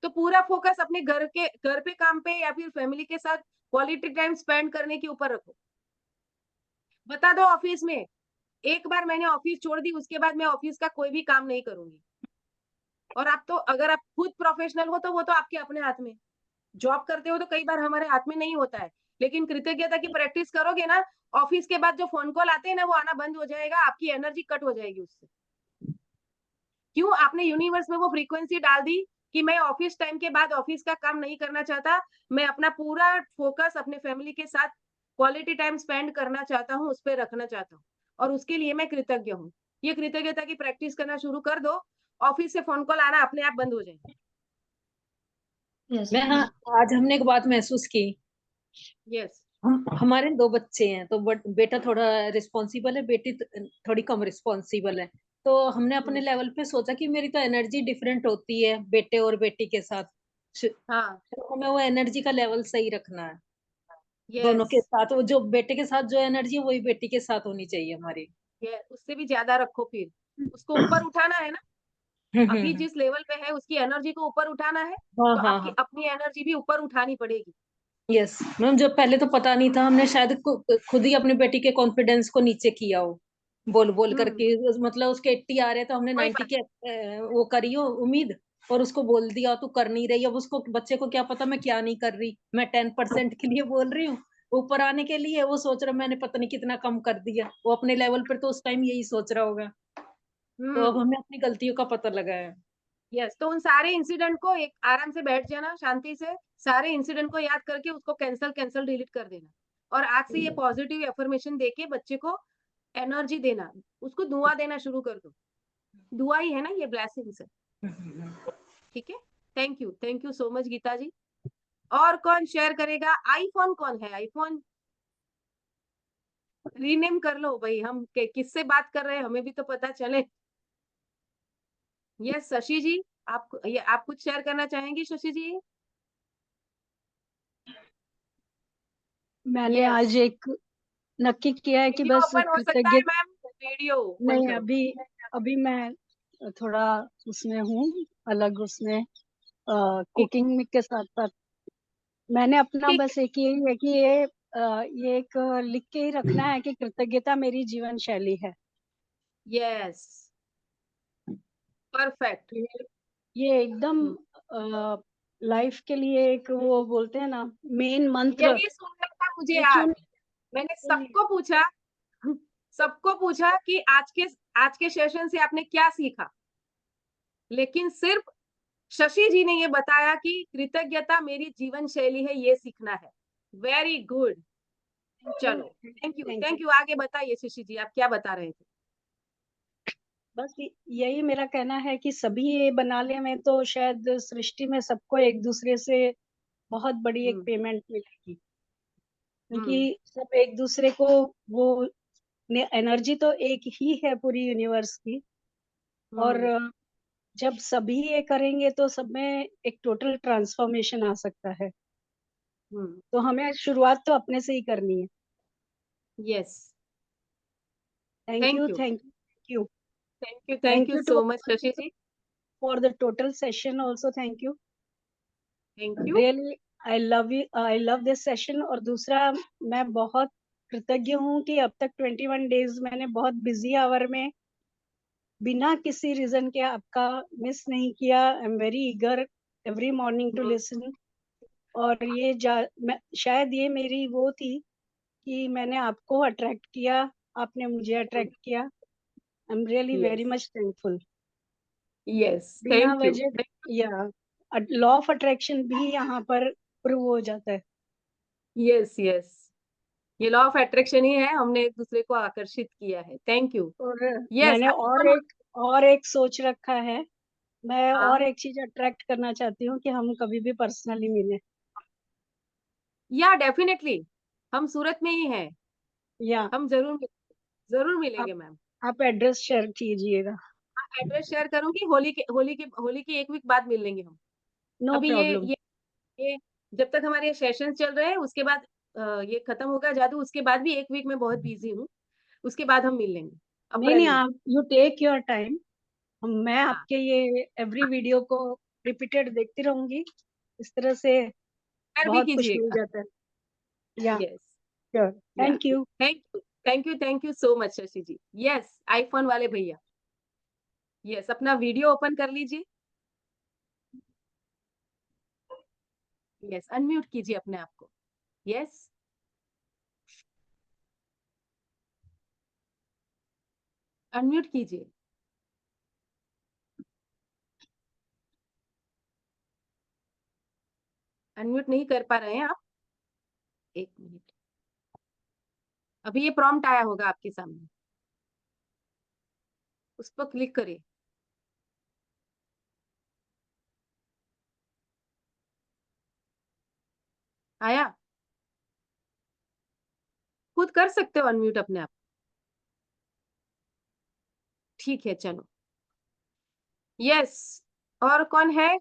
तो पूरा फोकस अपने घर पे काम पे या फिर फैमिली के साथ क्वालिटी टाइम स्पेंड करने के ऊपर रखो। बता दो ऑफिस में, एक बार मैंने ऑफिस छोड़ दी उसके बाद मैं ऑफिस का कोई भी काम नहीं करूंगी। और आप तो अगर आप खुद प्रोफेशनल हो तो वो तो आपके अपने हाथ में, जॉब करते हो तो कई बार हमारे हाथ में नहीं होता है, लेकिन कृतज्ञता की प्रैक्टिस करोगे ना, ऑफिस के बाद जो फोन कॉल आते हैं ना वो आना बंद हो जाएगा, आपकी एनर्जी कट हो जाएगी उससे। क्यों? आपने यूनिवर्स में वो फ्रीक्वेंसी डाल दी कि मैं ऑफिस टाइम के बाद ऑफिस का काम नहीं करना चाहता, मैं अपना पूरा फोकस अपने फैमिली के साथ क्वालिटी टाइम स्पेंड करना चाहता हूँ, उस पर रखना चाहता हूँ, और उसके लिए मैं कृतज्ञ हूँ। ये कृतज्ञता की प्रैक्टिस करना शुरू कर दो, ऑफिस से फोन कॉल आना अपने आप बंद हो जाए। मैं आज हमने एक बात महसूस की। यस हमारे 2 बच्चे हैं, तो बेटा थोड़ा रिस्पॉन्सिबल है, बेटी थोड़ी कम रिस्पॉन्सिबल है। तो हमने अपने लेवल पे सोचा कि मेरी तो एनर्जी डिफरेंट होती है बेटे और बेटी के साथ। हाँ तो हमें वो एनर्जी का लेवल सही रखना है। दोनों यस के साथ, वो जो बेटे के साथ जो एनर्जी है वही बेटी के साथ होनी चाहिए हमारी। ये उससे भी ज्यादा रखो, फिर उसको ऊपर उठाना है ना। अभी जिस लेवल पे है उसकी एनर्जी को ऊपर उठाना है, हाँ तो हाँ आपकी हाँ अपनी एनर्जी भी ऊपर उठानी पड़ेगी। यस मैम, जब पहले तो पता नहीं था, हमने शायद खुद ही अपनी बेटी के कॉन्फिडेंस को नीचे किया हो, बोल बोल करके। मतलब उसके 80 आ रहे तो हमने कोई 90 फर्क के वो करी हो उम्मीद, और उसको बोल दिया तू कर नहीं रही। अब उसको, बच्चे को क्या पता मैं क्या नहीं कर रही, मैं 10% के लिए बोल रही हूँ, ऊपर आने के लिए वो सोच रहा मैंने पता नहीं कितना कम कर दिया। वो अपने लेवल पर तो उस टाइम यही सोच रहा होगा। तो अब हमें अपनी गलतियों का पता लगा है। यस तो उन सारे इंसिडेंट को एक आराम से बैठ जाना शांति से, सारे इंसिडेंट को याद करके उसको कैंसल कैंसल डिलीट कर देना, और आज से ये पॉजिटिव एफर्मेशन देके बच्चे को एनर्जी देना, उसको दुआ देना शुरू कर दो। दुआ ही है ना ये, ब्लेसिंग्स है। ठीक है, thank you so much Geeta ji. और कौन शेयर करेगा? आईफोन कौन है? आईफोन रीनेम कर लो भाई, हम किससे बात कर रहे हैं हमें भी तो पता चले। यस शशि जी, आप कुछ शेयर करना चाहेंगी शशि जी? मैंने यस आज एक नक्की किया है कि वीडियो बस ओपन हो सकता है कृतज्ञ मैम, वीडियो ओपन नहीं, करो। अभी अभी मैं थोड़ा उसमें हूँ, अलग उसमें ठीक कुकिंग के साथ साथ मैंने अपना ठीक बस एक यही है कि ये एक लिख के ही रखना है कि कृतज्ञता मेरी जीवन शैली है। Yes perfect. ये एकदम लाइफ के लिए एक, वो बोलते हैं ना, मेन मंत्र। यही सुनना था मुझे ये आज। चुन मैंने सबको पूछा कि आज के सेशन से आपने क्या सीखा, लेकिन सिर्फ शशि जी ने ये बताया कि कृतज्ञता मेरी जीवन शैली है, ये सीखना है। वेरी गुड, चलो थैंक यू। Thank you. आगे बताइए शशि जी, आप क्या बता रहे थे? बस यही मेरा कहना है कि सभी ये बना ले में तो शायद सृष्टि में सबको एक दूसरे से बहुत बड़ी एक पेमेंट मिलेगी, क्योंकि सब एक दूसरे को वो एनर्जी तो एक ही है पूरी यूनिवर्स की। और जब सभी ये करेंगे तो सब में एक टोटल ट्रांसफॉर्मेशन आ सकता है। तो हमें शुरुआत तो अपने से ही करनी है। Yes thank thank you, you thank you, thank thank you you too so much Shashi ji. For the total session also. Thank you thank you. Really, I love this session. और दूसरा, मैं बहुत कृतज्ञ हूँ कि अब तक 21 डेज मैंने बहुत बिजी आवर में बिना किसी रीजन के आपका मिस नहीं किया। I am very eager every morning to listen. और शायद ये मेरी वो थी कि मैंने आपको अट्रैक्ट किया, आपने मुझे अट्रैक्ट किया। I am really very yes much thankful. Yes बिना थैंक यू। वजह या लॉ ऑफ अट्रैक्शन भी यहाँ पर प्रूव हो जाता है। यस यस ये लॉ ऑफ अट्रैक्शन ही है, हमने एक दूसरे को आकर्षित किया है। Thank you. और यस मैंने और एक सोच रखा है। मैं और हाँ एक चीज अट्रैक्ट करना चाहती हूँ कि हम कभी भी पर्सनली मिले। या डेफिनेटली, हम सूरत में ही हैं, या हम जरूर मिलेंगे मैम। आप एड्रेस शेयर कीजिएगा। एड्रेस शेयर करूंगी, होली की एक वीक बाद मिल लेंगे हम। नो अभी प्रॉब्लम। ये जब तक हमारे सेशंस चल रहे हैं, उसके बाद ये खत्म होगा जादू, उसके बाद भी एक वीक में बहुत बिजी हूँ, उसके बाद हम मिल लेंगे नहीं अप्रैल नहीं, में। आप यू टेक योर टाइम। मैं हाँ आपके ये एवरी वीडियो को रिपीटेड देखती रहूंगी। इस तरह से शेयर भी बहुत कुछ मिल कीजिएगा। जाता है। या यस श्योर। या thank you. Thank you so much Shashi ji. Yes iPhone वाले भैया, यस अपना वीडियो ओपन कर लीजिए। यस अनम्यूट कीजिए अपने आप को। यस अनम्यूट कीजिए। अनम्यूट नहीं कर पा रहे हैं आप? एक मिनट, अभी ये प्रॉम्प्ट आया होगा आपके सामने, उस पर क्लिक करिए। आया? खुद कर सकते हो अनम्यूट अपने आप। ठीक है, चलो। यस, और कौन है?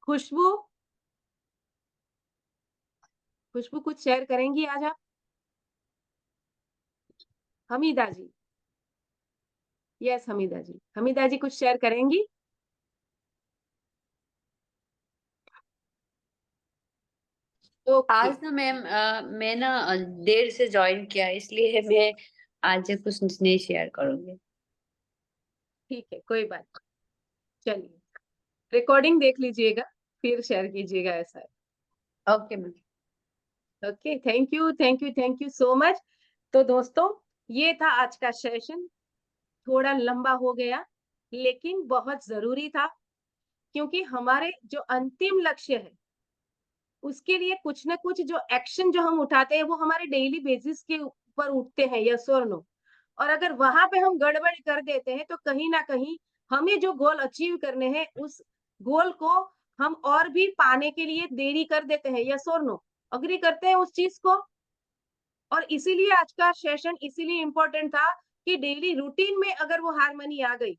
खुशबू। खुशबू कुछ शेयर करेंगी आज आप? हमीदा जी। यस हमीदा जी, हमीदा जी कुछ शेयर करेंगी? ओके, आज ना मैम मैं ना देर से ज्वाइन किया इसलिए मैं आज कुछ नहीं शेयर करूंगी। ठीक है, कोई बात नहीं। चलिए, रिकॉर्डिंग देख लीजिएगा, फिर शेयर कीजिएगा, ऐसा है। Okay ma'am. Okay, thank you, thank you, thank you so much. तो दोस्तों, ये था आज का सेशन। थोड़ा लंबा हो गया, लेकिन बहुत जरूरी था, क्योंकि हमारे जो अंतिम लक्ष्य है, उसके लिए कुछ ना कुछ जो एक्शन जो हम उठाते हैं, वो हमारे डेली बेसिस के ऊपर उठते हैं, यस और नो। और अगर वहां पे हम गड़बड़ कर देते हैं, तो कहीं ना कहीं हमें जो गोल अचीव करने हैं, उस गोल को हम और भी पाने के लिए देरी कर देते हैं, यस और नो। अग्री करते हैं उस चीज को? और इसीलिए आज का सेशन इसीलिए इम्पोर्टेंट था कि डेली रूटीन में अगर वो हार्मनी आ गई,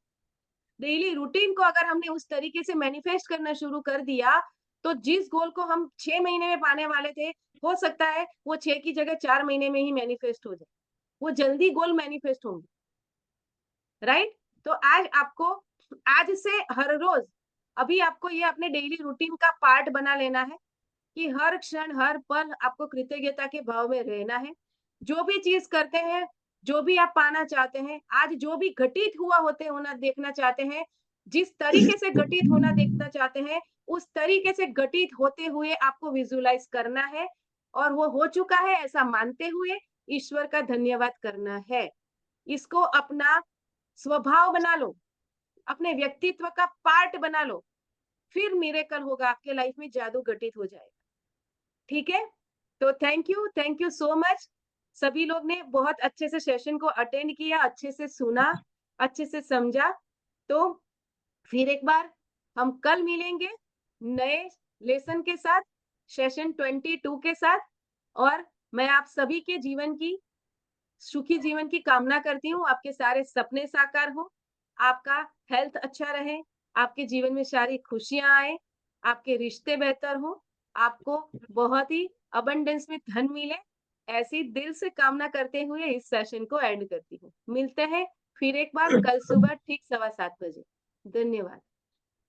डेली रूटीन को अगर हमने उस तरीके से मैनिफेस्ट करना शुरू कर दिया, तो जिस गोल को हम 6 महीने में पाने वाले थे, हो सकता है वो 6 की जगह 4 महीने में ही मैनिफेस्ट हो जाए। वो जल्दी गोल मैनिफेस्ट होंगे, राइट? तो आज आपको, आज से हर रोज, अभी आपको ये अपने डेली रूटीन का पार्ट बना लेना है कि हर क्षण हर पल आपको कृतज्ञता के भाव में रहना है। जो भी चीज करते हैं, जो भी आप पाना चाहते हैं, आज जो भी घटित हुआ होते होना देखना चाहते हैं, जिस तरीके से घटित होना देखना चाहते हैं, उस तरीके से घटित होते हुए आपको विजुलाइज करना है, और वो हो चुका है ऐसा मानते हुए ईश्वर का धन्यवाद करना है। इसको अपना स्वभाव बना लो, अपने व्यक्तित्व का पार्ट बना लो, फिर मिरेकल होगा, आपके लाइफ में जादू घटित हो जाएगा। ठीक है? तो थैंक यू सो मच। सभी लोग ने बहुत अच्छे से सेशन को अटेंड किया, अच्छे से सुना, अच्छे से समझा। तो फिर एक बार हम कल मिलेंगे नए लेसन के साथ, सेशन 22 के साथ। और मैं आप सभी के जीवन की, सुखी जीवन की कामना करती हूँ। आपके सारे सपने साकार हो, आपका हेल्थ अच्छा रहे, आपके जीवन में सारी खुशियां आए, आपके रिश्ते बेहतर हो, आपको बहुत ही अबंडेंस में धन मिले, ऐसी दिल से कामना करते हुए इस सेशन को एंड करती हूँ। मिलते हैं फिर एक बार कल सुबह ठीक 7:15 बजे। धन्यवाद।